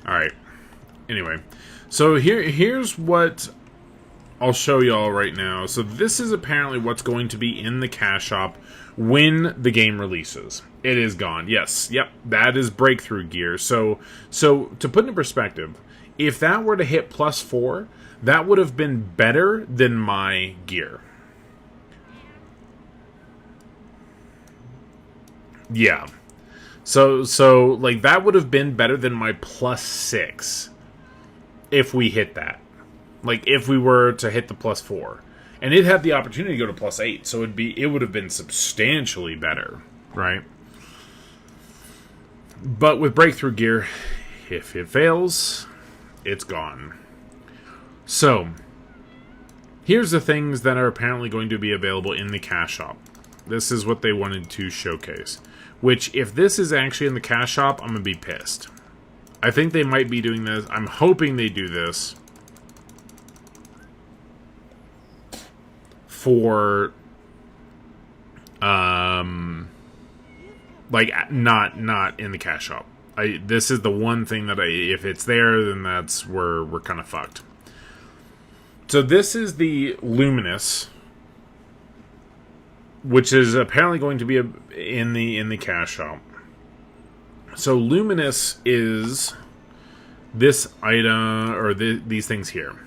Speaker 1: Alright. Anyway. So here's what I'll show y'all right now. So this is apparently what's going to be in the cash shop when the game releases. It is gone. Yes. Yep. That is breakthrough gear. So to put in perspective, if that were to hit +4, that would have been better than my gear. Yeah. So like that would have been better than my +6 if we hit that. Like if we were to hit the +4. And it had the opportunity to go to +8, so it would have been substantially better, right? But with breakthrough gear, if it fails, it's gone. So, here's the things that are apparently going to be available in the cash shop. This is what they wanted to showcase. Which, if this is actually in the cash shop, I'm going to be pissed. I think they might be doing this. I'm hoping they do this for, like, not in the cash shop. This is the one thing that if it's there, then that's where we're kind of fucked. So this is the Luminous, which is apparently going to be in the cash shop. So Luminous is this item, or these things here.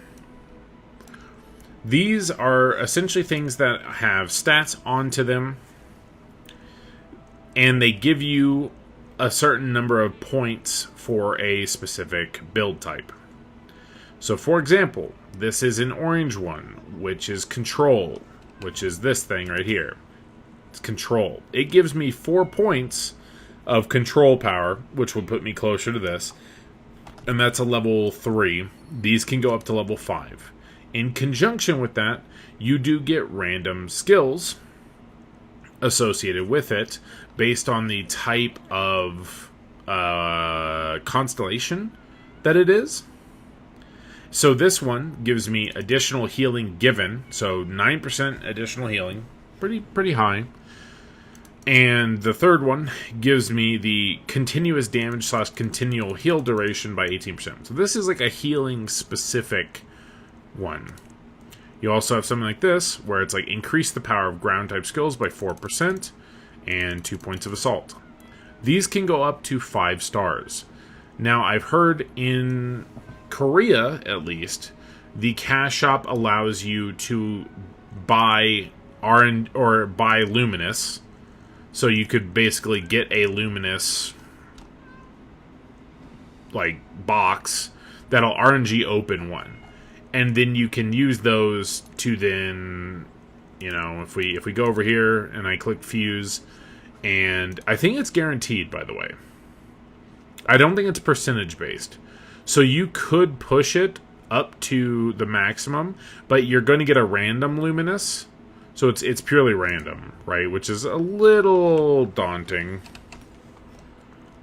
Speaker 1: These are essentially things that have stats onto them, and they give you a certain number of points for a specific build type. So for example, this is an orange one, which is control, which is this thing right here. It's control. It gives me 4 points of control power, which would put me closer to this, and that's a level 3. These can go up to level 5. In conjunction with that, you do get random skills associated with it based on the type of constellation that it is. So this one gives me additional healing given, so 9% additional healing, pretty high. And the third one gives me the continuous damage / continual heal duration by 18%. So this is like a healing specific one. You also have something like this, where it's like increase the power of ground type skills by 4% and 2 points of assault. These can go up to 5 stars. Now I've heard in Korea, at least, the cash shop allows you to buy buy Luminous. So you could basically get a Luminous like box that'll RNG open one. And then you can use those to then, you know, if we go over here and I click fuse, and I think it's guaranteed, by the way. I don't think it's percentage based. So you could push it up to the maximum, but you're going to get a random Luminous. So it's purely random, right? Which is a little daunting.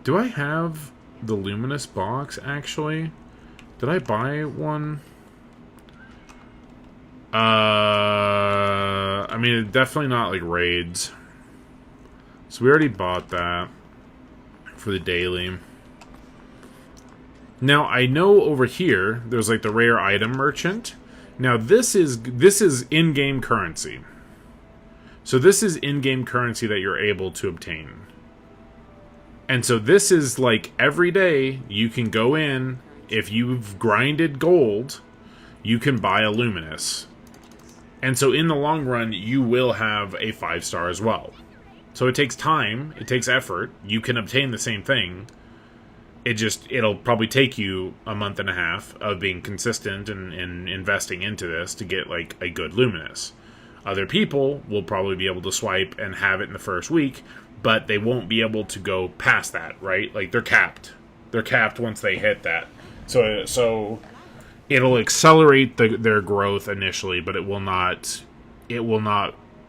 Speaker 1: Do I have the Luminous box, actually? Did I buy one? I mean, definitely not like raids. So we already bought that for the daily. Now, I know over here, there's like the rare item merchant. Now, this is in-game currency. So this is in-game currency that you're able to obtain. And so this is like every day you can go in, if you've grinded gold, you can buy a Luminous. And so in the long run, you will have a 5-star as well. So it takes time, it takes effort. You can obtain the same thing. It'll probably take you a month and a half of being consistent and investing into this to get like a good Luminous. Other people will probably be able to swipe and have it in the first week, but they won't be able to go past that, right? Like they're capped. They're capped once they hit that. So it'll accelerate their growth initially, but it will not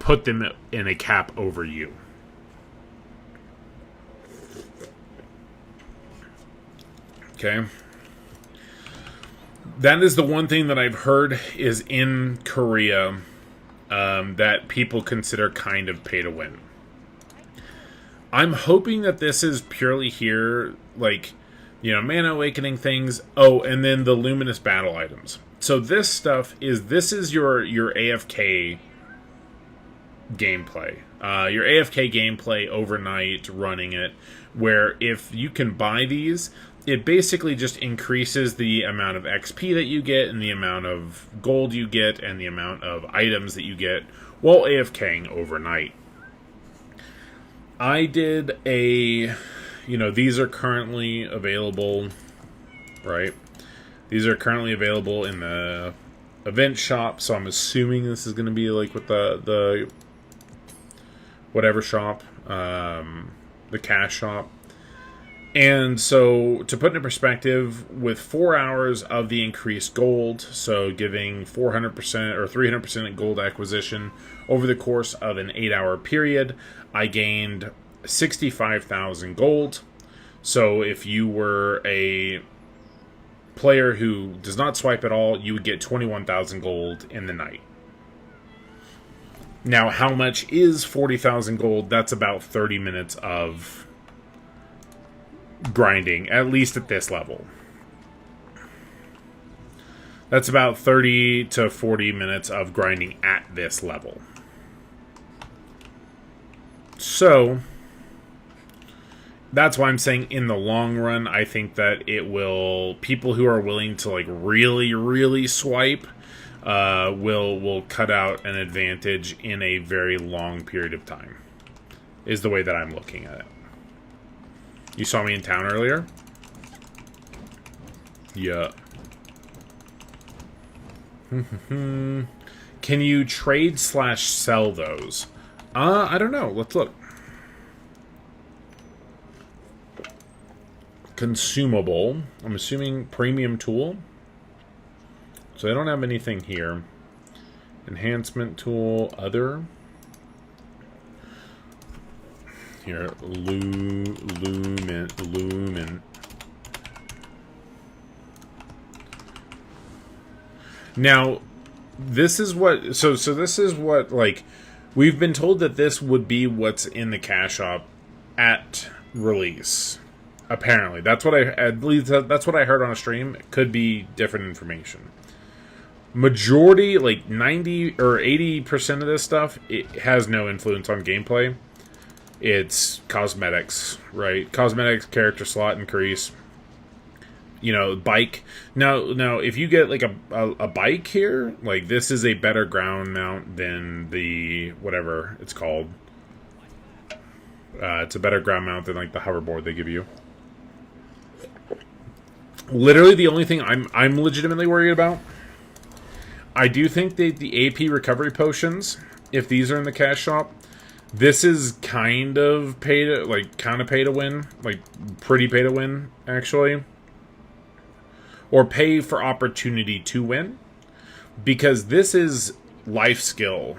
Speaker 1: put them in a cap over you. Okay. That is the one thing that I've heard is in Korea that people consider kind of pay to win. I'm hoping that this is purely here, like, you know, Mana Awakening things. Oh, and then the Luminous battle items. So this stuff is your AFK gameplay. Your AFK gameplay overnight, running it, where if you can buy these, it basically just increases the amount of XP that you get and the amount of gold you get and the amount of items that you get while AFKing overnight. I did these are currently available, right? These are currently available in the event shop, so I'm assuming this is going to be like with the whatever shop, the cash shop. And so, to put into perspective, with 4 hours of the increased gold, so giving 400% or 300% gold acquisition over the course of an 8-hour period, I gained 65,000 gold. So if you were a player who does not swipe at all, you would get 21,000 gold in the night. Now, how much is 40,000 gold? That's about 30 minutes of grinding, at least at this level. That's about 30 to 40 minutes of grinding at this level. So, that's why I'm saying in the long run, I think that it will, people who are willing to like really, really swipe will cut out an advantage in a very long period of time, is the way that I'm looking at it. You saw me in town earlier? Yeah. Can you trade/sell those? I don't know. Let's look. Consumable. I'm assuming premium tool. So I don't have anything here. Enhancement tool. Other. Here, lumen. Now, this is what. So this is what, like, we've been told that this would be what's in the cash shop at release. Apparently, that's what that's what I heard on a stream. It could be different information. Majority, like 90 or 80% of this stuff, it has no influence on gameplay. It's cosmetics, right? Cosmetics, character slot increase. You know, bike. Now, if you get like a bike here, like this is a better ground mount than the whatever it's called. It's a better ground mount than like the hoverboard they give you. Literally, the only thing I'm legitimately worried about. I do think that the AP recovery potions, if these are in the cash shop, this is kind of pay to win, like pretty pay to win actually, or pay for opportunity to win, because this is life skill.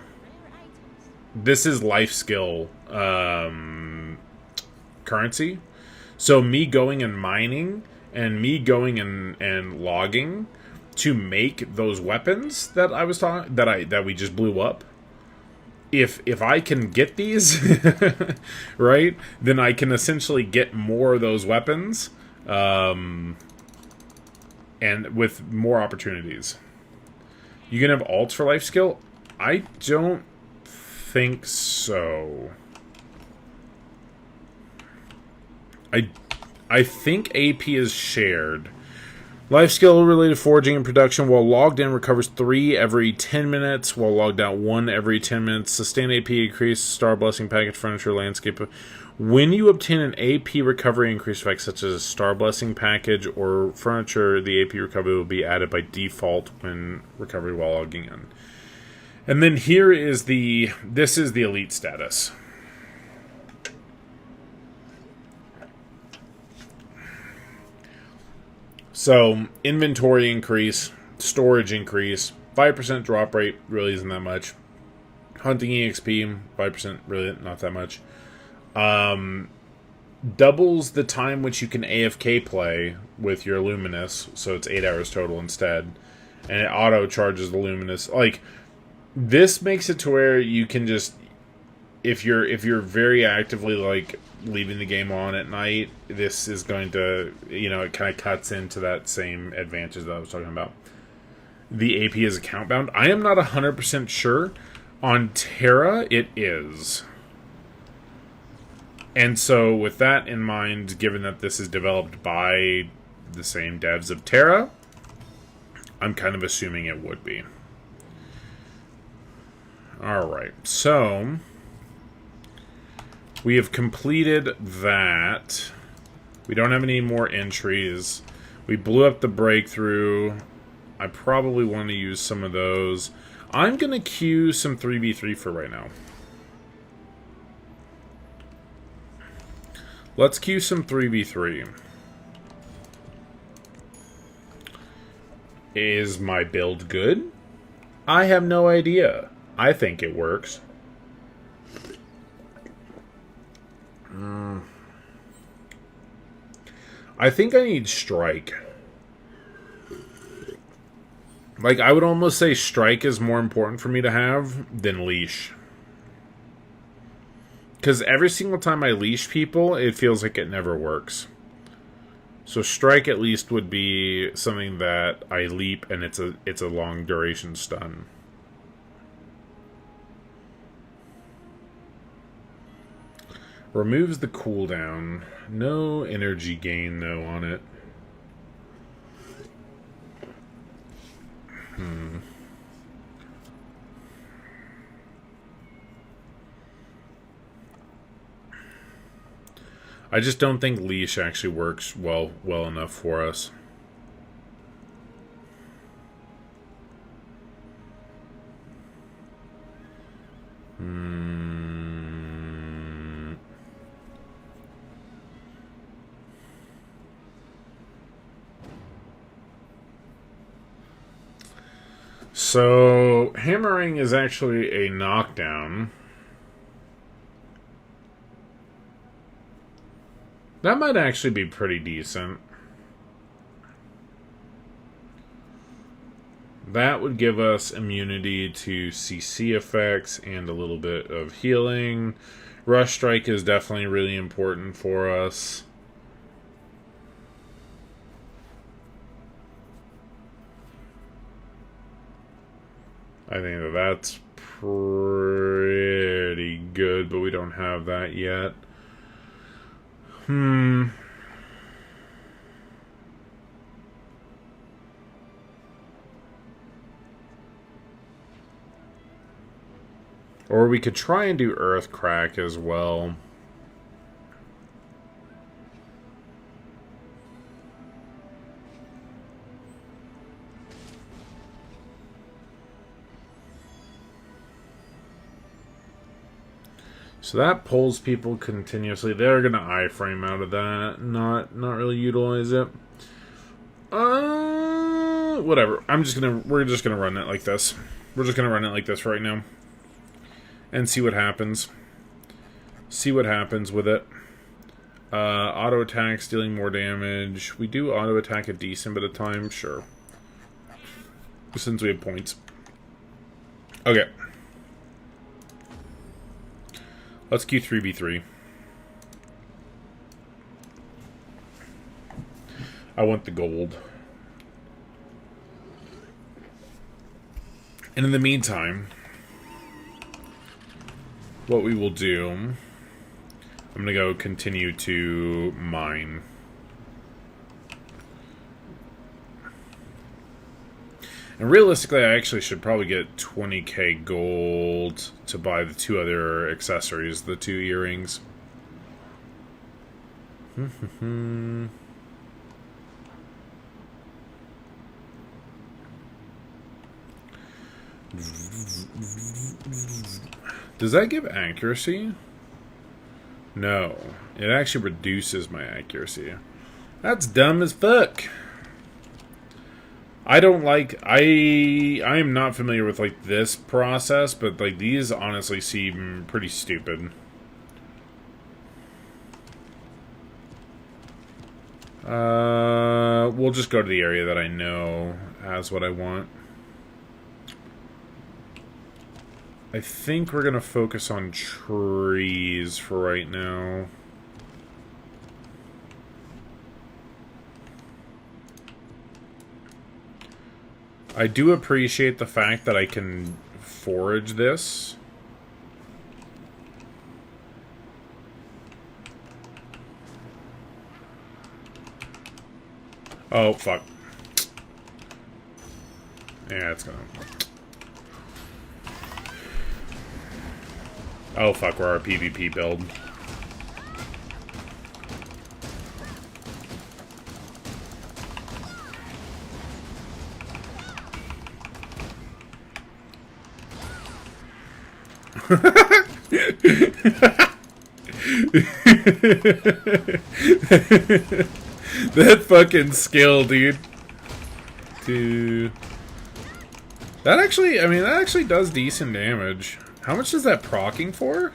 Speaker 1: This is life skill currency. So me going and mining and me going and logging to make those weapons that I was talking that we just blew up. If I can get these, right, then I can essentially get more of those weapons and with more opportunities. You can have alts for life skill? I don't think so. I think AP is shared. Life skill related foraging and production while logged in recovers 3 every 10 minutes, while logged out 1 every 10 minutes. Sustain AP increase, star blessing package, furniture, landscape. When you obtain an AP recovery increase effect such as a star blessing package or furniture, the AP recovery will be added by default when recovery while logging in. And then here is this is the elite status. So, inventory increase, storage increase, 5% drop rate really isn't that much. Hunting EXP, 5% really not that much. Doubles the time which you can AFK play with your Luminous, so it's 8 hours total instead. And it auto charges the Luminous. Like, this makes it to where you can just, if you're very actively like leaving the game on at night, this is going to, it kind of cuts into that same advantage that I was talking about. The AP is account bound. I am not 100% sure. On TERA, it is. And so with that in mind, given that this is developed by the same devs of TERA, I'm kind of assuming it would be. Alright, so we have completed that. We don't have any more entries. We blew up the breakthrough. I probably want to use some of those. I'm going to queue some 3v3 for right now. Let's queue some 3v3. Is my build good? I have no idea. I think it works. I think I need Strike. Like, I would almost say Strike is more important for me to have than Leash. Because every single time I leash people, it feels like it never works. So Strike at least would be something that I leap and it's a long duration stun. Removes the cooldown. No energy gain though on it. I just don't think Leash actually works well enough for us. So, hammering is actually a knockdown. That might actually be pretty decent. That would give us immunity to CC effects and a little bit of healing. Rush Strike is definitely really important for us. I think that that's pretty good, but we don't have that yet. Or we could try and do Earth Crack as well. So that pulls people continuously. They're gonna iframe out of that, not really utilize it. Whatever. We're just gonna run it like this. We're just gonna run it like this right now, and see what happens. See what happens with it. Auto attack, dealing more damage. We do auto attack a decent bit of time, sure. Since we have points. Okay. Let's queue 3v3. I want the gold. And in the meantime, what we will do, I'm gonna go continue to mine. And realistically, I actually should probably get 20k gold to buy the 2 other accessories, the 2 earrings. Does that give accuracy? No. It actually reduces my accuracy. That's dumb as fuck. I don't like... I am not familiar with, like, this process, but, like, these honestly seem pretty stupid. We'll just go to the area that I know has what I want. I think we're gonna focus on trees for right now. I do appreciate the fact that I can forage this. Oh, fuck. Yeah, it's gonna... Oh, fuck, we're our PvP build. That fucking skill, dude. That actually, I mean, that actually does decent damage. How much is that proccing for?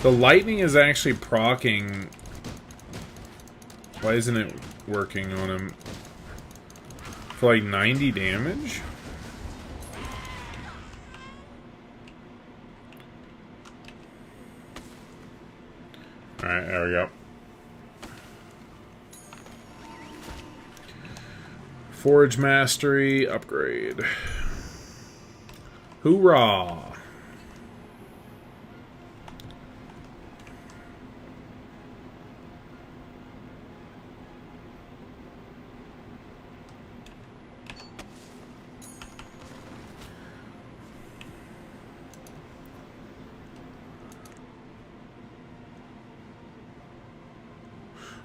Speaker 1: The lightning is actually proccing. Why isn't it working on him? For like 90 damage? Alright, there we go. Forge Mastery upgrade. Hoorah!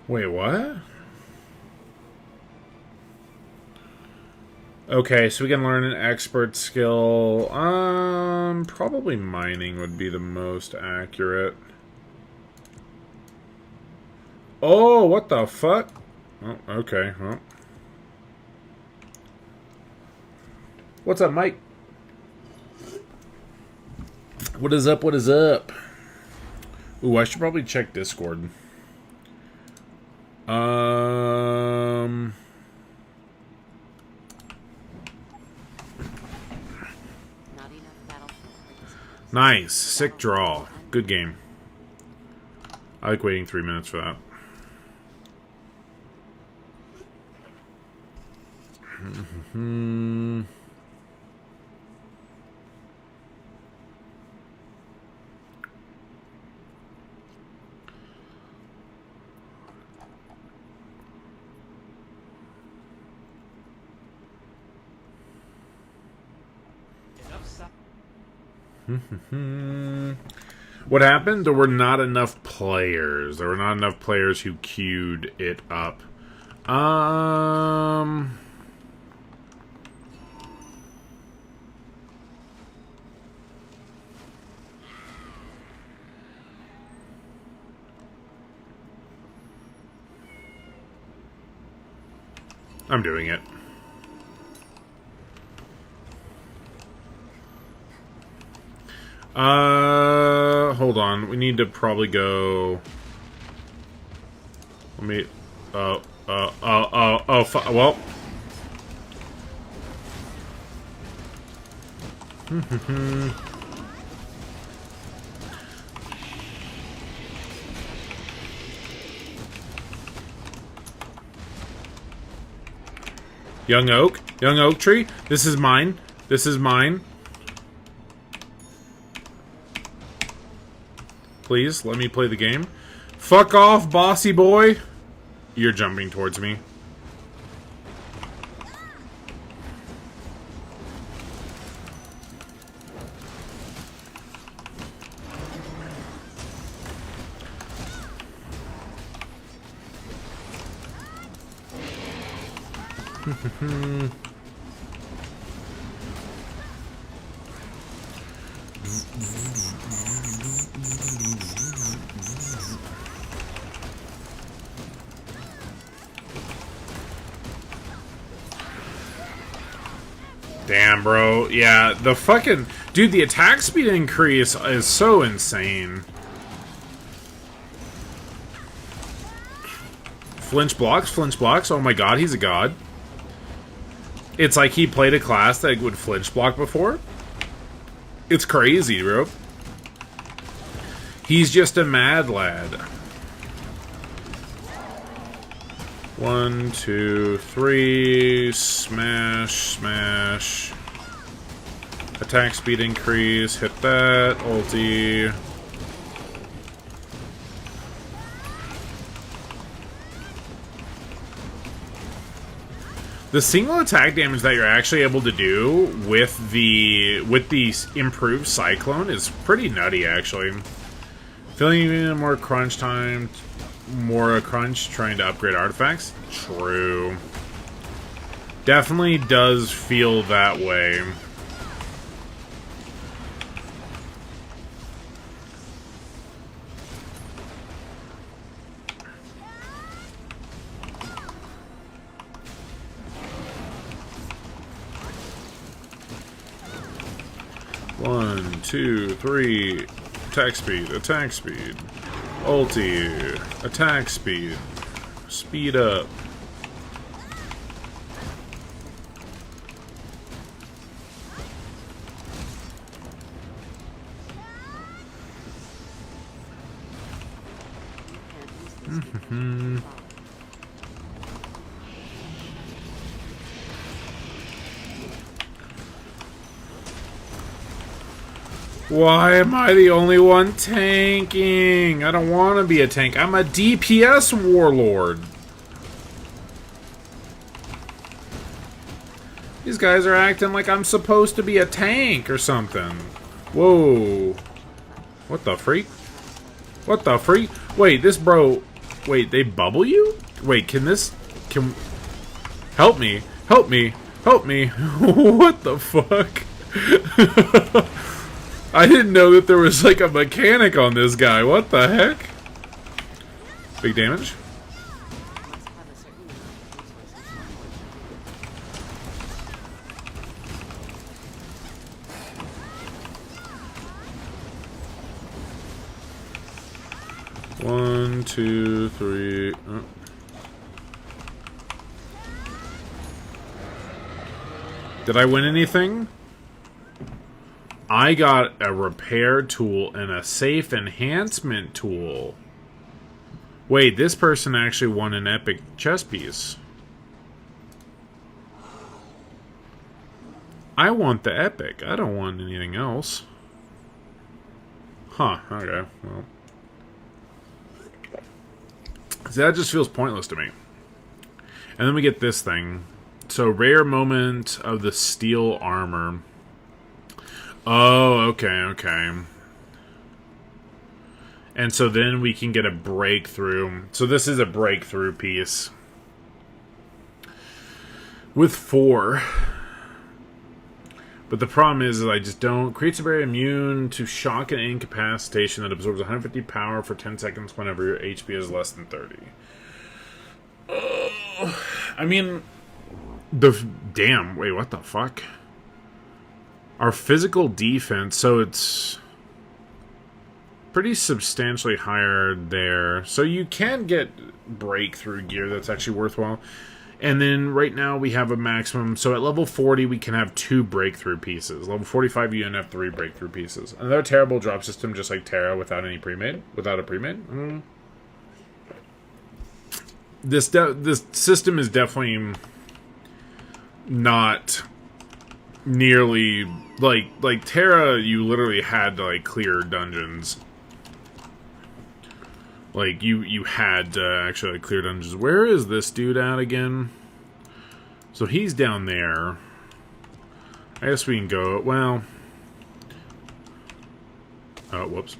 Speaker 1: Wait, what? Okay, so we can learn an expert skill. Probably mining would be the most accurate. Oh, what the fuck? Oh, okay, well. What's up, Mike? What is up, what is up? Ooh, I should probably check Discord. Nice. Sick draw. Good game. I like waiting 3 minutes for that. What happened? There were not enough players. There were not enough players who queued it up. I'm doing it. Hold on. We need to probably go... Let me... well... Young oak tree. This is mine. This is mine. Please, let me play the game. Fuck off, bossy boy! You're jumping towards me. Damn, bro. Yeah, the fucking... Dude, the attack speed increase is so insane. Flinch blocks. Oh my god, he's a god. It's like he played a class that would flinch block before. It's crazy, bro. He's just a mad lad. 1, 2, 3. Smash. Attack speed increase. Hit that. Ulti. The single attack damage that you're actually able to do with the improved Cyclone is pretty nutty, actually. Feeling even more crunch time, more crunch trying to upgrade artifacts? True. Definitely does feel that way. One, 2, 3. Attack speed. Ulti. Attack speed. Speed up. Why am I the only one tanking? I don't want to be a tank. I'm a DPS warlord. These guys are acting like I'm supposed to be a tank or something. Whoa. What the freak? What the freak? Wait, this bro... Wait, they bubble you? Wait, can... Help me. Help me. Help me. What the fuck? I didn't know that there was like a mechanic on this guy. What the heck? Big damage. One, 2, 3. Oh. Did I win anything? I got a repair tool and a safe enhancement tool. Wait, this person actually won an epic chess piece. I want the epic. I don't want anything else. Huh, okay, well. See, that just feels pointless to me. And then we get this thing. So, rare moment of the steel armor. Oh, okay. And so then we can get a breakthrough. So this is a breakthrough piece. With 4. But the problem is I just don't... Creates a barrier immune to shock and incapacitation that absorbs 150 power for 10 seconds whenever your HP is less than 30. I mean... Damn, wait, what the fuck? Our physical defense, so it's pretty substantially higher there. So you can get breakthrough gear that's actually worthwhile. And then right now we have a maximum. So at level 40 we can have 2 breakthrough pieces. Level 45 you can have 3 breakthrough pieces. Another terrible drop system just like TERA without any pre-made. Without a pre-made. This system is definitely not nearly like TERA, you literally had to like clear dungeons. Like you had to actually clear dungeons. Where is this dude at again? So he's down there. I guess we can go. Well, oh whoops.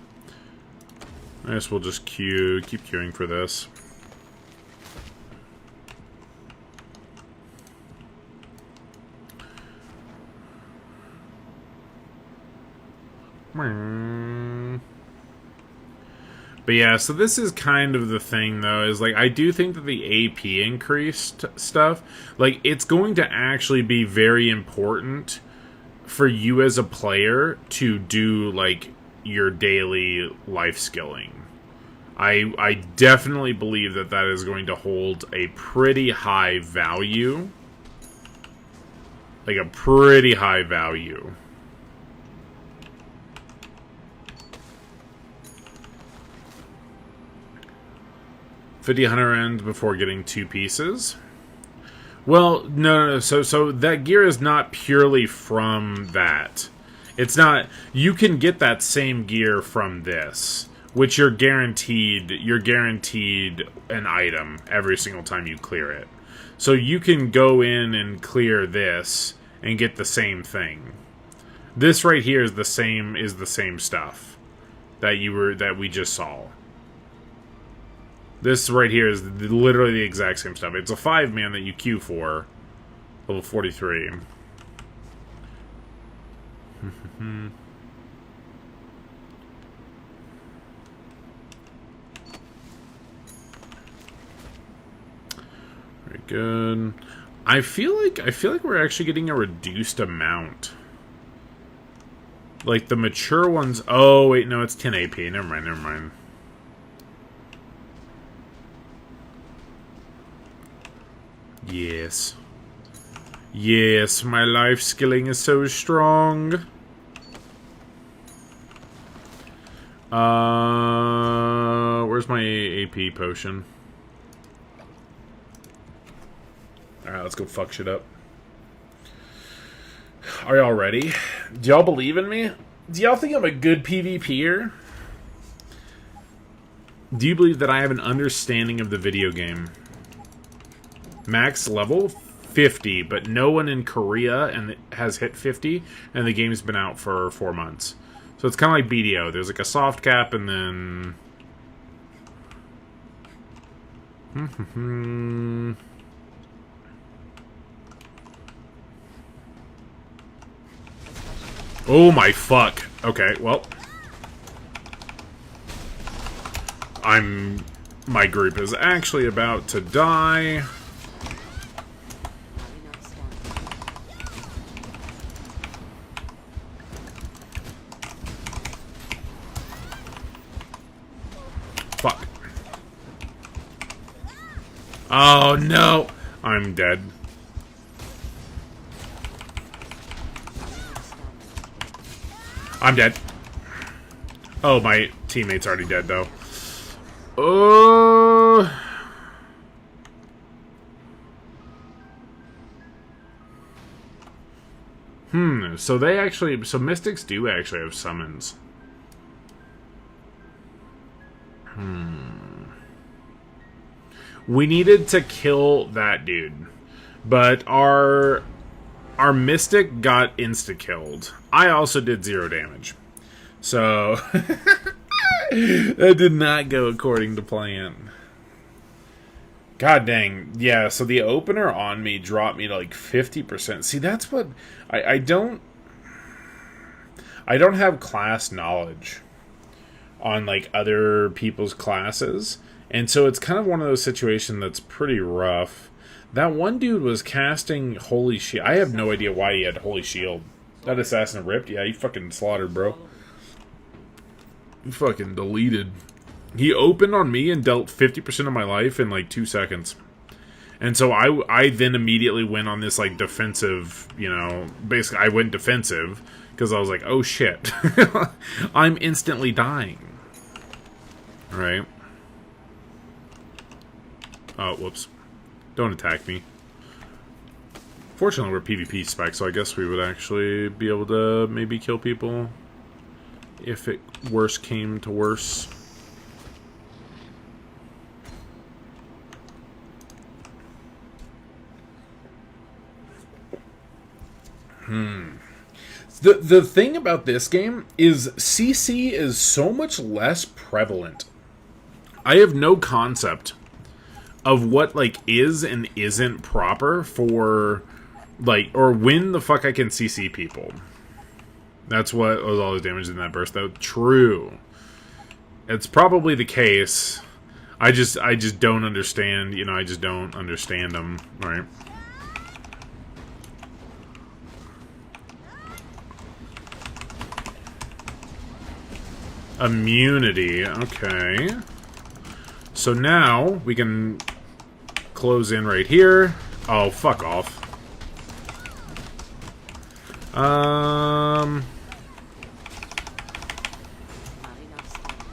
Speaker 1: I guess we'll just keep queuing for this. But yeah, so this is kind of the thing, though, is, like, I do think that the AP increased stuff, like, it's going to actually be very important for you as a player to do, like, your daily life skilling. I definitely believe that that is going to hold a pretty high value. Like, a pretty high value. $50 end before getting 2 pieces. Well, no. So that gear is not purely from that. It's not. You can get that same gear from this, which you're guaranteed. You're guaranteed an item every single time you clear it. So you can go in and clear this and get the same thing. This right here is the same. Is the same stuff that we just saw. This right here is literally the exact same stuff. It's a 5-man that you queue for. Level 43. Very good. I feel like we're actually getting a reduced amount. Like the mature ones. Oh wait, no, it's 10 AP. Never mind. Yes. Yes, my life skilling is so strong. Where's my AP potion? Alright, let's go fuck shit up. Are y'all ready? Do y'all believe in me? Do y'all think I'm a good PvPer? Do you believe that I have an understanding of the video game? Max level 50, but no one in Korea has hit 50, and the game's been out for 4 months. So it's kind of like BDO. There's like a soft cap, and then oh my fuck. Okay, well, my group is actually about to die. Fuck. Oh no! I'm dead. I'm dead. Oh, my teammate's already dead, though. So they actually... So Mystics do actually have summons. We needed to kill that dude. But our Mystic got insta-killed. I also did 0 damage. So... that did not go according to plan. God dang. Yeah, so the opener on me dropped me to like 50%. See, that's what... I don't have class knowledge on like other people's classes. And so it's kind of one of those situations that's pretty rough. That one dude was casting Holy Shield. I have no idea why he had Holy Shield. That assassin ripped? Yeah, he fucking slaughtered, bro. He fucking deleted. He opened on me and dealt 50% of my life in like 2 seconds. And so I then immediately went on this like defensive, you know, basically I went defensive because I was like, oh shit. I'm instantly dying. Right? Oh, whoops. Don't attack me. Fortunately, we're PvP spec, so I guess we would actually be able to maybe kill people if it worse came to worse. The thing about this game is CC is so much less prevalent. I have no concept of what, like, is and isn't proper for, like, or when the fuck I can CC people. That's what was all the damage in that burst, though. True. It's probably the case. I just don't understand, you know, I just don't understand them, right? Immunity, okay. So now we can close in right here. Oh, fuck off.
Speaker 2: Not enough stamina.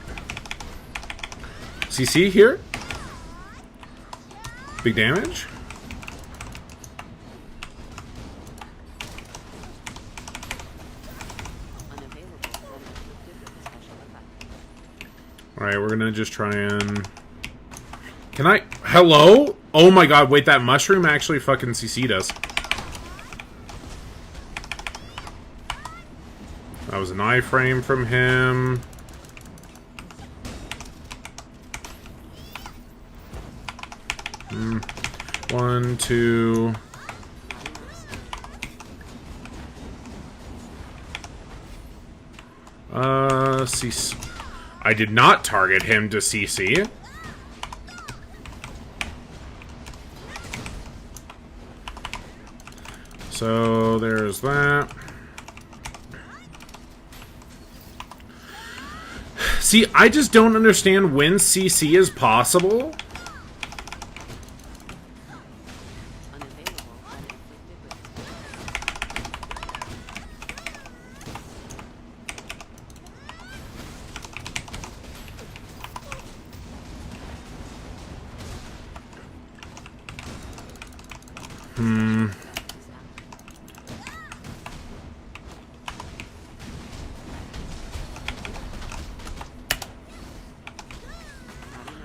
Speaker 1: CC here. Big damage.
Speaker 2: Unavailable when inflicted with a special effect.
Speaker 1: Alright, we're gonna just try and... Can I... Hello? Oh my god, wait, that mushroom actually fucking CC'd us. That was an iframe from him. One, two... CC... I did not target him to CC. So, there's that. See, I just don't understand when CC is possible.
Speaker 2: Unavailable when inflicted with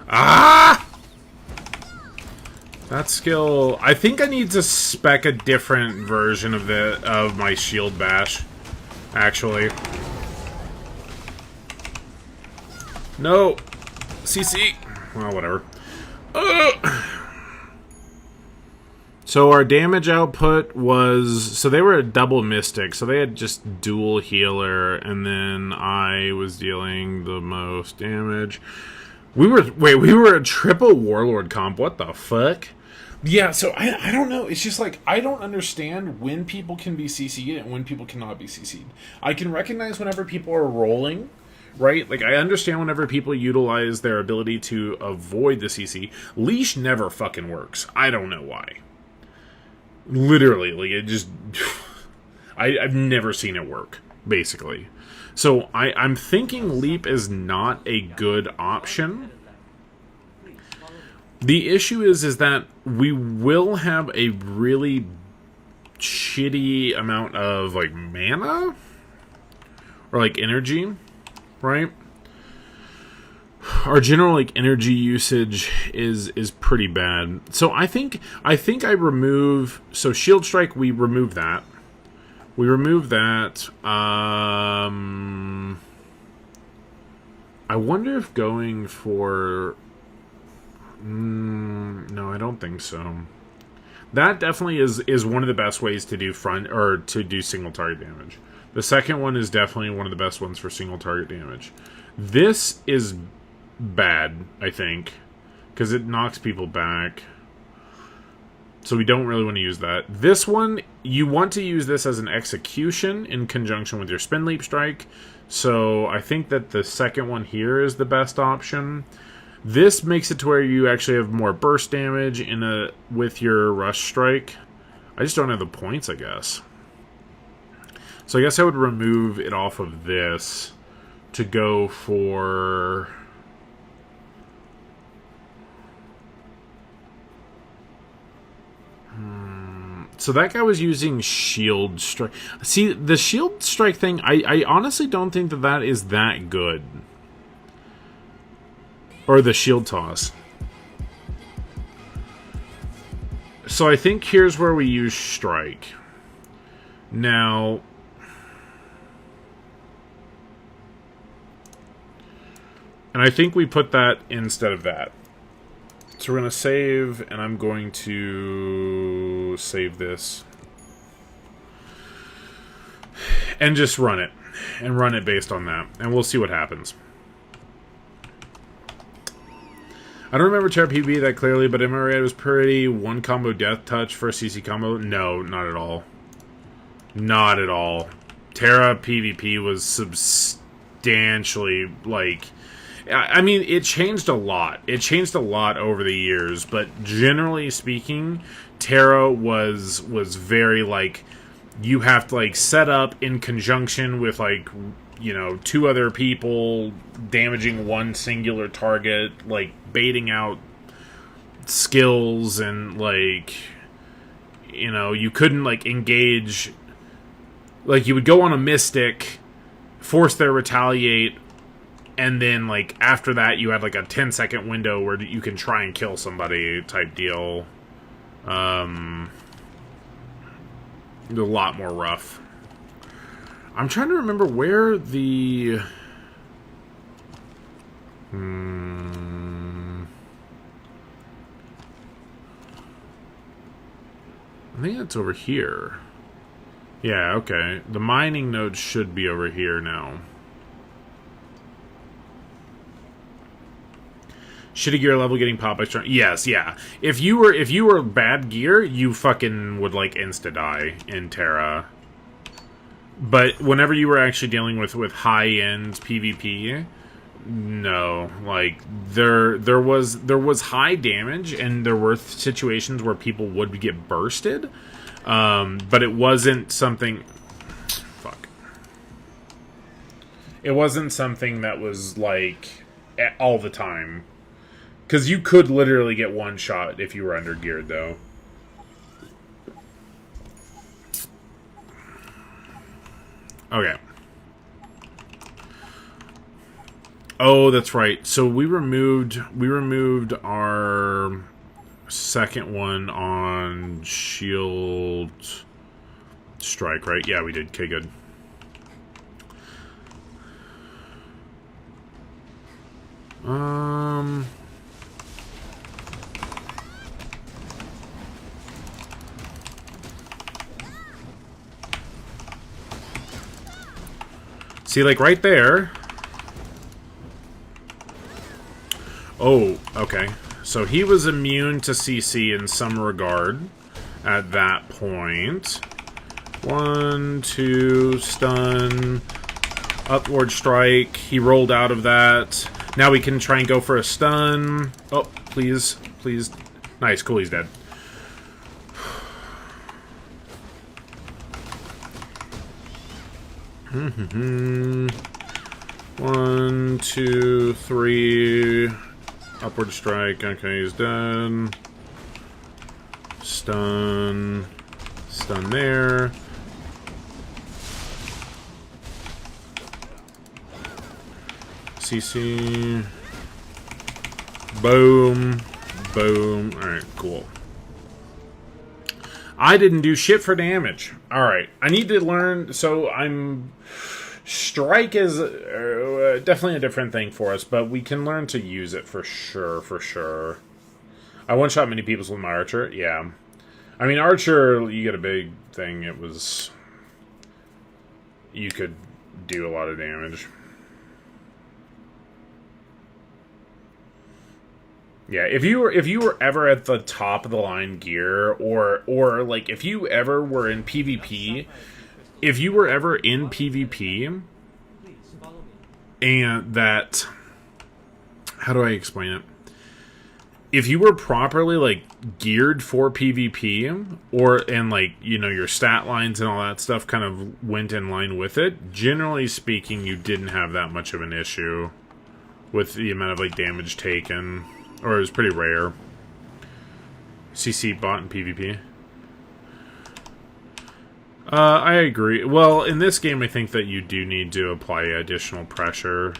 Speaker 1: Ah! That skill... I think I need to spec a different version of my shield bash, actually. No! CC! Well, whatever. So our damage output was... So they were a double mystic, so they had just dual healer, and then I was dealing the most damage. We were a triple warlord comp. What the fuck? Yeah, so I don't know. It's just like, I don't understand when people can be CC'd and when people cannot be CC'd. I can recognize whenever people are rolling, right? Like, I understand whenever people utilize their ability to avoid the CC. Leash never fucking works. I don't know why. Literally, like, it just... I've never seen it work, basically. So, I'm thinking Leap is not a good option. The issue is that we will have a really shitty amount of, like, mana? Or, like, energy, right? Our general, like, energy usage is pretty bad. So, I think I remove... So, Shield Strike, we remove that. We remove that. I wonder if going for... no, I don't think so. That definitely is one of the best ways to do front or to do single target damage. The second one is definitely one of the best ones for single target damage. This is bad, I think, because it knocks people back. So we don't really want to use that. This one, you want to use this as an execution in conjunction with your spin leap strike. So I think that the second one here is the best option. This makes it to where you actually have more burst damage with your rush strike. I just don't have the points, I guess. So I guess I would remove it off of this to go for... So that guy was using shield strike. See, the shield strike thing, I honestly don't think that that is that good. Or the shield toss. So I think here's where we use strike. Now... And I think we put that instead of that. So we're going to save, and I'm going to save this. And just run it. And run it based on that. And we'll see what happens. I don't remember TERA PvP that clearly, but MRA it was pretty one combo death touch for a CC combo. No, not at all. Not at all. TERA PvP was substantially, like... I mean, it changed a lot. It changed a lot over the years, but generally speaking, TERA was very, like, you have to, like, set up in conjunction with, like, you know, 2 other people damaging one singular target, like, baiting out skills, and, like, you know, you couldn't, like, engage, like, you would go on a Mystic, force their retaliate, and then, like, after that, you had, like, a 10-second window where you can try and kill somebody type deal. A lot more rough. I'm trying to remember where the... I think it's over here. Yeah, okay. The mining node should be over here now. Shitty gear level getting popped by strong. Yes, yeah. If you were bad gear, you fucking would like insta die in TERA. But whenever you were actually dealing with high end PvP, no, like there was high damage, and there were situations where people would get bursted, but it wasn't something. Fuck. It wasn't something that was like all the time. Because you could literally get one shot if you were under geared, though. Okay. Oh, that's right. So we removed our second one on shield strike, right? Yeah, we did. Okay, good. See, like, right there... Oh, okay. So he was immune to CC in some regard at that point. 1, 2, stun, upward strike. He rolled out of that. Now we can try and go for a stun. Oh, please, please. Nice, cool, he's dead. One, two, three. Upward strike. Okay, he's dead. Stun. Stun there. CC. Boom. Boom. Alright, cool. I didn't do shit for damage. Alright, I need to learn, so I'm... Strike is definitely a different thing for us, but we can learn to use it for sure, for sure. I one-shot many people with my Archer, yeah. I mean, Archer, you get a big thing, it was... You could do a lot of damage. Yeah, if you were ever at the top of the line gear, or like if you ever were in PvP, if you were ever in PvP, and that, how do I explain it? If you were properly like geared for PvP, and like, you know, your stat lines and all that stuff kind of went in line with it, generally speaking, you didn't have that much of an issue with the amount of like damage taken. Or it was pretty rare. CC bot in PvP. I agree. Well, in this game, I think that you do need to apply additional pressure.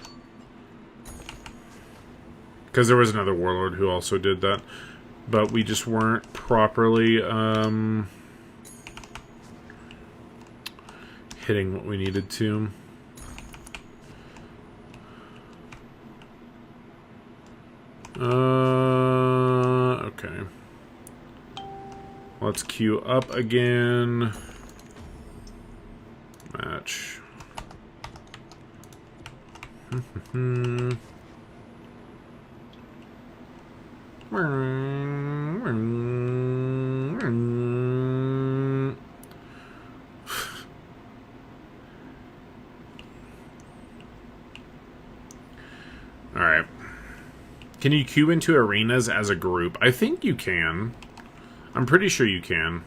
Speaker 1: Because there was another warlord who also did that. But we just weren't properly hitting what we needed to. Okay. Let's queue up again. Match. Alright. Can you queue into arenas as a group? I think you can. I'm pretty sure you can.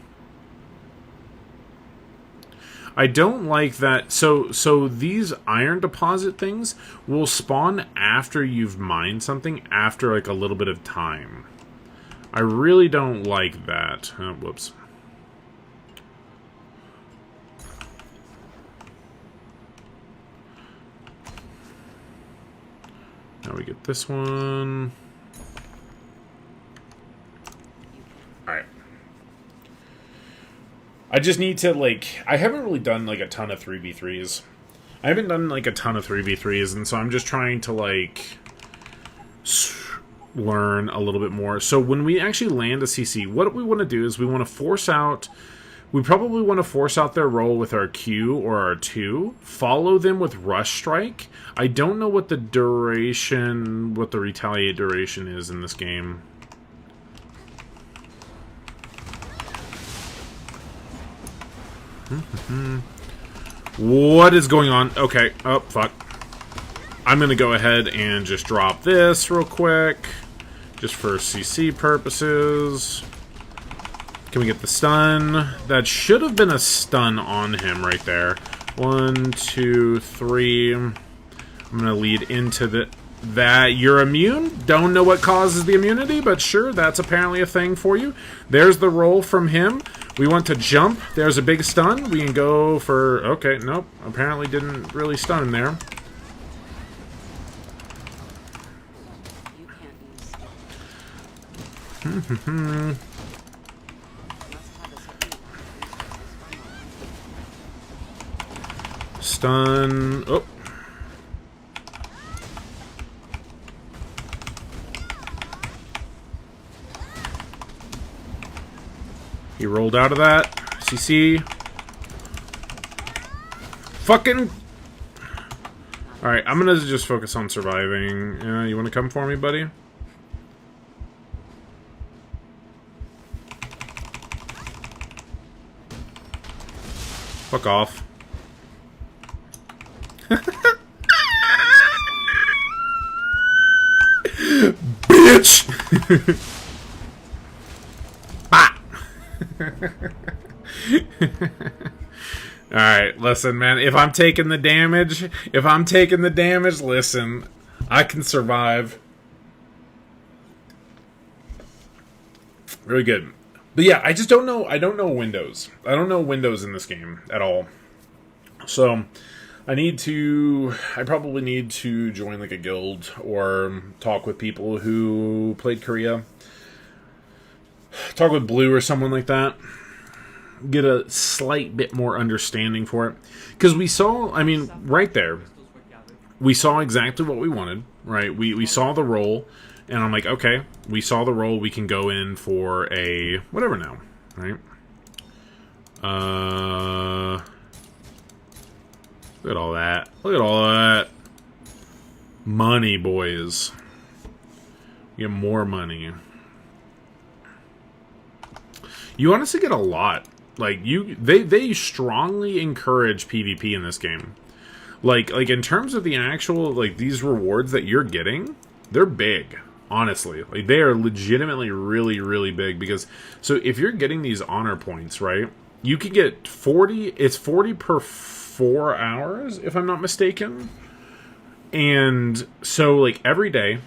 Speaker 1: I don't like that. So these iron deposit things will spawn after you've mined something, after like a little bit of time. I really don't like that. Oh, whoops. Now we get this one. Alright. I just need to, like... I haven't really done, like, a ton of 3v3s. I haven't done, like, a ton of 3v3s, and so I'm just trying to, like... learn a little bit more. So when we actually land a CC, what we want to do is we want to force out... We probably want to force out their roll with our Q or our 2. Follow them with Rush Strike. I don't know what the duration... what the retaliate duration is in this game. What is going on? Okay. Oh, fuck. I'm going to go ahead and just drop this real quick. Just for CC purposes. Can we get the stun? That should have been a stun on him right there. 1, 2, 3. I'm going to lead into that. You're immune? Don't know what causes the immunity, but sure, that's apparently a thing for you. There's the roll from him. We want to jump. There's a big stun. We can go for... Okay, nope. Apparently didn't really stun him there.
Speaker 2: You can't use skill.
Speaker 1: Stun. Oh. He rolled out of that. CC. Fucking. Alright, I'm gonna just focus on surviving. You wanna come for me, buddy? Fuck off. Bitch! Ah! Alright, listen, man. If I'm taking the damage, listen. I can survive. Really good. But yeah, I just don't know. I don't know Windows. I don't know Windows in this game at all. So... I probably need to join like a guild or talk with people who played Korea. Talk with Blue or someone like that. Get a slight bit more understanding for it. Because we saw, I mean, right there, we saw exactly what we wanted, right? We saw the roll, and I'm like, okay, we saw the roll, we can go in for a whatever now, right? Look at all that. Look at all that. Money, boys. Get more money. You honestly get a lot. Like, they strongly encourage PvP in this game. Like in terms of the actual, like, these rewards that you're getting, they're big. Honestly. Like, they are legitimately really, really big. Because, so if you're getting these honor points, right? You can get 40, it's 40 per 4 hours, if I'm not mistaken. And so, like, every day,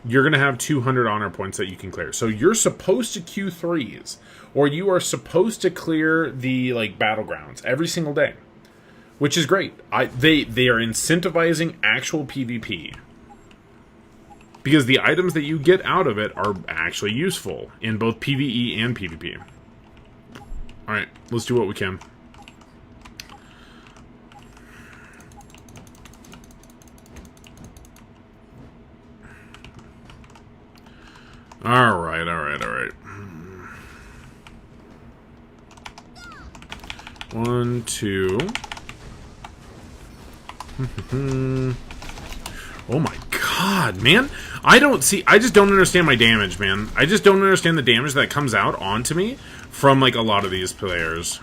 Speaker 1: you're going to have 200 honor points that you can clear. So you're supposed to Q3s, or you are supposed to clear the like battlegrounds every single day, which is great. They are incentivizing actual PvP because the items that you get out of it are actually useful in both PvE and PvP. All right, let's do what we can. All right. 1, 2. Oh my god, man. I just don't understand my damage, man. I just don't understand the damage that comes out onto me from, like, a lot of these players.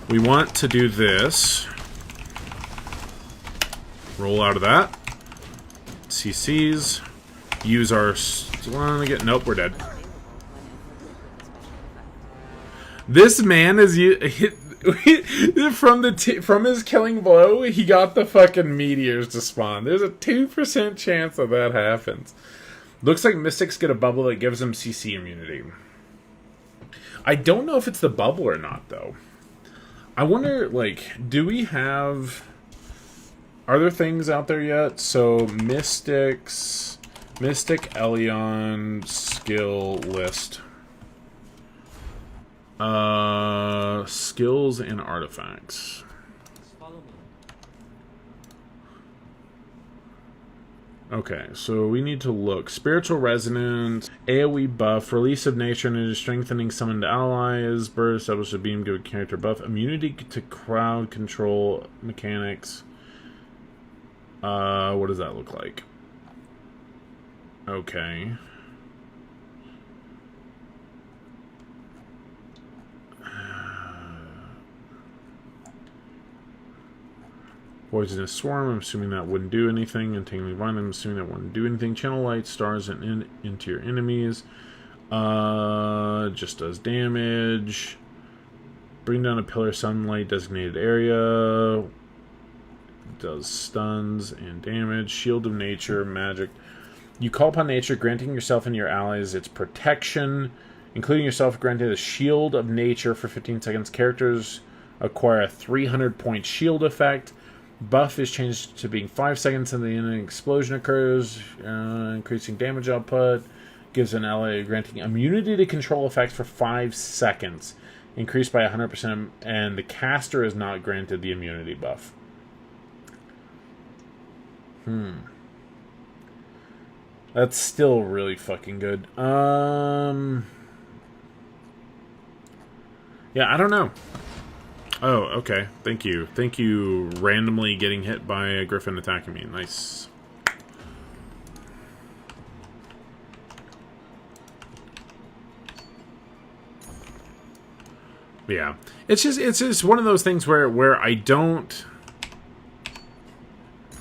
Speaker 1: We want to do this. Roll out of that. CCs. Use our... Nope, we're dead. This man is hit from his killing blow. He got the fucking meteors to spawn. There's a 2% chance that happens. Looks like mystics get a bubble that gives them CC immunity. I don't know if it's the bubble or not, though. I wonder, like, do we have... Are there things out there yet? So, mystics... Mystic Elion skill list. Skills and artifacts.
Speaker 4: Follow me.
Speaker 1: Okay, so we need to look. Spiritual Resonance, AoE buff, Release of Nature and Strengthening Summoned Allies, Bird establish a beam, give a character buff, Immunity to crowd control mechanics. What does that look like? Okay. Poisonous Swarm, I'm assuming that wouldn't do anything. And Tingling Vine, I'm assuming that wouldn't do anything. Channel Light, stars and into your enemies. Just does damage. Bring down a pillar of sunlight designated area. Does stuns and damage. Shield of Nature, magic. You call upon nature, granting yourself and your allies its protection, including yourself granted a shield of nature for 15 seconds. Characters acquire a 300-point shield effect. Buff is changed to being 5 seconds and then an explosion occurs, increasing damage output. Gives an ally granting immunity to control effects for 5 seconds, increased by 100%, and the caster is not granted the immunity buff. That's still really fucking good. Yeah, I don't know. Oh, okay. Thank you. Thank you, randomly getting hit by a griffin attacking me. Nice. Yeah. It's just one of those things where I don't...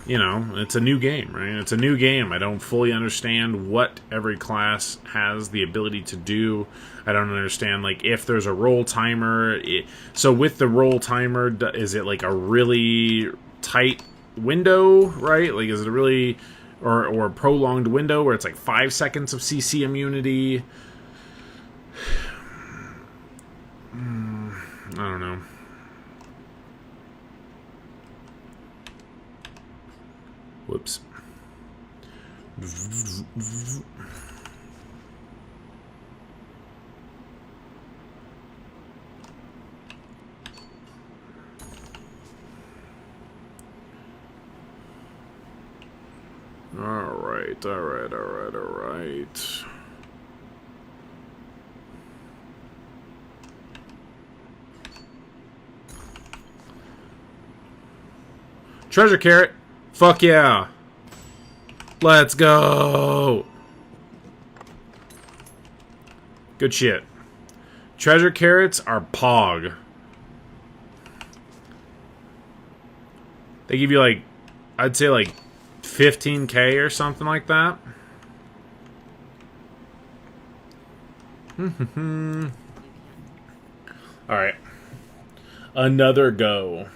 Speaker 1: You know, it's a new game, right? It's a new game. I don't fully understand what every class has the ability to do. I don't understand, like, if there's a roll timer. So with the roll timer, is it like a really tight window, right? Like, is it a really... Or a prolonged window where it's like 5 seconds of CC immunity? I don't know. Whoops. Alright. Treasure carrot. Fuck yeah. Let's go. Good shit. Treasure carrots are pog. They give you like, I'd say like 15k or something like that. Alright. Another go.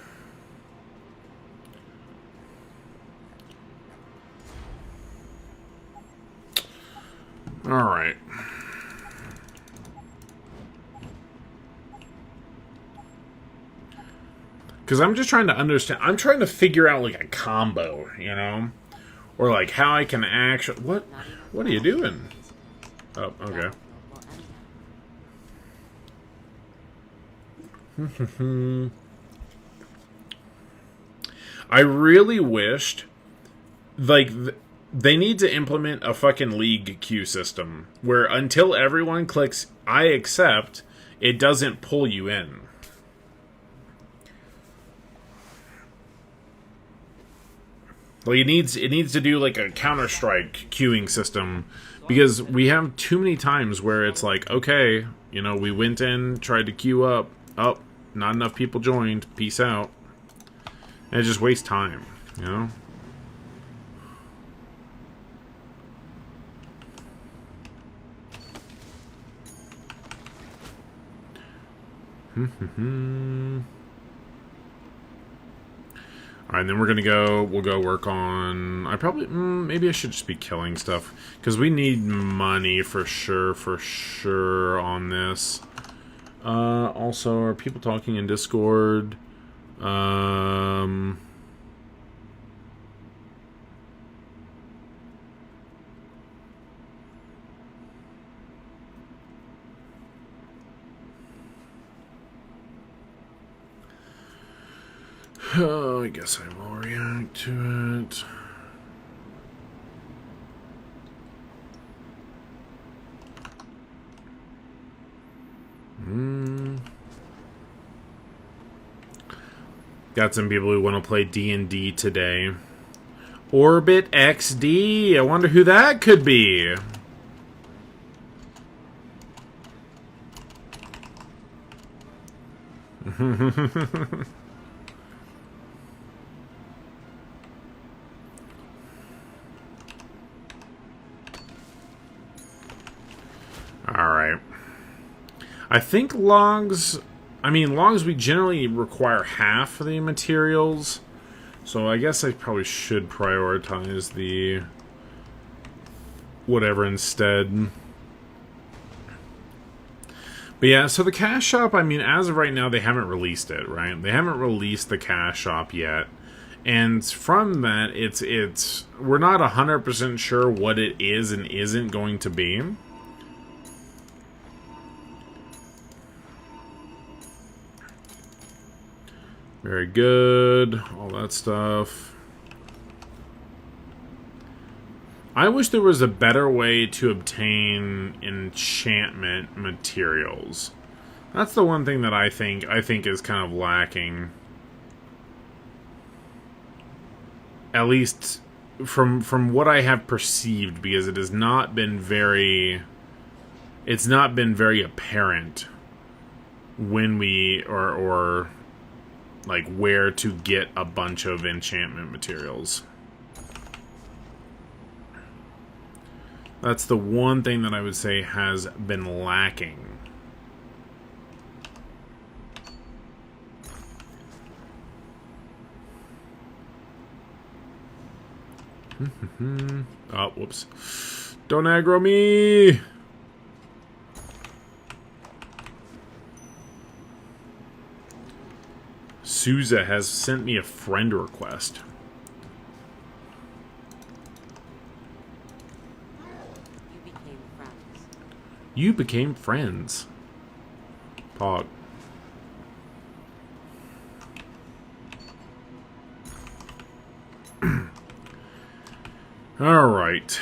Speaker 1: Alright. Because I'm just trying to understand. I'm trying to figure out, like, a combo, you know? Or, like, how I can actually... What are you doing? Oh, okay. I really wished, like, they need to implement a fucking league queue system where until everyone clicks I accept, it doesn't pull you in. Like, it needs to do like a Counter-Strike queuing system, because we have too many times where it's like, okay, you know, we went in, tried to queue up, oh, not enough people joined, peace out. And it just wastes time, you know? Alright, then we're gonna go, we'll go work on, maybe I should just be killing stuff, because we need money for sure on this. Also, are people talking in Discord? Oh, I guess I will react to it. Got some people who want to play D&D today. Orbit XD. I wonder who that could be. Alright. I think logs... logs we generally require half of the materials. So I guess I probably should prioritize the... whatever instead. But yeah, so the cash shop, as of right now, they haven't released it, right? They haven't released the cash shop yet. And from that, it's we're not 100% sure what it is and isn't going to be. Very good. All that stuff. I wish there was a better way to obtain enchantment materials. That's the one thing that I think is kind of lacking. At least from what I have perceived, because it has not been very... It's not been very apparent when we... or like, where to get a bunch of enchantment materials. That's the one thing that I would say has been lacking. Oh, whoops. Don't aggro me! Souza has sent me a friend request. You became friends. Pog. Alright.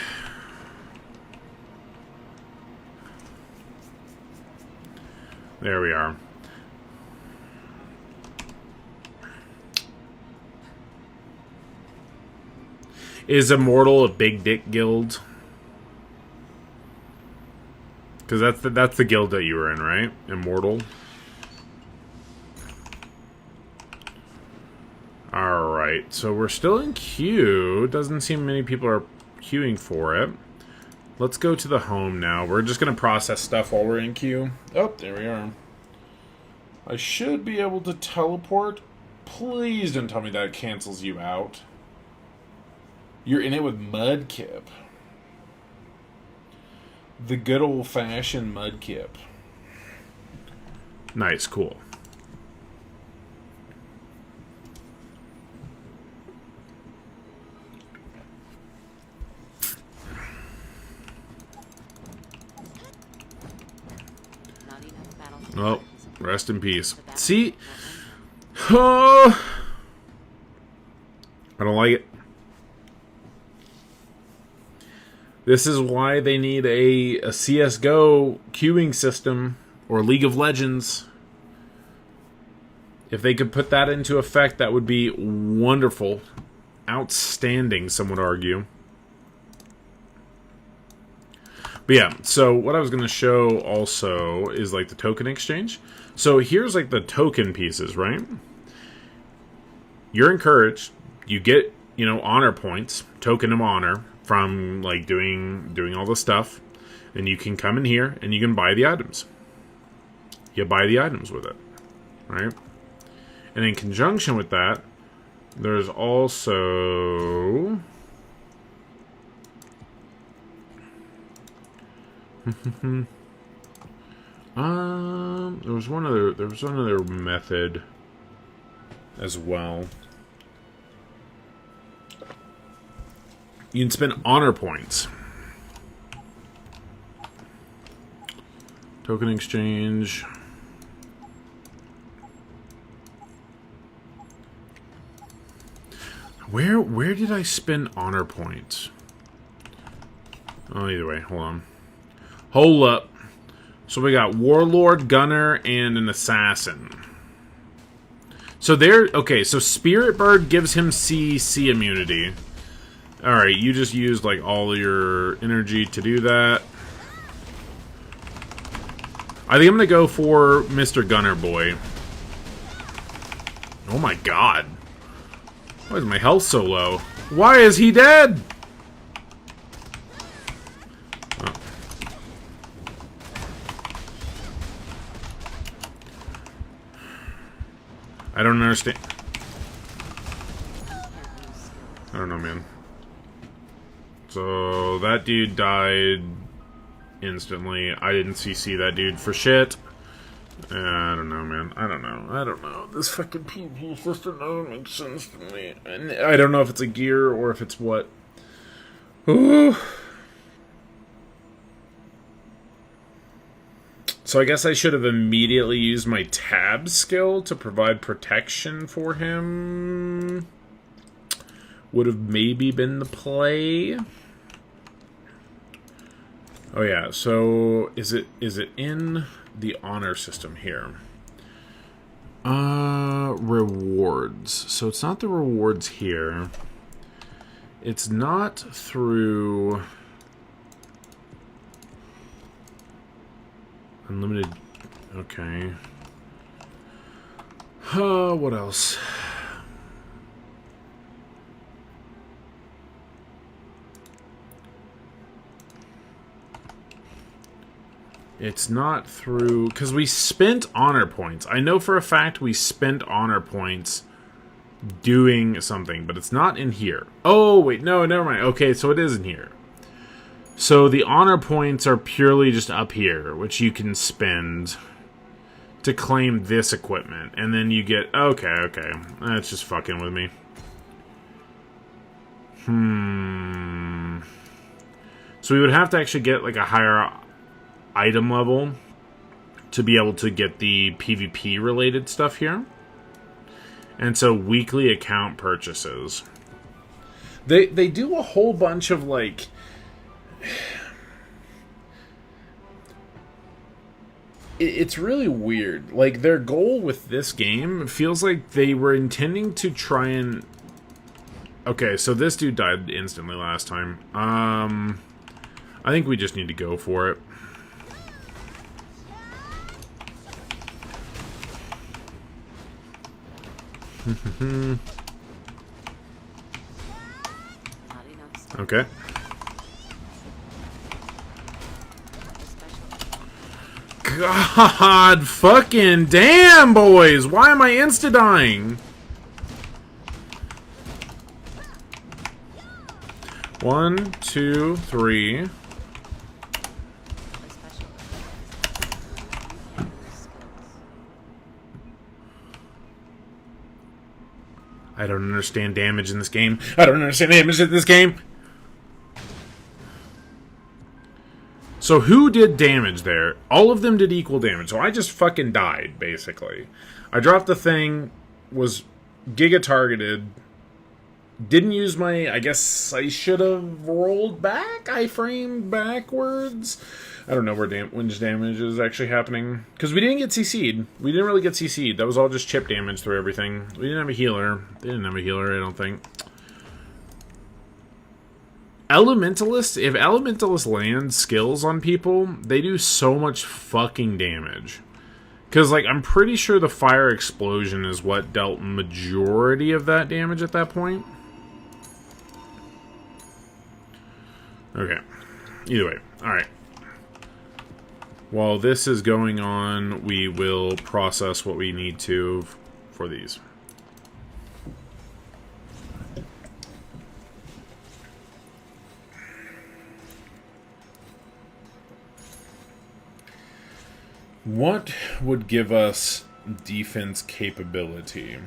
Speaker 1: There we are. Is Immortal a big dick guild? Because that's the guild that you were in, right? Immortal. Alright, so we're still in queue. Doesn't seem many people are queuing for it. Let's go to the home now. We're just going to process stuff while we're in queue. Oh, there we are. I should be able to teleport. Please don't tell me that cancels you out. You're in it with Mudkip. The good old-fashioned Mudkip. Nice, cool.
Speaker 2: Not enough battle.
Speaker 1: Oh, rest in peace. See? Oh, I don't like it. This is why they need a CSGO queuing system or League of Legends. If they could put that into effect, that would be wonderful. Outstanding, some would argue. But yeah, so what I was going to show also is like the token exchange. So here's like the token pieces, right? You're encouraged. You get, you know, honor points, token of honor, from like doing all the stuff. And you can come in here and you can buy the items. You buy the items with it, right? And in conjunction with that, there's also there was one other method as well. You can spend honor points. Token exchange. Where did I spend honor points? Oh, either way, hold on. Hold up. So we got Warlord, Gunner, and an Assassin. So there, okay, so Spirit Bird gives him CC immunity. Alright, you just used like all your energy to do that. I think I'm gonna go for Mr. Gunner Boy. Oh my god. Why is my health so low? Why is he dead? Oh. I don't understand. I don't know, man. So that dude died instantly. I didn't CC that dude for shit. I don't know, man. I don't know. This fucking PvP system doesn't make sense to me. And I don't know if it's a gear or if it's what. Ooh. So I guess I should have immediately used my tab skill to provide protection for him. Would have maybe been the play. Oh yeah, so is it in the honor system here? Rewards. So it's not the rewards here. It's not through unlimited. Okay. What else? It's not through... Because we spent honor points. I know for a fact we spent honor points doing something, but it's not in here. Oh, wait. No, never mind. Okay, so it is in here. So the honor points are purely just up here, which you can spend to claim this equipment. And then you get... Okay. That's just fucking with me. So we would have to actually get like a higher item level to be able to get the PvP related stuff here. And so weekly account purchases. They do a whole bunch of like it's really weird. Like their goal with this game feels like they were intending to try and okay, so this dude died instantly last time. I think we just need to go for it. Okay. God fucking damn, boys! Why am I insta-dying? 1, 2, 3. I don't understand damage in this game. I don't understand damage in this game. So who did damage there? All of them did equal damage. So I just fucking died, basically. I dropped the thing, was giga targeted, didn't use my... I guess I should have rolled back? I framed backwards? I don't know where which damage is actually happening. Because we didn't get CC'd. We didn't really get CC'd. That was all just chip damage through everything. We didn't have a healer. They didn't have a healer, I don't think. Elementalist, if Elementalist lands skills on people, they do so much fucking damage. Because, like, I'm pretty sure the fire explosion is what dealt majority of that damage at that point. Okay. Either way. Alright. While this is going on, we will process what we need to for these. What would give us defense capability?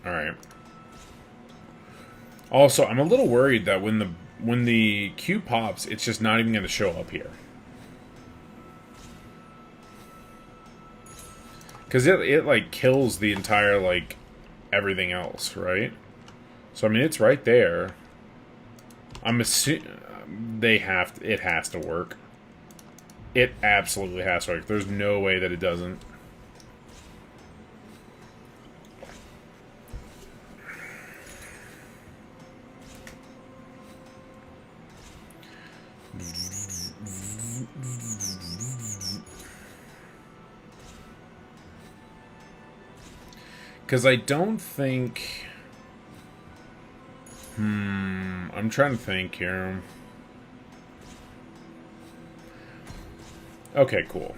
Speaker 1: Alright. Also, I'm a little worried that when the Q pops, it's just not even going to show up here. Because it like kills the entire, like, everything else, right? So, I mean, it's right there. I'm assuming it has to work. It absolutely has to work. There's no way that it doesn't. Because I don't think... I'm trying to think here. Okay, cool.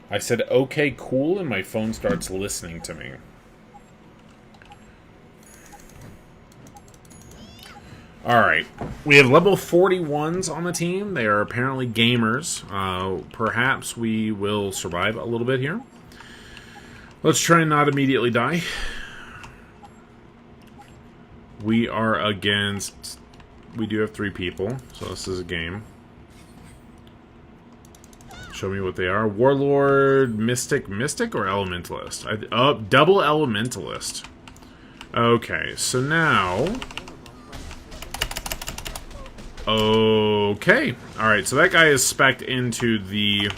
Speaker 1: I said, okay, cool, and my phone starts listening to me. Alright. We have level 41s on the team. They are apparently gamers. Perhaps we will survive a little bit here. Let's try and not immediately die. We are against... We do have 3 people, so this is a game. Show me what they are. Warlord, Mystic or Elementalist? Double Elementalist. Okay, so now... Okay. Alright, so that guy is spec'd into the...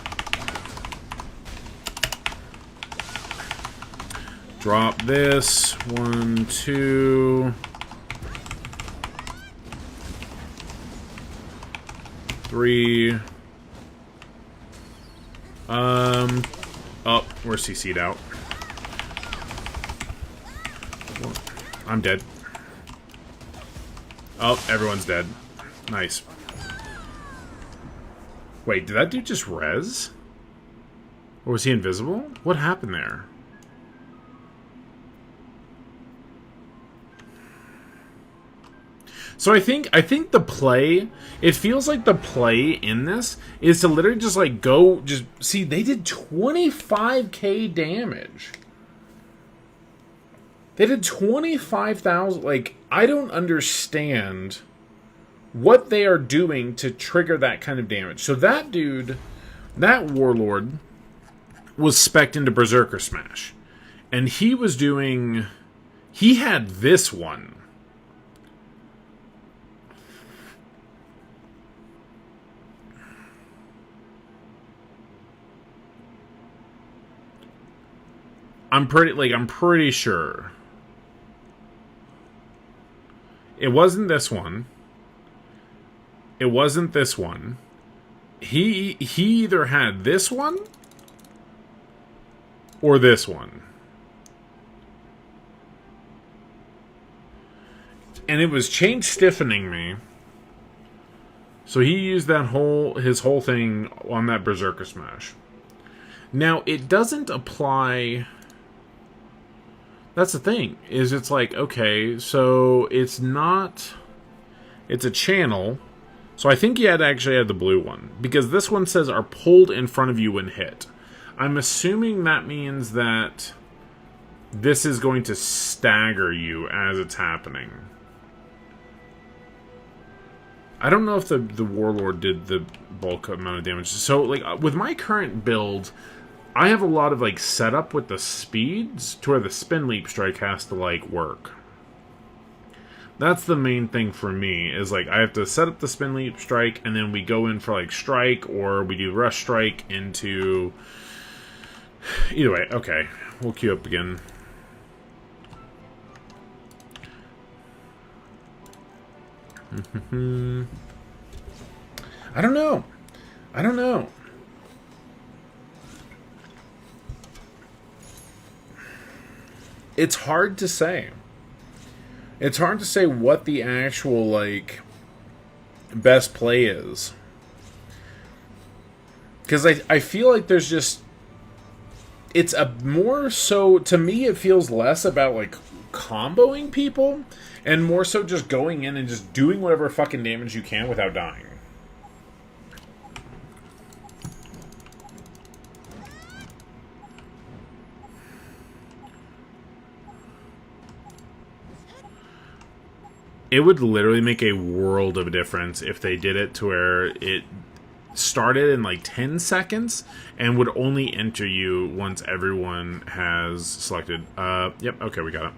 Speaker 1: Drop this. 1, 2... 3. Oh, we're CC'd out. I'm dead. Oh, everyone's dead. Nice. Wait, did that dude just res? Or was he invisible? What happened there? So I think the play, it feels like the play in this is to literally just like go, just, see, they did 25k damage. They did 25,000, like, I don't understand what they are doing to trigger that kind of damage. So that dude, that warlord, was spec'd into Berserker Smash. And he was doing, he had this one. I'm pretty sure. It wasn't this one. It wasn't this one. He either had this one or this one. And it was chain stiffening me. So he used his whole thing on that Berserker Smash. Now, it doesn't apply... That's the thing, is it's like, okay, so it's not... It's a channel, So I think you had to actually add the blue one. Because this one says are pulled in front of you when hit. I'm assuming that means that this is going to stagger you as it's happening. I don't know if the Warlord did the bulk amount of damage. So, like, with my current build, I have a lot of, like, setup with the speeds to where the Spin Leap Strike has to, like, work. That's the main thing for me, is, like, I have to set up the Spin Leap Strike, and then we go in for, like, Strike, or we do Rush Strike into... Either way, okay. We'll queue up again. I don't know. I don't know. It's hard to say. It's hard to say what the actual, like, best play is. Because I feel like there's just... It's a more so... To me, it feels less about, like, comboing people, and more so just going in and just doing whatever fucking damage you can without dying. It would literally make a world of a difference if they did it to where it started in like 10 seconds and would only enter you once everyone has selected. Yep, okay, we got it.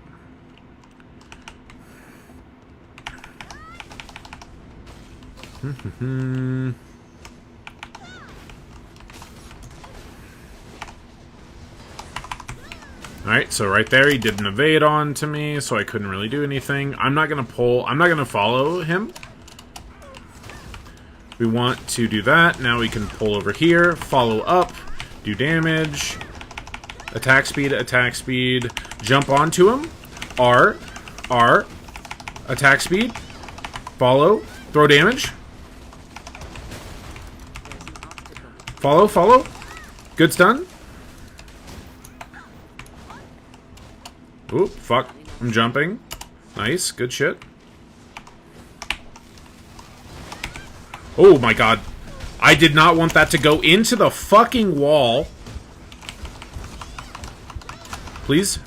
Speaker 1: Alright, so right there he did an evade on to me, so I couldn't really do anything. I'm not going to pull, I'm not going to follow him. We want to do that. Now we can pull over here, follow up, do damage, attack speed, jump onto him, R, attack speed, follow, throw damage, follow, good stun. Oop, fuck. I'm jumping. Nice, good shit. Oh my god. I did not want that to go into the fucking wall. Please?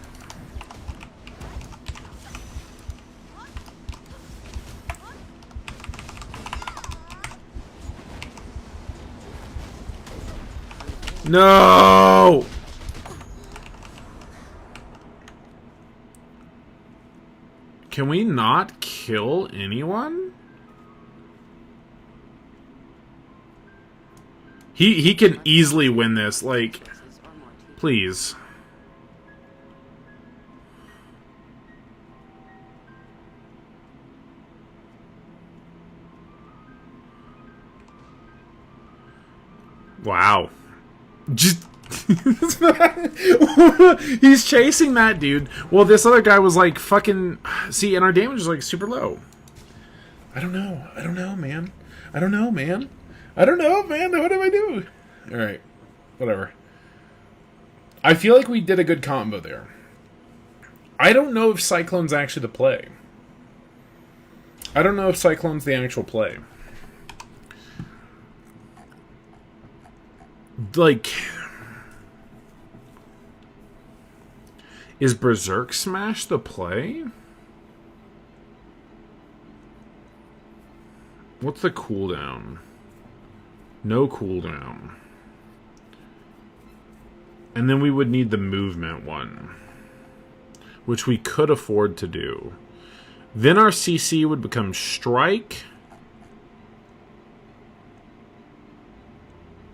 Speaker 1: No! Can we not kill anyone? He can easily win this, like, please. Wow. Just he's chasing that dude. Well, this other guy was like fucking... See, and our damage is like super low. I don't know, man. I don't know, man. What do I do? Alright. Whatever. I feel like we did a good combo there. I don't know if Cyclone's actually the play. I don't know if Cyclone's the actual play. Like... Is Berserk Smash the play? What's the cooldown? No cooldown. And then we would need the movement one, which we could afford to do. Then our CC would become Strike.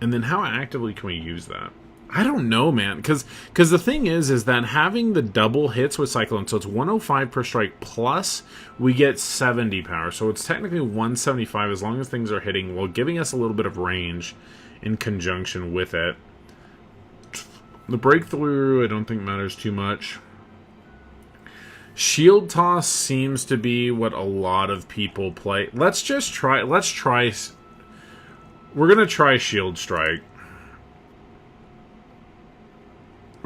Speaker 1: And then how actively can we use that? I don't know, man, because the thing is that having the double hits with Cyclone, so it's 105 per strike plus we get 70 power, so it's technically 175 as long as things are hitting, while giving us a little bit of range in conjunction with it. The breakthrough I don't think matters too much. Shield Toss seems to be what a lot of people play. We're gonna try Shield Strike.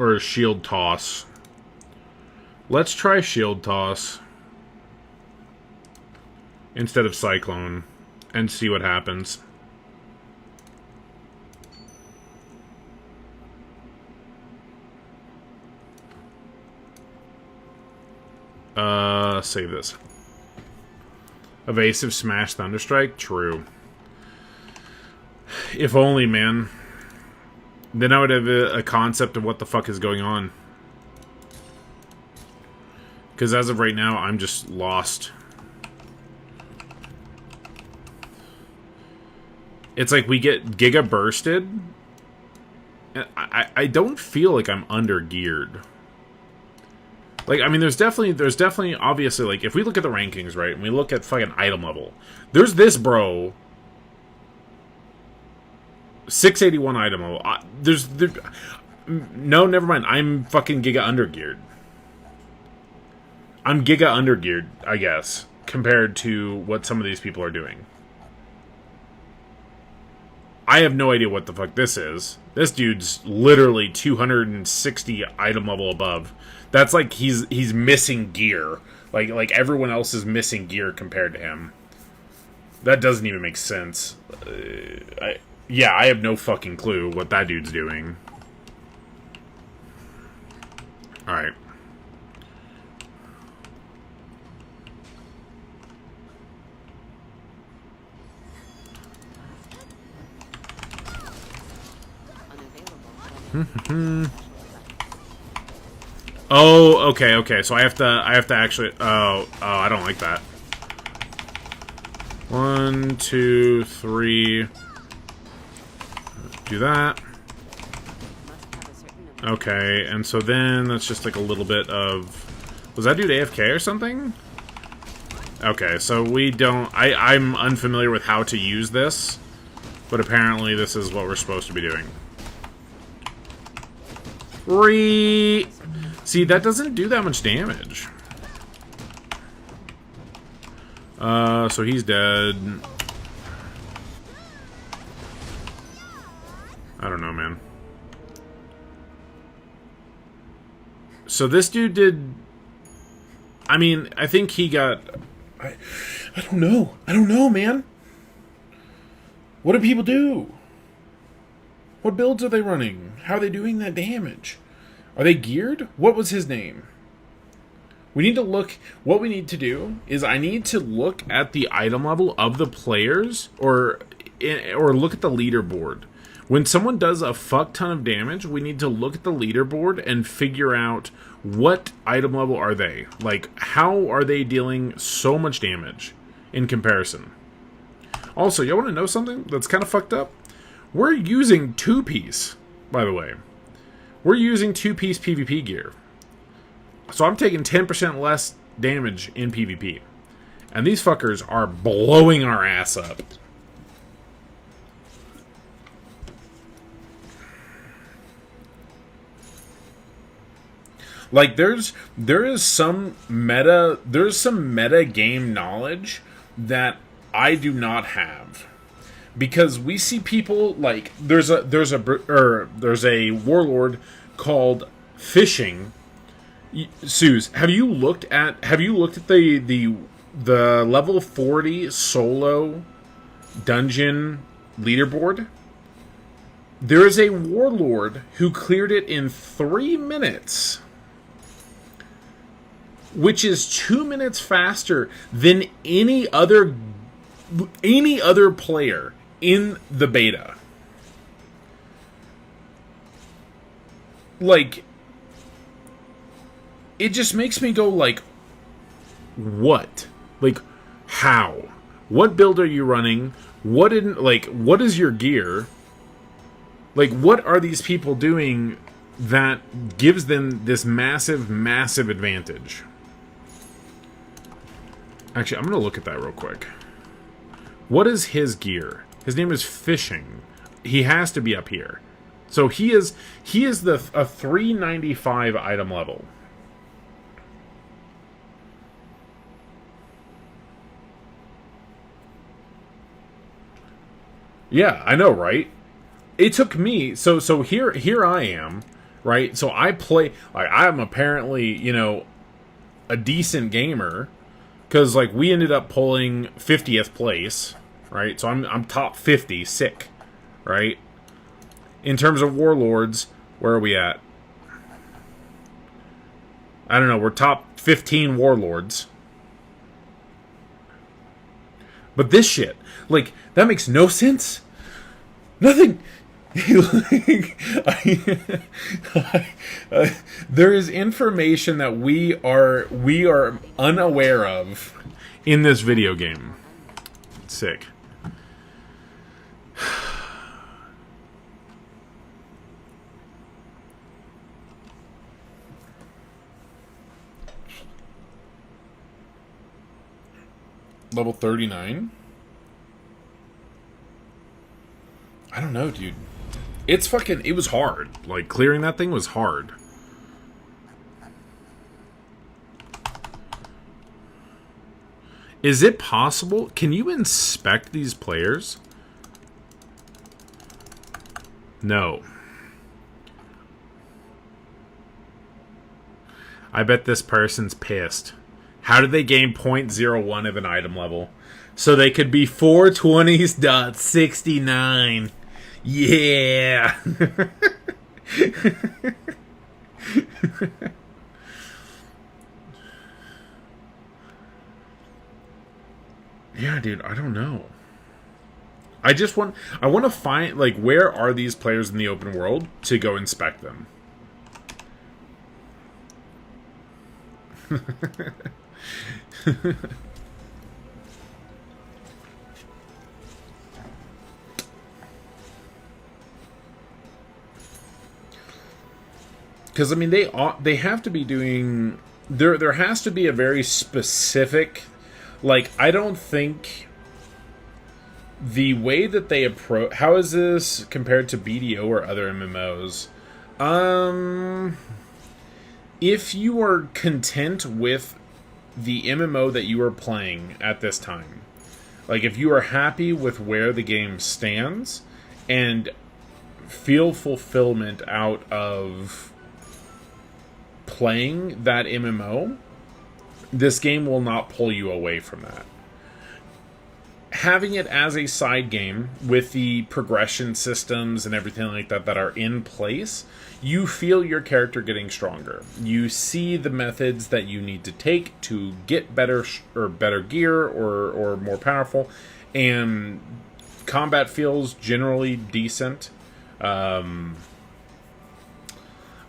Speaker 1: Or Shield Toss. Let's try Shield Toss instead of Cyclone. and see what happens. Save this. Evasive Smash Thunderstrike? True. If only, man. Then I would have a concept of what the fuck is going on. Because as of right now, I'm just lost. It's like we get Giga Bursted. And I don't feel like I'm under-geared. Like, I mean, there's definitely, obviously, like, if we look at the rankings, right, and we look at fucking item level, there's this bro, 681 item level. No, never mind. I'm fucking Giga undergeared. I'm Giga undergeared, I guess, compared to what some of these people are doing. I have no idea what the fuck this is. This dude's literally 260 item level above. That's like he's missing gear. Like everyone else is missing gear compared to him. That doesn't even make sense. I have no fucking clue what that dude's doing. Alright. Oh, okay. So I have to actually. Oh, I don't like that. 1, 2, 3. Do that. Okay, and so then that's just like a little bit of. Was that dude AFK or something? Okay, so we don't. I'm unfamiliar with how to use this, but apparently this is what we're supposed to be doing. See, that doesn't do that much damage. So he's dead. I don't know, man. So this dude did... I mean, I think he got... I don't know. I don't know, man. What do people do? What builds are they running? How are they doing that damage? Are they geared? What was his name? We need to look... What we need to do is I need to look at the item level of the players or look at the leaderboard. When someone does a fuck ton of damage, we need to look at the leaderboard and figure out what item level are they. Like, how are they dealing so much damage in comparison? Also, y'all want to know something that's kind of fucked up? We're using 2-piece, by the way. We're using 2-piece PvP gear. So I'm taking 10% less damage in PvP. And these fuckers are blowing our ass up. Like, there is some meta game knowledge that I do not have. Because we see people like there's a warlord called Fishing. Suze, have you looked at the level 40 solo dungeon leaderboard? There is a warlord who cleared it in 3 minutes, which is 2 minutes faster than any other player in the beta. Like, it just makes me go like, what? Like, how? What build are you running? What is your gear? Like, what are these people doing that gives them this massive, massive advantage? Actually, I'm gonna look at that real quick. What is his gear? His name is Fishing. He has to be up here. So he is a 395 item level. Yeah, I know, right? It took me so here I am, right? So I play like I'm apparently, you know, a decent gamer, because like we ended up pulling 50th place right? So I'm top 50, sick, right? In terms of warlords, where are we at? I don't know, we're top 15 warlords. But this shit, like, that makes no sense. Nothing. There is information that we are unaware of in this video game. Sick. Level 39? I don't know, dude. It was hard. Like, clearing that thing was hard. Is it possible? Can you inspect these players? No. I bet this person's pissed. How did they gain 0.01 of an item level? So they could be 420s.69. Yeah. Yeah, dude, I don't know. I want to find, like, where are these players in the open world to go inspect them. Because I mean, they have to be doing there has to be a very specific, like, I don't think the way that they approach. How is this compared to BDO or other MMOs? If you are content with the MMO that you are playing at this time, like if you are happy with where the game stands and feel fulfillment out of playing that MMO, this game will not pull you away from that. Having it as a side game with the progression systems and everything like that that are in place, you feel your character getting stronger. You see the methods that you need to take to get better or better gear or more powerful, and combat feels generally decent.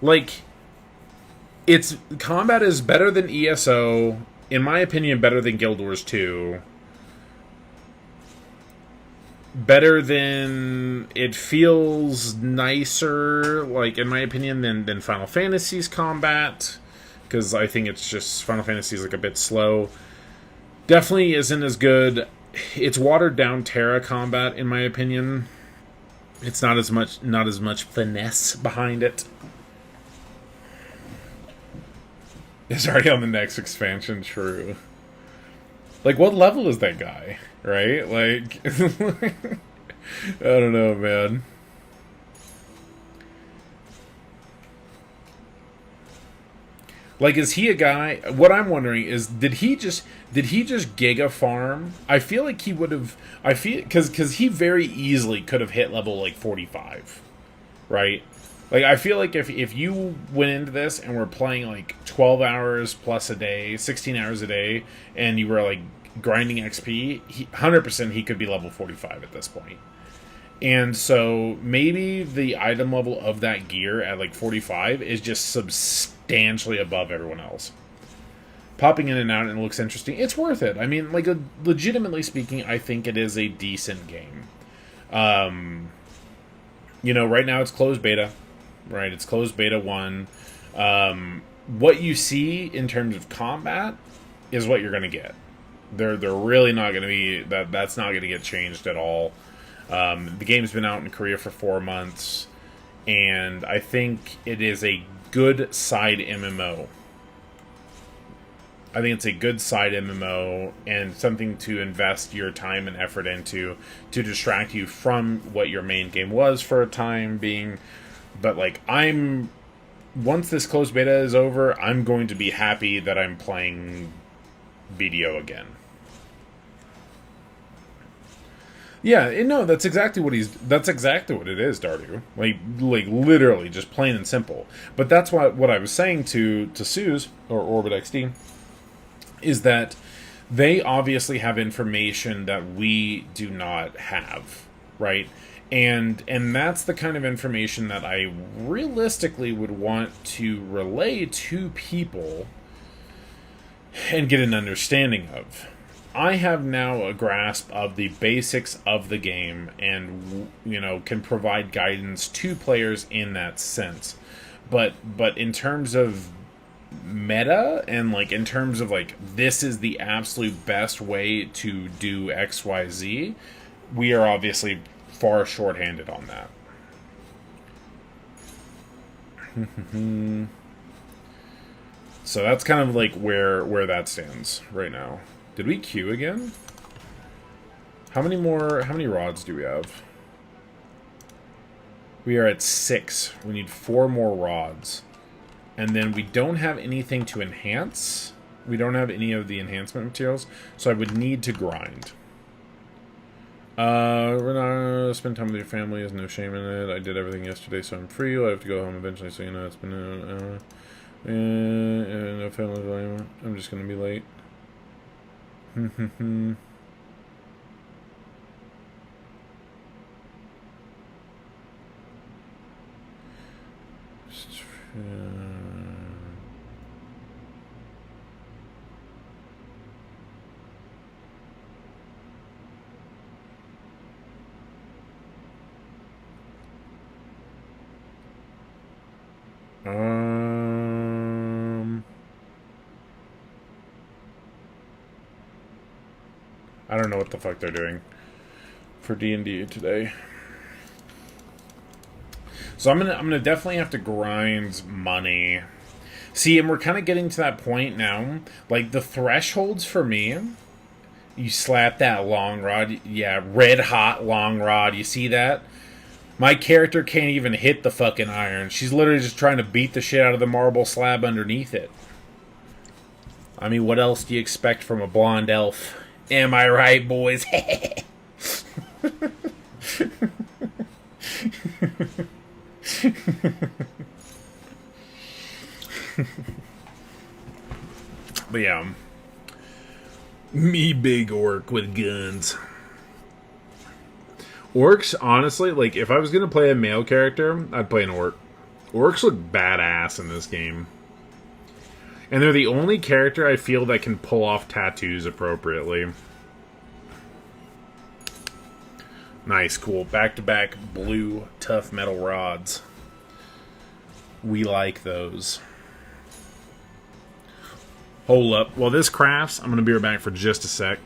Speaker 1: Like, it's combat is better than ESO, in my opinion, better than Guild Wars 2. Better than, it feels nicer, like, in my opinion, than Final Fantasy's combat, because I think it's just, Final Fantasy is like a bit slow. Definitely isn't as good. It's watered down TERA combat, in my opinion. It's not as much finesse behind it. It's already on the next expansion, true. Like, what level is that guy? Right? Like, I don't know, man. Like, is he a guy? What I'm wondering is, did he just giga farm? I feel like he would have. I feel because he very easily could have hit level like 45, right? Like, I feel like if you went into this and were playing like 12 hours plus a day, 16 hours a day, and you were like grinding XP, 100% he could be level 45 at this point. And so maybe the item level of that gear at like 45 is just substantially above everyone else. Popping in and out, and it looks interesting. It's worth it. I mean, like, legitimately speaking, I think it is a decent game. You know, right now it's closed beta. Right, it's closed beta 1. What you see in terms of combat is what you're going to get. They're really not going to be... That's not going to get changed at all. The game's been out in Korea for 4 months, and I think it is a good side MMO. I think it's a good side MMO and something to invest your time and effort into to distract you from what your main game was for a time being. But, like, once this closed beta is over, I'm going to be happy that I'm playing BDO again. Yeah, no, that's exactly what he's. That's exactly what it is, Dardu. Like literally, just plain and simple. But that's what I was saying to Suze or Orbit XD is that they obviously have information that we do not have, right? And that's the kind of information that I realistically would want to relay to people and get an understanding of. I have now a grasp of the basics of the game and can provide guidance to players in that sense. But in terms of meta and like in terms of like this is the absolute best way to do XYZ, we are obviously far shorthanded on that. So that's kind of like where that stands right now. Did we queue again? How many rods do we have? We are at 6. We need 4 more rods. And then we don't have anything to enhance. We don't have any of the enhancement materials. So I would need to grind. We're not gonna spend time with your family. There's no shame in it. I did everything yesterday, so I'm free. I have to go home eventually, so it's been no family. I'm just gonna be late. I don't know what the fuck they're doing for D&D today. So I'm gonna definitely have to grind money. See, and we're kind of getting to that point now. Like the thresholds for me, you slap that long rod, yeah, red hot long rod. You see that? My character can't even hit the fucking iron. She's literally just trying to beat the shit out of the marble slab underneath it. I mean, what else do you expect from a blonde elf? Am I right, boys? But yeah. Me big orc with guns. Orcs, honestly, like, if I was going to play a male character, I'd play an orc. Orcs look badass in this game. And they're the only character I feel that can pull off tattoos appropriately. Nice, cool. Back-to-back blue tough metal rods. We like those. Hold up. While this crafts, I'm going to be right back for just a sec.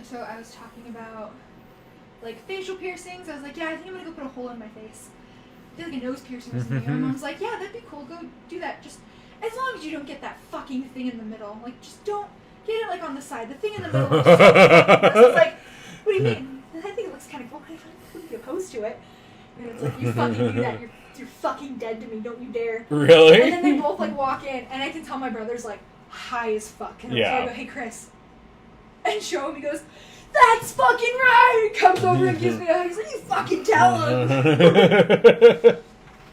Speaker 5: So I was talking about like facial piercings. I was like, yeah, I think I'm gonna go put a hole in my face. I feel like a nose piercing or something. And my mom's like, yeah, that'd be cool. Go do that. Just as long as you don't get that fucking thing in the middle. Like, just don't get it like on the side. The thing in the middle. I was like, what do you mean? I think it looks kind of cool. I wouldn't be opposed to it. And it's like, you fucking do that. You're fucking dead to me. Don't you dare.
Speaker 6: Really?
Speaker 5: And then they both like walk in, and I can tell my brother's like high as fuck. And
Speaker 6: Yeah.
Speaker 5: I go, hey Chris, and show him. He goes, that's fucking right. He comes over and gives me a hug. He's like, you fucking tell him.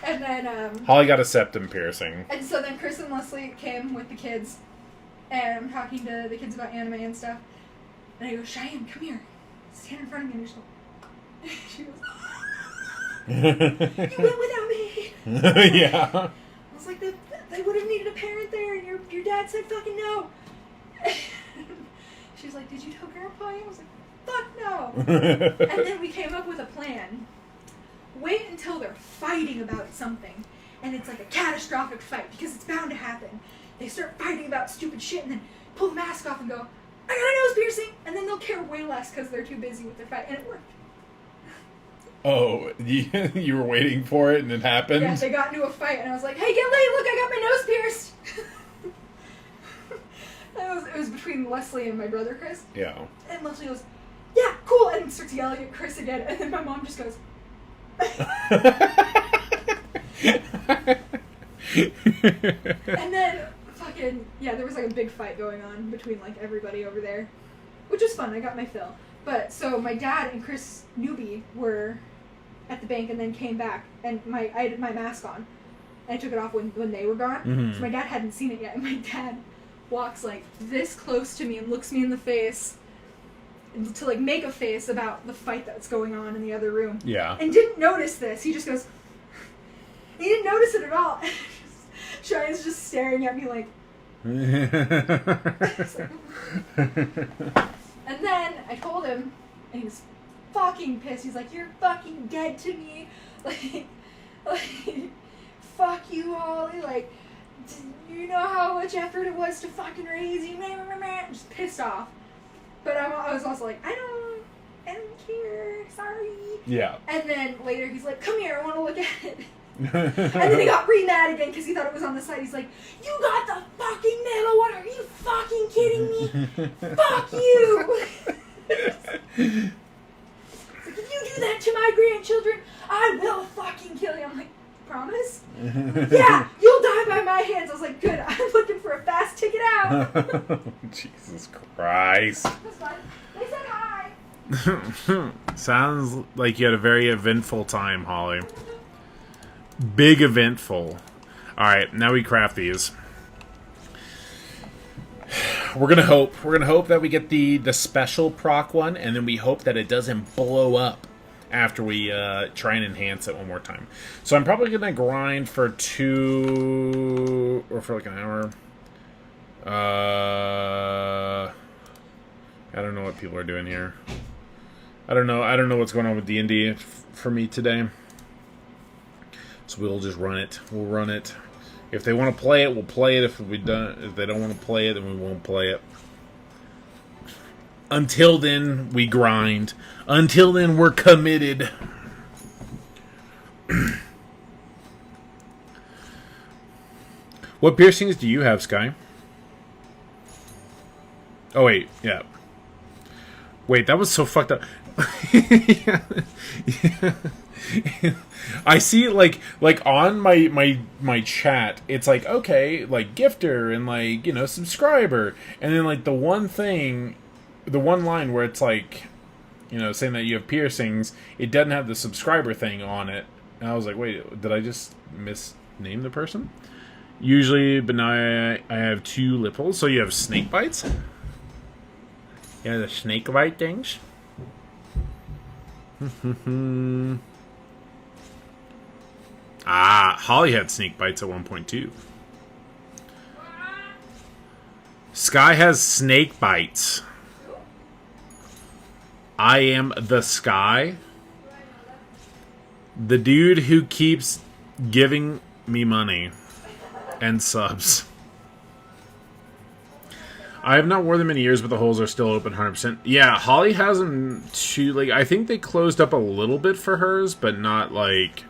Speaker 5: And then
Speaker 6: Holly got a septum piercing.
Speaker 5: and so then Chris and Leslie came with the kids, and I'm talking to the kids about anime and stuff. And I go, Cheyenne, come here, stand in front of me. And just go. She goes, you went without me.
Speaker 6: Yeah.
Speaker 5: I was like, they would have needed a parent there, and your dad said fucking no. She's like, did you tell Grandpa? I was like, fuck no. And then we came up with a plan. Wait until they're fighting about something, and it's like a catastrophic fight, because it's bound to happen. They start fighting about stupid shit, and then pull the mask off and go, I got a nose piercing, and then they'll care way less because they're too busy with their fight, and it worked.
Speaker 6: Oh, you were waiting for it and it happened?
Speaker 5: Yeah, they got into a fight, and I was like, hey, get laid, look, I got my nose pierced. It was between Leslie and my brother Chris.
Speaker 6: Yeah.
Speaker 5: And Leslie goes, yeah, cool, and starts yelling at Chris again, and then my mom just goes, and then fucking, yeah, there was like a big fight going on between like everybody over there, which was fun. I got my fill. But so my dad and Chris Newby were at the bank and then came back, and I had my mask on. And I took it off when they were gone.
Speaker 6: Mm-hmm.
Speaker 5: So my dad hadn't seen it yet, and my dad walks like this close to me and looks me in the face to like make a face about the fight that's going on in the other room.
Speaker 6: Yeah.
Speaker 5: And didn't notice this. He just goes, he didn't notice it at all. Cheyenne's just staring at me like. And then I told him, and he was fucking pissed. He's like, you're fucking dead to me. Like, fuck you, Holly. Like, you know how much effort it was to fucking raise you. Just pissed off. But I was also like, I don't care. Sorry.
Speaker 6: Yeah.
Speaker 5: And then later he's like, come here, I want to look at it. And then he got re-mad again because he thought it was on the side. He's like, you got the fucking middle. What, are you fucking kidding me? Fuck you. It's like, if you do that to my grandchildren, I will fucking kill you. I'm like, promise? Yeah, you'll die by my hands. I was like, good, I'm looking for a fast ticket out.
Speaker 6: Jesus Christ.
Speaker 5: That's fine. They said hi.
Speaker 1: Sounds like you had a very eventful time, Holly. Big eventful. Alright, now we craft these.
Speaker 6: We're gonna hope that we get the special proc one, and then we hope that it doesn't blow up after we try and enhance it one more time. So I'm probably gonna grind for 2 or for like an hour. I don't know what people are doing here. I don't know what's going on with D&D for me today. So we'll just run it. We'll run it. If they want to play it, we'll play it. If they don't want to play it, then we won't play it. Until then, we grind. Until then, we're committed.
Speaker 1: What piercings do you have, Sky? Oh, wait. Yeah. Wait, that was so fucked up. Yeah. I see like on my chat, it's like, okay, like gifter and like, you know, subscriber, and then like the one line where it's like, you know, saying that you have piercings, it doesn't have the subscriber thing on it. And I was like, wait, did I just misname the person? Usually, but now I have 2 lip holes. So you have snake bites? Yeah, the snake bite things. Ah, Holly had snake bites at 1.2. Sky has snake bites. I am the Sky. The dude who keeps giving me money and subs. I have not worn them in years, but the holes are still open 100%. Yeah, Holly has them too. Like, I think they closed up a little bit for hers, but not like...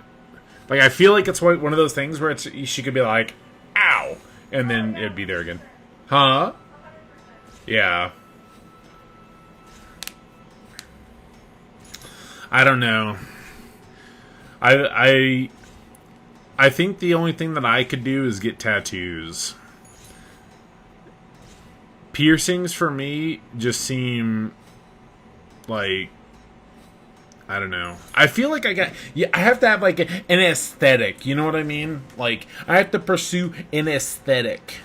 Speaker 1: Like, I feel like it's one of those things where she could be like, ow! And then it'd be there again. Huh? Yeah. I don't know. I think the only thing that I could do is get tattoos. Piercings for me just seem like, I don't know. I feel like I have to have like an aesthetic. You know what I mean? Like, I have to pursue an aesthetic.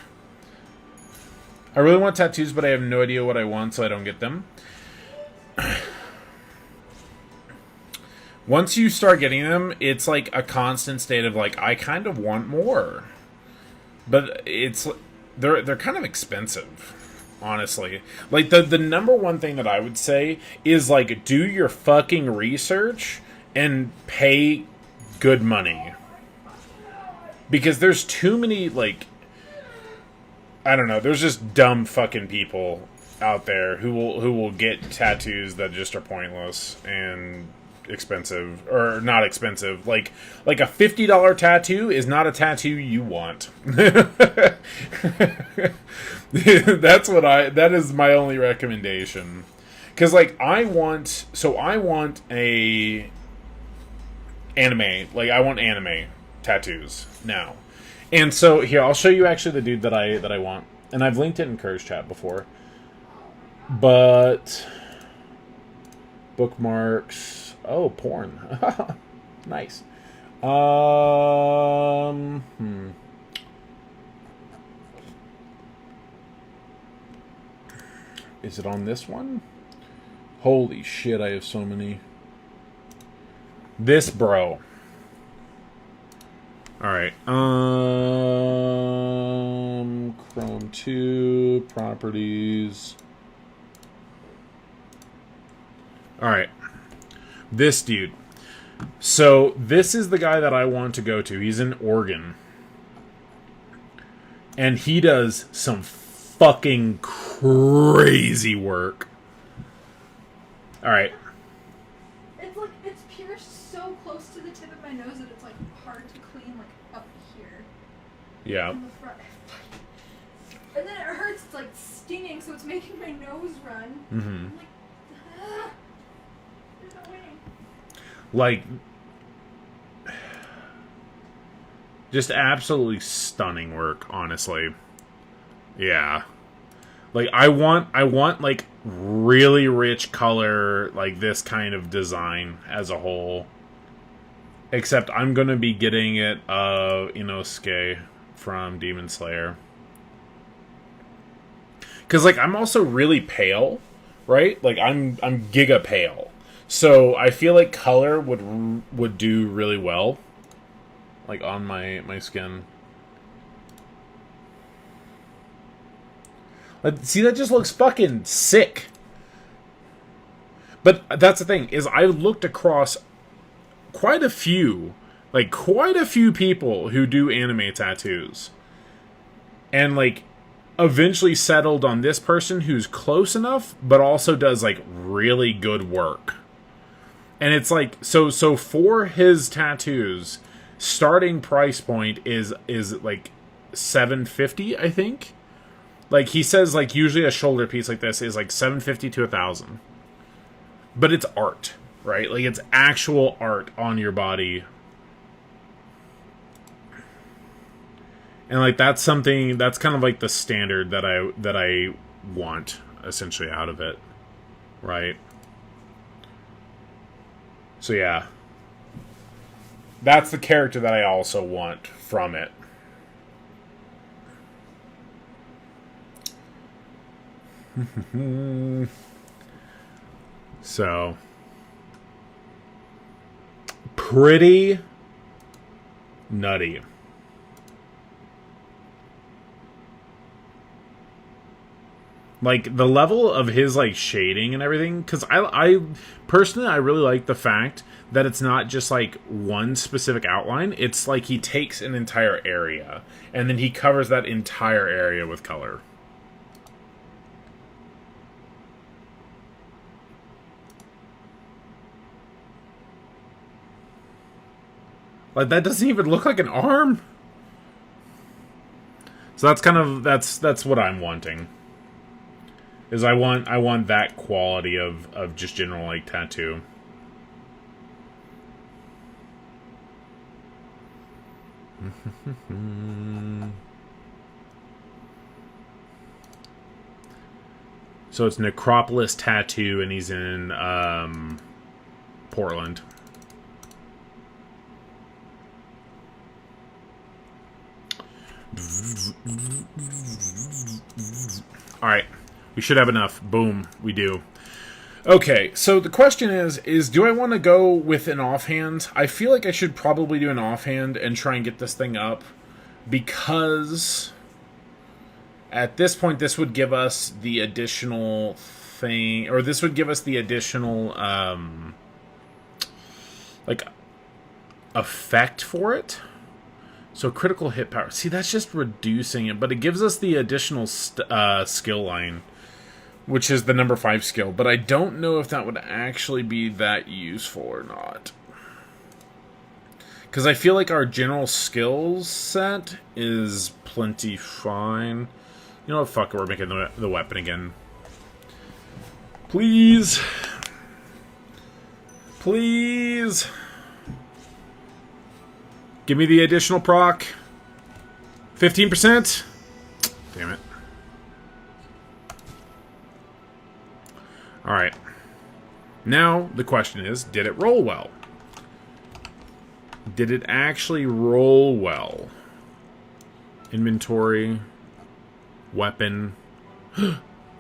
Speaker 1: I really want tattoos, but I have no idea what I want, so I don't get them. Once you start getting them, it's like a constant state of like, I kind of want more. But they're kind of expensive. Honestly, like the number one thing that I would say is like, do your fucking research and pay good money, because there's too many, like, I don't know, there's just dumb fucking people out there who will get tattoos that just are pointless and expensive, or not expensive. Like a $50 tattoo is not a tattoo you want. That is my only recommendation. Because, like, I want a anime. Like, I want anime tattoos now. And so, here, I'll show you actually the dude that I want. And I've linked it in Curse Chat before. But... bookmarks... Oh, porn. Nice. Is it on this one? Holy shit, I have so many. This bro. Alright. Chrome 2, properties. Alright. This dude. So, this is the guy that I want to go to. He's in Oregon. And he does some fucking crazy work. Alright.
Speaker 5: It's like, it's pierced so close to the tip of my nose that it's like hard to clean, like up here.
Speaker 1: Yeah.
Speaker 5: In the front. And then it hurts, it's like stinging, so it's making my nose run.
Speaker 1: Mm-hmm.
Speaker 5: I'm like, ah, there's no way.
Speaker 1: Like, just absolutely stunning work, honestly. Yeah. Like, I want like really rich color, like this kind of design as a whole. Except I'm gonna be getting it Inosuke from Demon Slayer. Cause like, I'm also really pale, right? Like, I'm giga pale. So I feel like color would do really well, like on my skin. Like, see, that just looks fucking sick. But that's the thing, is I looked across quite a few people who do anime tattoos, and like eventually settled on this person who's close enough, but also does like really good work. And it's like, so for his tattoos, starting price point is like $750, I think. Like, he says, like, usually a shoulder piece like this is like $750 to $1,000. But it's art, right? Like, it's actual art on your body. And like, that's something that's kind of like the standard that I want essentially out of it, right? So yeah, that's the character that I also want from it. So, pretty nutty. Like, the level of his, like, shading and everything, because I personally, I really like the fact that it's not just, like, one specific outline. It's like he takes an entire area, and then he covers that entire area with color. Like, that doesn't even look like an arm. So that's kind of, that's what I'm wanting. Is I want that quality of just general, like, tattoo. So it's Necropolis Tattoo, and he's in Portland. Alright. We should have enough. Boom. We do. Okay, so the question is do I want to go with an offhand? I feel like I should probably do an offhand and try and get this thing up, because at this point this would give us the additional thing, or this would give us the additional like effect for it. So critical hit power. See, that's just reducing it, but it gives us the additional skill line, which is the number 5 skill. But I don't know if that would actually be that useful or not. Because I feel like our general skills set is plenty fine. You know what? Fuck it. We're making the weapon again. Please. Please. Give me the additional proc. 15%. Damn it. Alright. Now, the question is, did it roll well? Did it actually roll well? Inventory. Weapon.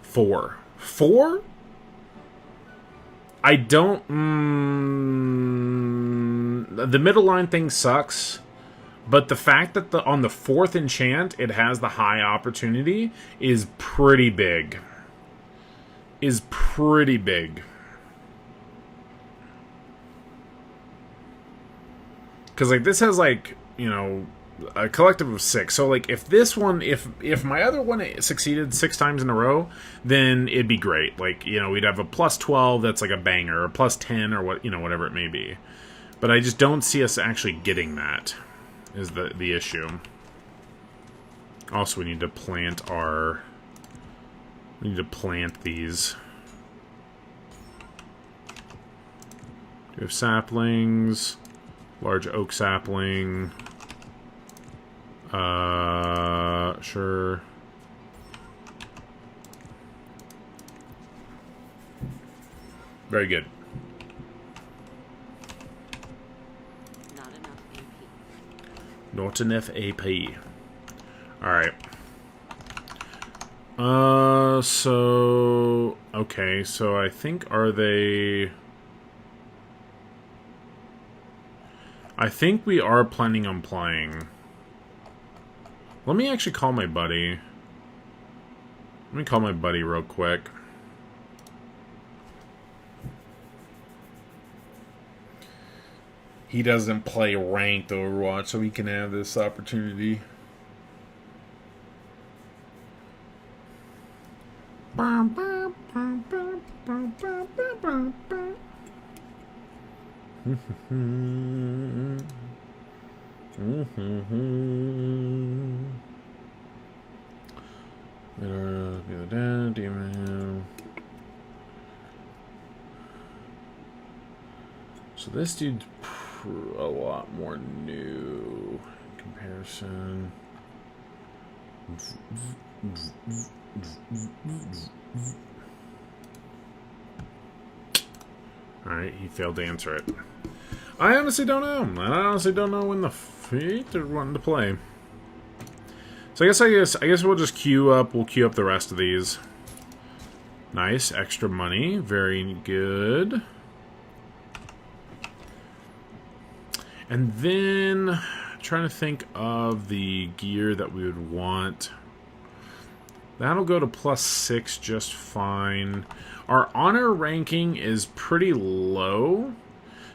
Speaker 1: 4. 4? I don't... the middle line thing sucks. But the fact that on the 4th enchant it has the high opportunity is pretty big. Is pretty big. Because, like, this has, like, you know, a collective of 6. So, like, if this one, if my other one succeeded 6 times in a row, then it'd be great. Like, you know, we'd have a plus 12 that's like a banger, or plus 10, or what, you know, whatever it may be. But I just don't see us actually getting that, is the issue. Also, we need to plant our... We need to plant these. We have saplings. Large oak sapling. Sure. Very good.
Speaker 2: Not enough AP.
Speaker 1: Not enough AP. Alright. So... Okay, so I think, are they... I think we are planning on playing. Let me actually call my buddy. Let me call my buddy real quick. He doesn't play ranked Overwatch, so he can have this opportunity. So this dude's a lot more new in comparison. Alright, he failed to answer it. I honestly don't know. I honestly don't know when the feet are wanting to play. So I guess we'll just queue up. We'll queue up the rest of these. Nice, extra money. Very good. And then, trying to think of the gear that we would want. That'll go to +6 just fine. Our honor ranking is pretty low.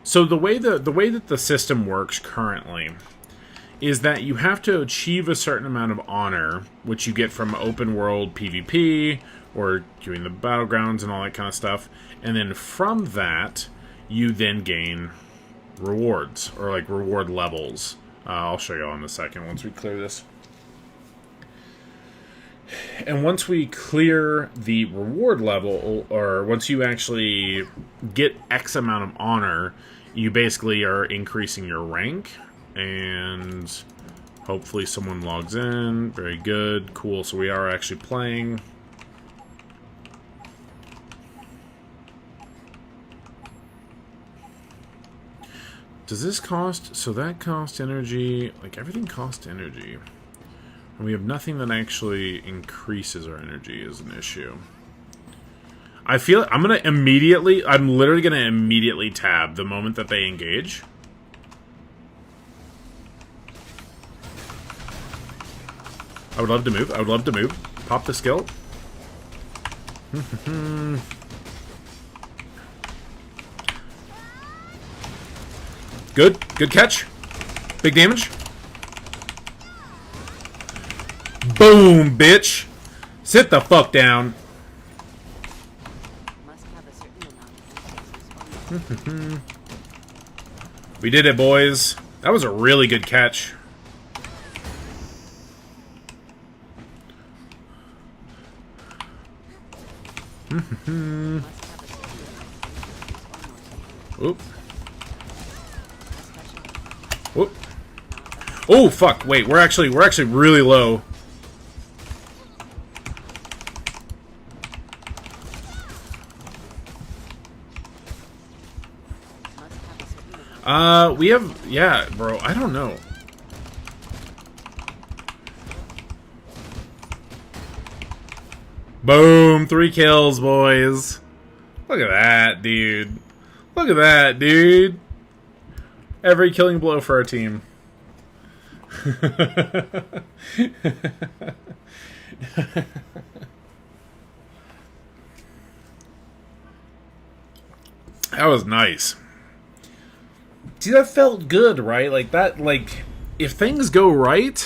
Speaker 1: So the way that the system works currently is that you have to achieve a certain amount of honor, which you get from open world PvP or doing the battlegrounds and all that kind of stuff. And then from that, you then gain rewards, or like reward levels. I'll show you all in a second once we clear this. And once we clear the reward level, or once you actually get X amount of honor, you basically are increasing your rank. And hopefully someone logs in. Very good. Cool. So we are actually playing. Does this cost... So that costs energy. Like, everything costs energy. And we have nothing that actually increases our energy is an issue. I feel... I'm going to immediately... I'm literally going to immediately tab the moment that they engage. I would love to move. I would love to move. Pop the skill. Good. Good catch. Big damage. Boom, bitch. Sit the fuck down.
Speaker 2: Must have a certain amount of resources.
Speaker 1: We did it, boys. That was a really good catch. Oop. Whoop. Oh fuck! Wait, we're actually really low. We have, yeah, bro. I don't know. Boom! 3 kills, boys. Look at that, dude. Look at that, dude. Every killing blow for our team. That was nice. See, that felt good, right? Like that, like if things go right,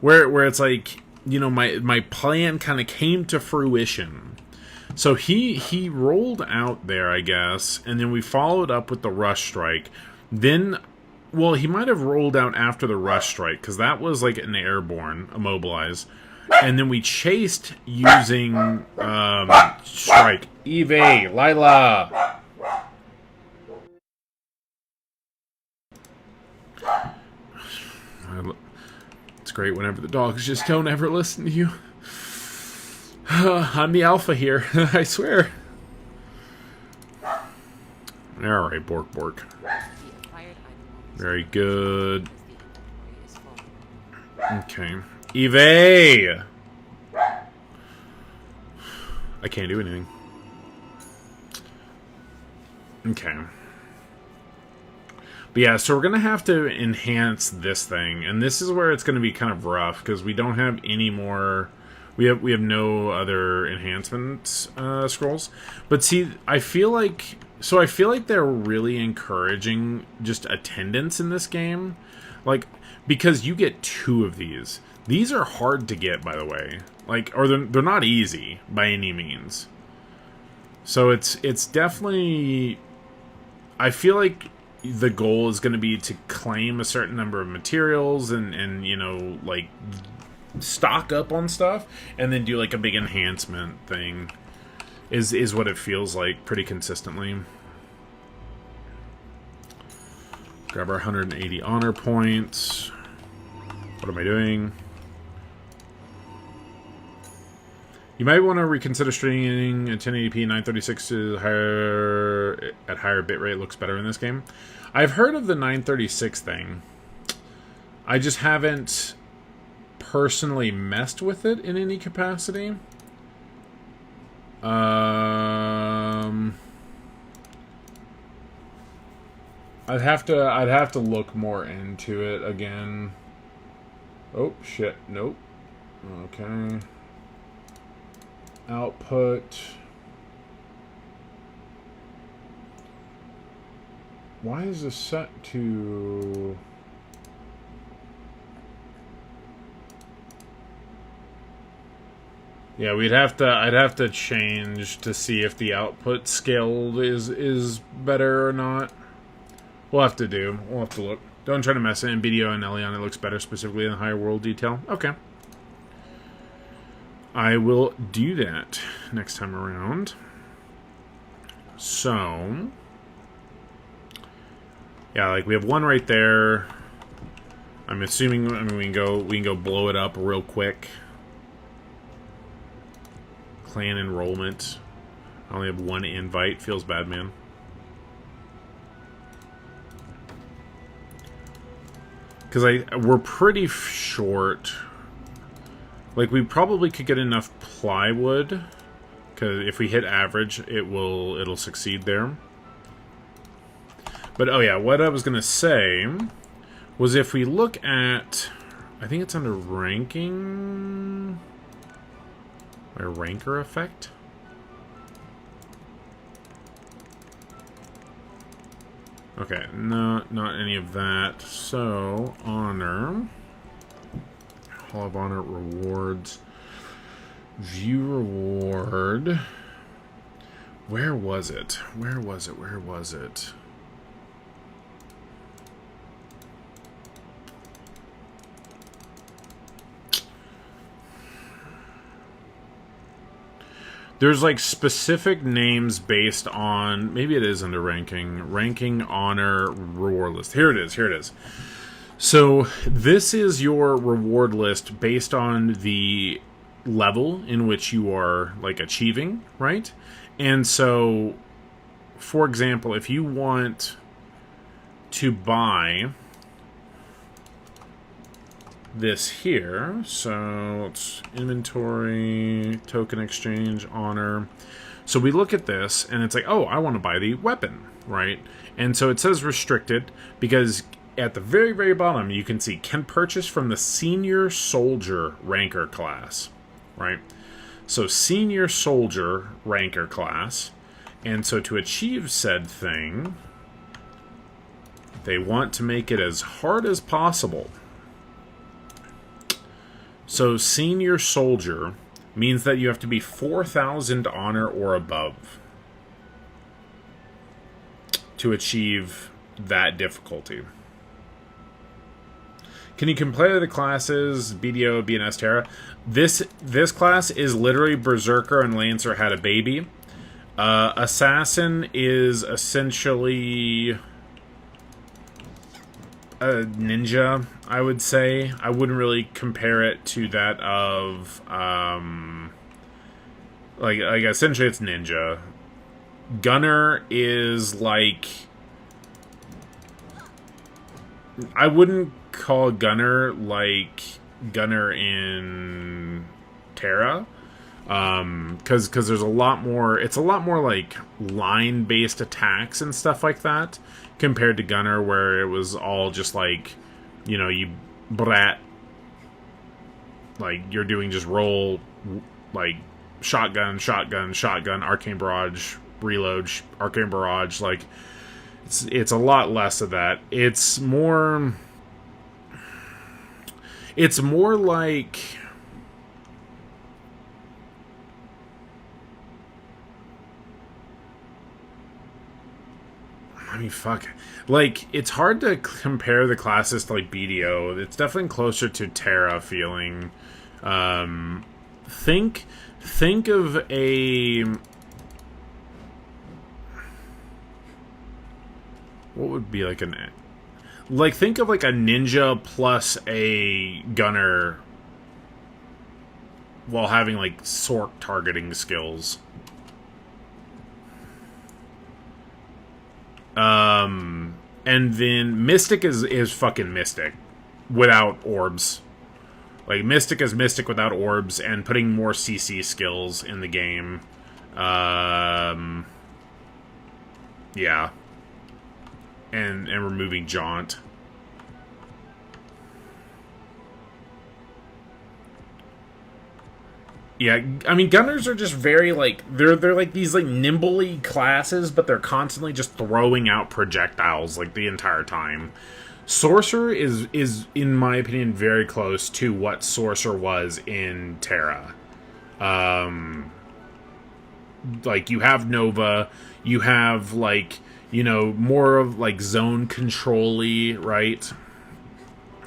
Speaker 1: where it's like, you know, my plan kind of came to fruition. So he rolled out there, I guess, and then we followed up with the rush strike. Then, well, he might have rolled out after the rush strike because that was like an airborne immobilize, and then we chased using strike. Eve, Lila. It's great whenever the dogs just don't ever listen to you. I'm the alpha here, I swear. Alright, Bork Bork. Very good. Okay. Eve! I can't do anything. Okay. But yeah, so we're going to have to enhance this thing. And this is where it's going to be kind of rough, because we don't have any more... We have no other enhancement scrolls. But see, I feel like... So I feel like they're really encouraging just attendance in this game. Like, because you get 2 of these. These are hard to get, by the way. Like, or they're not easy by any means. So it's definitely... I feel like the goal is going to be to claim a certain number of materials and you know, like, stock up on stuff, and then do like a big enhancement thing is what it feels like pretty consistently. Grab our 180 honor points. What am I doing? You might want to reconsider streaming at 1080p 936 to higher at higher bitrate. Looks better in this game. I've heard of the 936 thing. I just haven't personally messed with it in any capacity. I'd have to look more into it again. Oh shit, nope. Okay. Output. Why is this set to... Yeah, I'd have to change to see if the output scaled is better or not. We'll have to look. Don't try to mess it in video and Elion. It looks better, specifically in higher world detail. Okay. I will do that next time around. So, yeah, like we have one right there. I'm assuming. I mean, we can go blow it up real quick. Clan enrollment. I only have one invite. Feels bad, man. Because we're pretty short. Like, we probably could get enough plywood. Because if we hit average, it'll succeed there. But, oh yeah, what I was going to say was if we look at... I think it's under ranking... My ranker effect? Okay, no, not any of that. So, honor. Hall of Honor rewards. View reward. Where was it? Where was it? Where was it? There's like specific names based on, maybe it is under ranking, honor, reward list. Here it is, here it is. So this is your reward list based on the level in which you are like achieving, right? And so, for example, if you want to buy this here, so it's inventory, token exchange, honor. So we look at this and it's like, oh, I want to buy the weapon, right? And so it says restricted because at the very, very bottom you can see can purchase from the senior soldier ranker class, right? So senior soldier ranker class. And so to achieve said thing, they want to make it as hard as possible. So senior soldier means that you have to be 4,000 honor or above to achieve that difficulty. Can you compare the classes BDO, BNS, TERA? This class is literally Berserker and Lancer had a baby. Assassin is essentially a ninja, I would say. I wouldn't really compare it to that of like essentially it's ninja. Gunner is like, I wouldn't call Gunner like Gunner in TERA, because there's a lot more. It's a lot more like line-based attacks and stuff like that compared to Gunner, where it was all just like, you know, you brat, like you're doing just roll, like shotgun, arcane barrage, reload, arcane barrage. Like it's a lot less of that. It's more like, I mean, fuck. Like, it's hard to compare the classes to, like, BDO. It's definitely closer to TERA feeling. Think of a... What would be, like, an... Like, think of, like, a ninja plus a gunner while having, like, sork targeting skills. And then Mystic is fucking Mystic without orbs. Like, Mystic is Mystic without orbs and putting more CC skills in the game. Yeah. And removing Jaunt. Yeah, I mean, Gunners are just very, like, they're like these, like, nimbly classes, but they're constantly just throwing out projectiles, like, the entire time. Sorcerer is, in my opinion, very close to what Sorcerer was in TERA. Like, you have Nova, you have, like,
Speaker 6: you know, more of like zone control-y, right?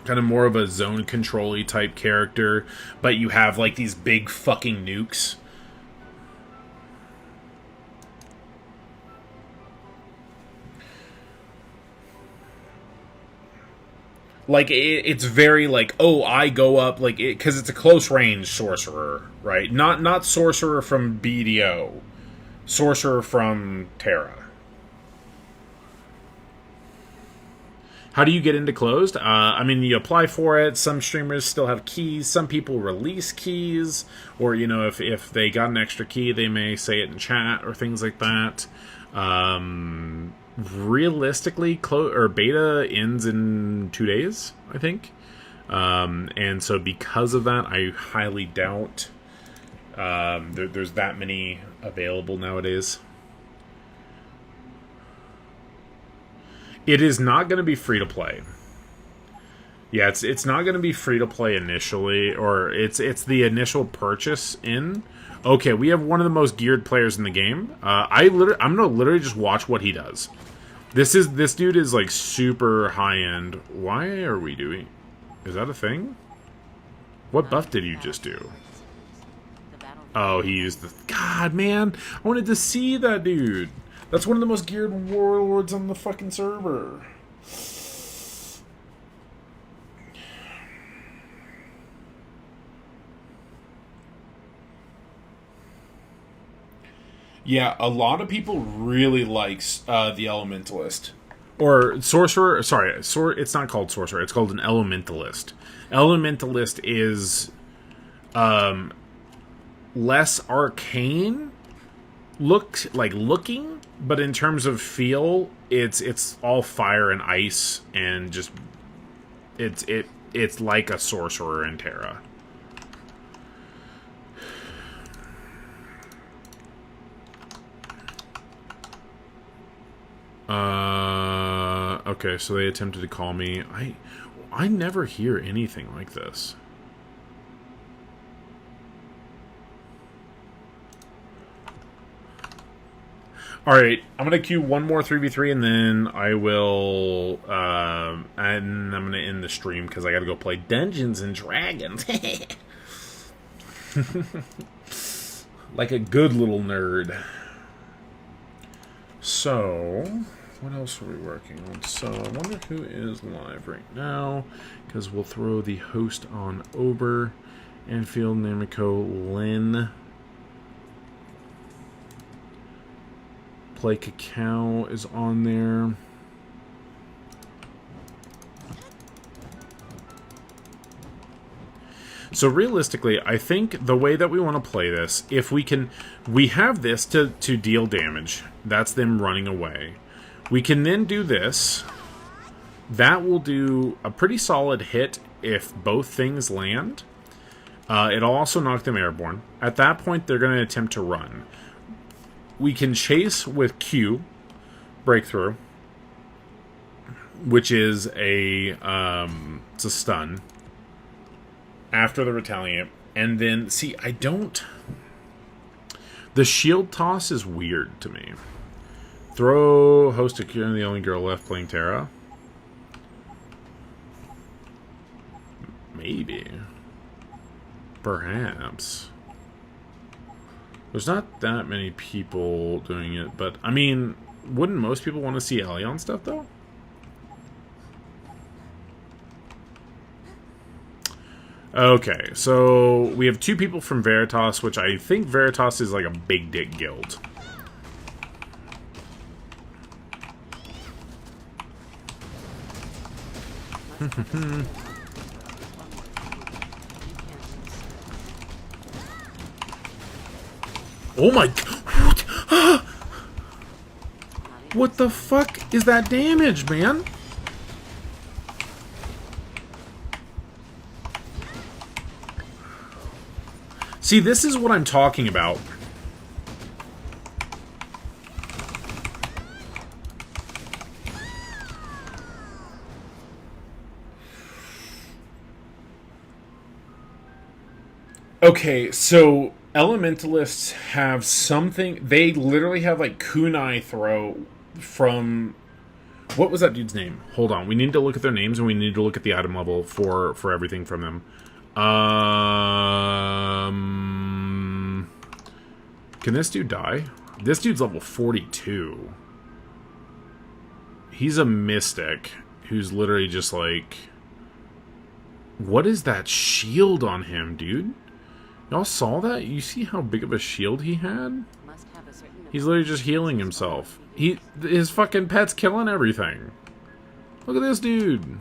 Speaker 6: Kind of more of a zone control-y type character, but you have like these big fucking nukes. Like, it's very like, oh, I go up, like, because it's a close range sorcerer, right? Not sorcerer from BDO. Sorcerer from TERA. How do you get into closed? I mean, you apply for it. Some streamers still have keys. Some people release keys. Or, you know, if they got an extra key, they may say it in chat or things like that. Realistically, beta ends in 2 days, I think. And so because of that, I highly doubt there's that many available nowadays. It is not going to be free to play. Yeah, it's not going to be free to play initially, or it's the initial purchase in. Okay, we have one of the most geared players in the game. I'm gonna literally just watch what he does. This dude is like super high end. Why are we doing? Is that a thing? What buff did you just do? Oh, he used the... God, man. I wanted to see that dude. That's one of the most geared warlords on the fucking server. Yeah, a lot of people really likes the Elementalist. Or Sorcerer. Sorry, it's not called Sorcerer. It's called an Elementalist. Elementalist is... less arcane looking, but in terms of feel, it's all fire and ice, and just it's like a sorcerer in TERA. Okay, so they attempted to call me. I never hear anything like this. Alright, I'm going to queue one more 3v3, and then I will, and I'm going to end the stream, because I got to go play Dungeons and Dragons. Like a good little nerd. So, what else are we working on? So, I wonder who is live right now, because we'll throw the host on over. Enfield, Namiko, Lynn. Play Cacao is on there. So realistically, I think the way that we want to play this, if we can, we have this to deal damage. That's them running away. We can then do this. That will do a pretty solid hit if both things land. It'll also knock them airborne. At that point, they're going to attempt to run. We can chase with Q, breakthrough, which is it's a stun after the retaliate, and then see, the shield toss is weird to me. Throw host to Q, the only girl left playing TERA. Maybe, perhaps. There's not that many people doing it, but, I mean, wouldn't most people want to see Ellie on stuff, though? Okay, so we have 2 people from Veritas, which I think Veritas is like a big dick guild. Oh my... What the fuck is that damage, man? See, this is what I'm talking about. Okay, so Elementalists have something... They literally have, like, kunai throw from... What was that dude's name? Hold on. We need to look at their names, and we need to look at the item level for everything from them. Can this dude die? This dude's level 42. He's a mystic who's literally just like... What is that shield on him, dude? Y'all saw that? You see how big of a shield he had?
Speaker 2: Must have a certain
Speaker 6: He's literally just healing himself. His fucking pet's killing everything. Look at this dude.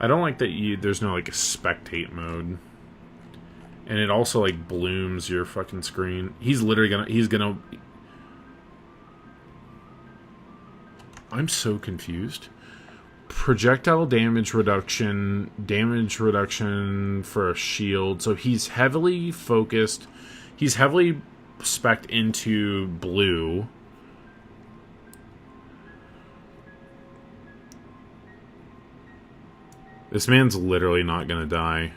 Speaker 6: I don't like that there's no like a spectate mode. And it also like blooms your fucking screen. He's gonna I'm so confused. Projectile damage reduction for a shield. So he's heavily focused. He's heavily spec'd into blue. This man's literally not gonna die.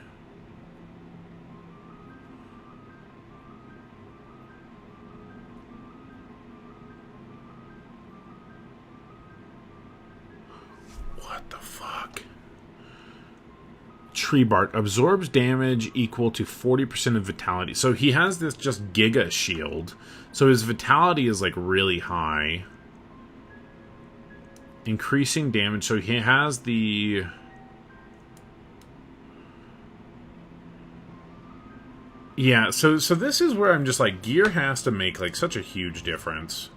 Speaker 6: What the fuck? Tree bark absorbs damage equal to 40% of vitality. So he has this just giga shield. So his vitality is like really high. Increasing damage. So he has the... Yeah, so this is where I'm just like, gear has to make like such a huge difference.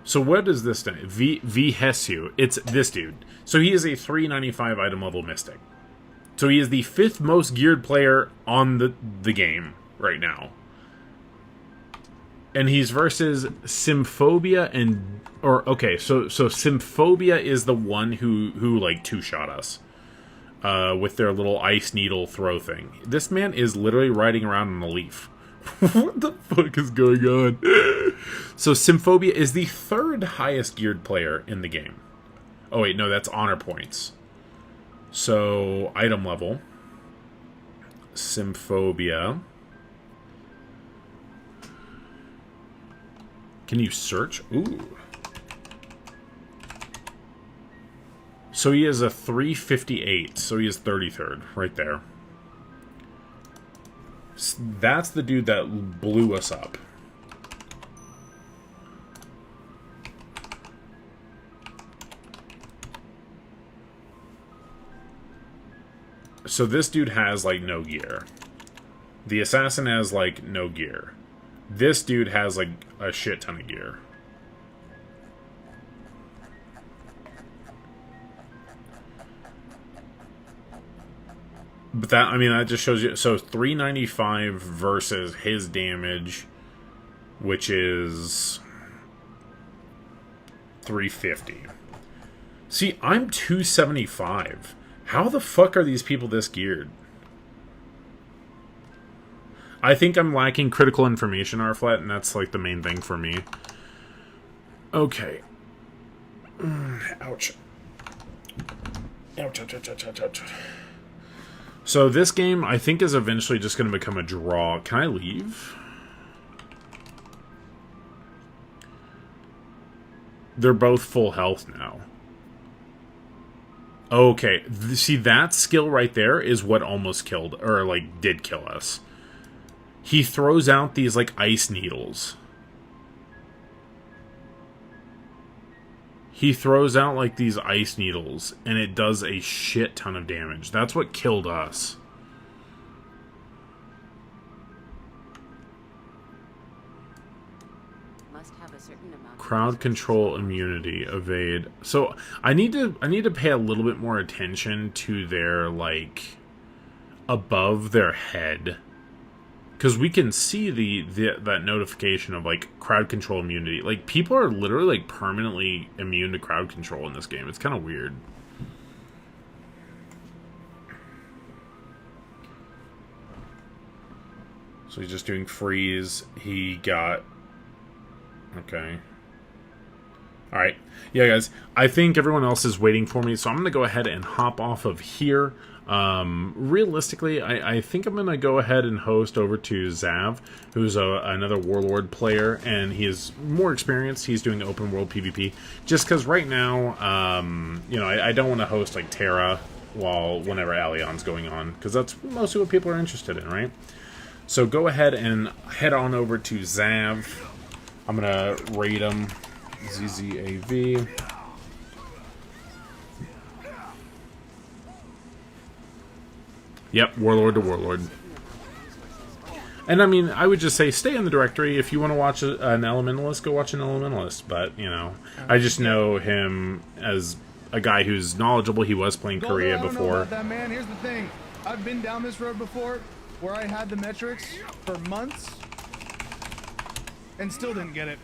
Speaker 6: So what is this thing? Hesu. It's this dude. So he is a 395 item level mystic. So he is the 5th most geared player on the game right now. And he's versus Symphobia and... Okay, so Symphobia is the one who like two-shot us. With their little ice needle throw thing. This man is literally riding around on a leaf. What the fuck is going on? So Symphobia is the 3rd highest geared player in the game. Oh wait, no, that's honor points. So, item level. Symphobia. Can you search? Ooh. So he is a 358, so he is 33rd, right there. That's the dude that blew us up. So this dude has, like, no gear. The assassin has, like, no gear. This dude has, like, a shit ton of gear. But that, I mean, that just shows you... So, 395 versus his damage, which is 350. See, I'm 275. How the fuck are these people this geared? I think I'm lacking critical information, Arflet, and that's, like, the main thing for me. Okay. Ouch. Ouch, ouch, ouch, ouch, ouch, ouch. So this game, I think, is eventually just going to become a draw. Can I leave? They're both full health now. Okay. See, that skill right there is what almost killed, or, like, did kill us. He throws out these, like, ice needles. He throws out, like, these ice needles, and it does a shit ton of damage. That's what killed us.
Speaker 2: must have a certain amount.
Speaker 6: Crowd control, immunity, evade. So I need to pay a little bit more attention to their, like, above their head. Because we can see that notification of, like, crowd control immunity. Like, people are literally, like, permanently immune to crowd control in this game. It's kind of weird. So he's just doing freeze. He got... Okay.
Speaker 1: All right. Yeah, guys. I think everyone else is waiting for me, so I'm going to go ahead and hop off of here. Realistically, I think I'm going to go ahead and host over to Zav, who's another Warlord player, and he is more experienced. He's doing open world PvP. Just because right now, you know, I don't want to host like TERA whenever Alion's going on, because that's mostly what people are interested in, right? So go ahead and head on over to Zav. I'm going to raid him. ZZAV. Yep, Warlord to Warlord. And I mean, I would just say stay in the directory. If you want to watch an Elementalist, go watch an Elementalist. But, you know, I just know him as a guy who's knowledgeable. He was playing Korea
Speaker 7: I don't know
Speaker 1: before.
Speaker 7: about that, man. Here's the thing. I've been down this road before where I had the metrics for months and still didn't get it.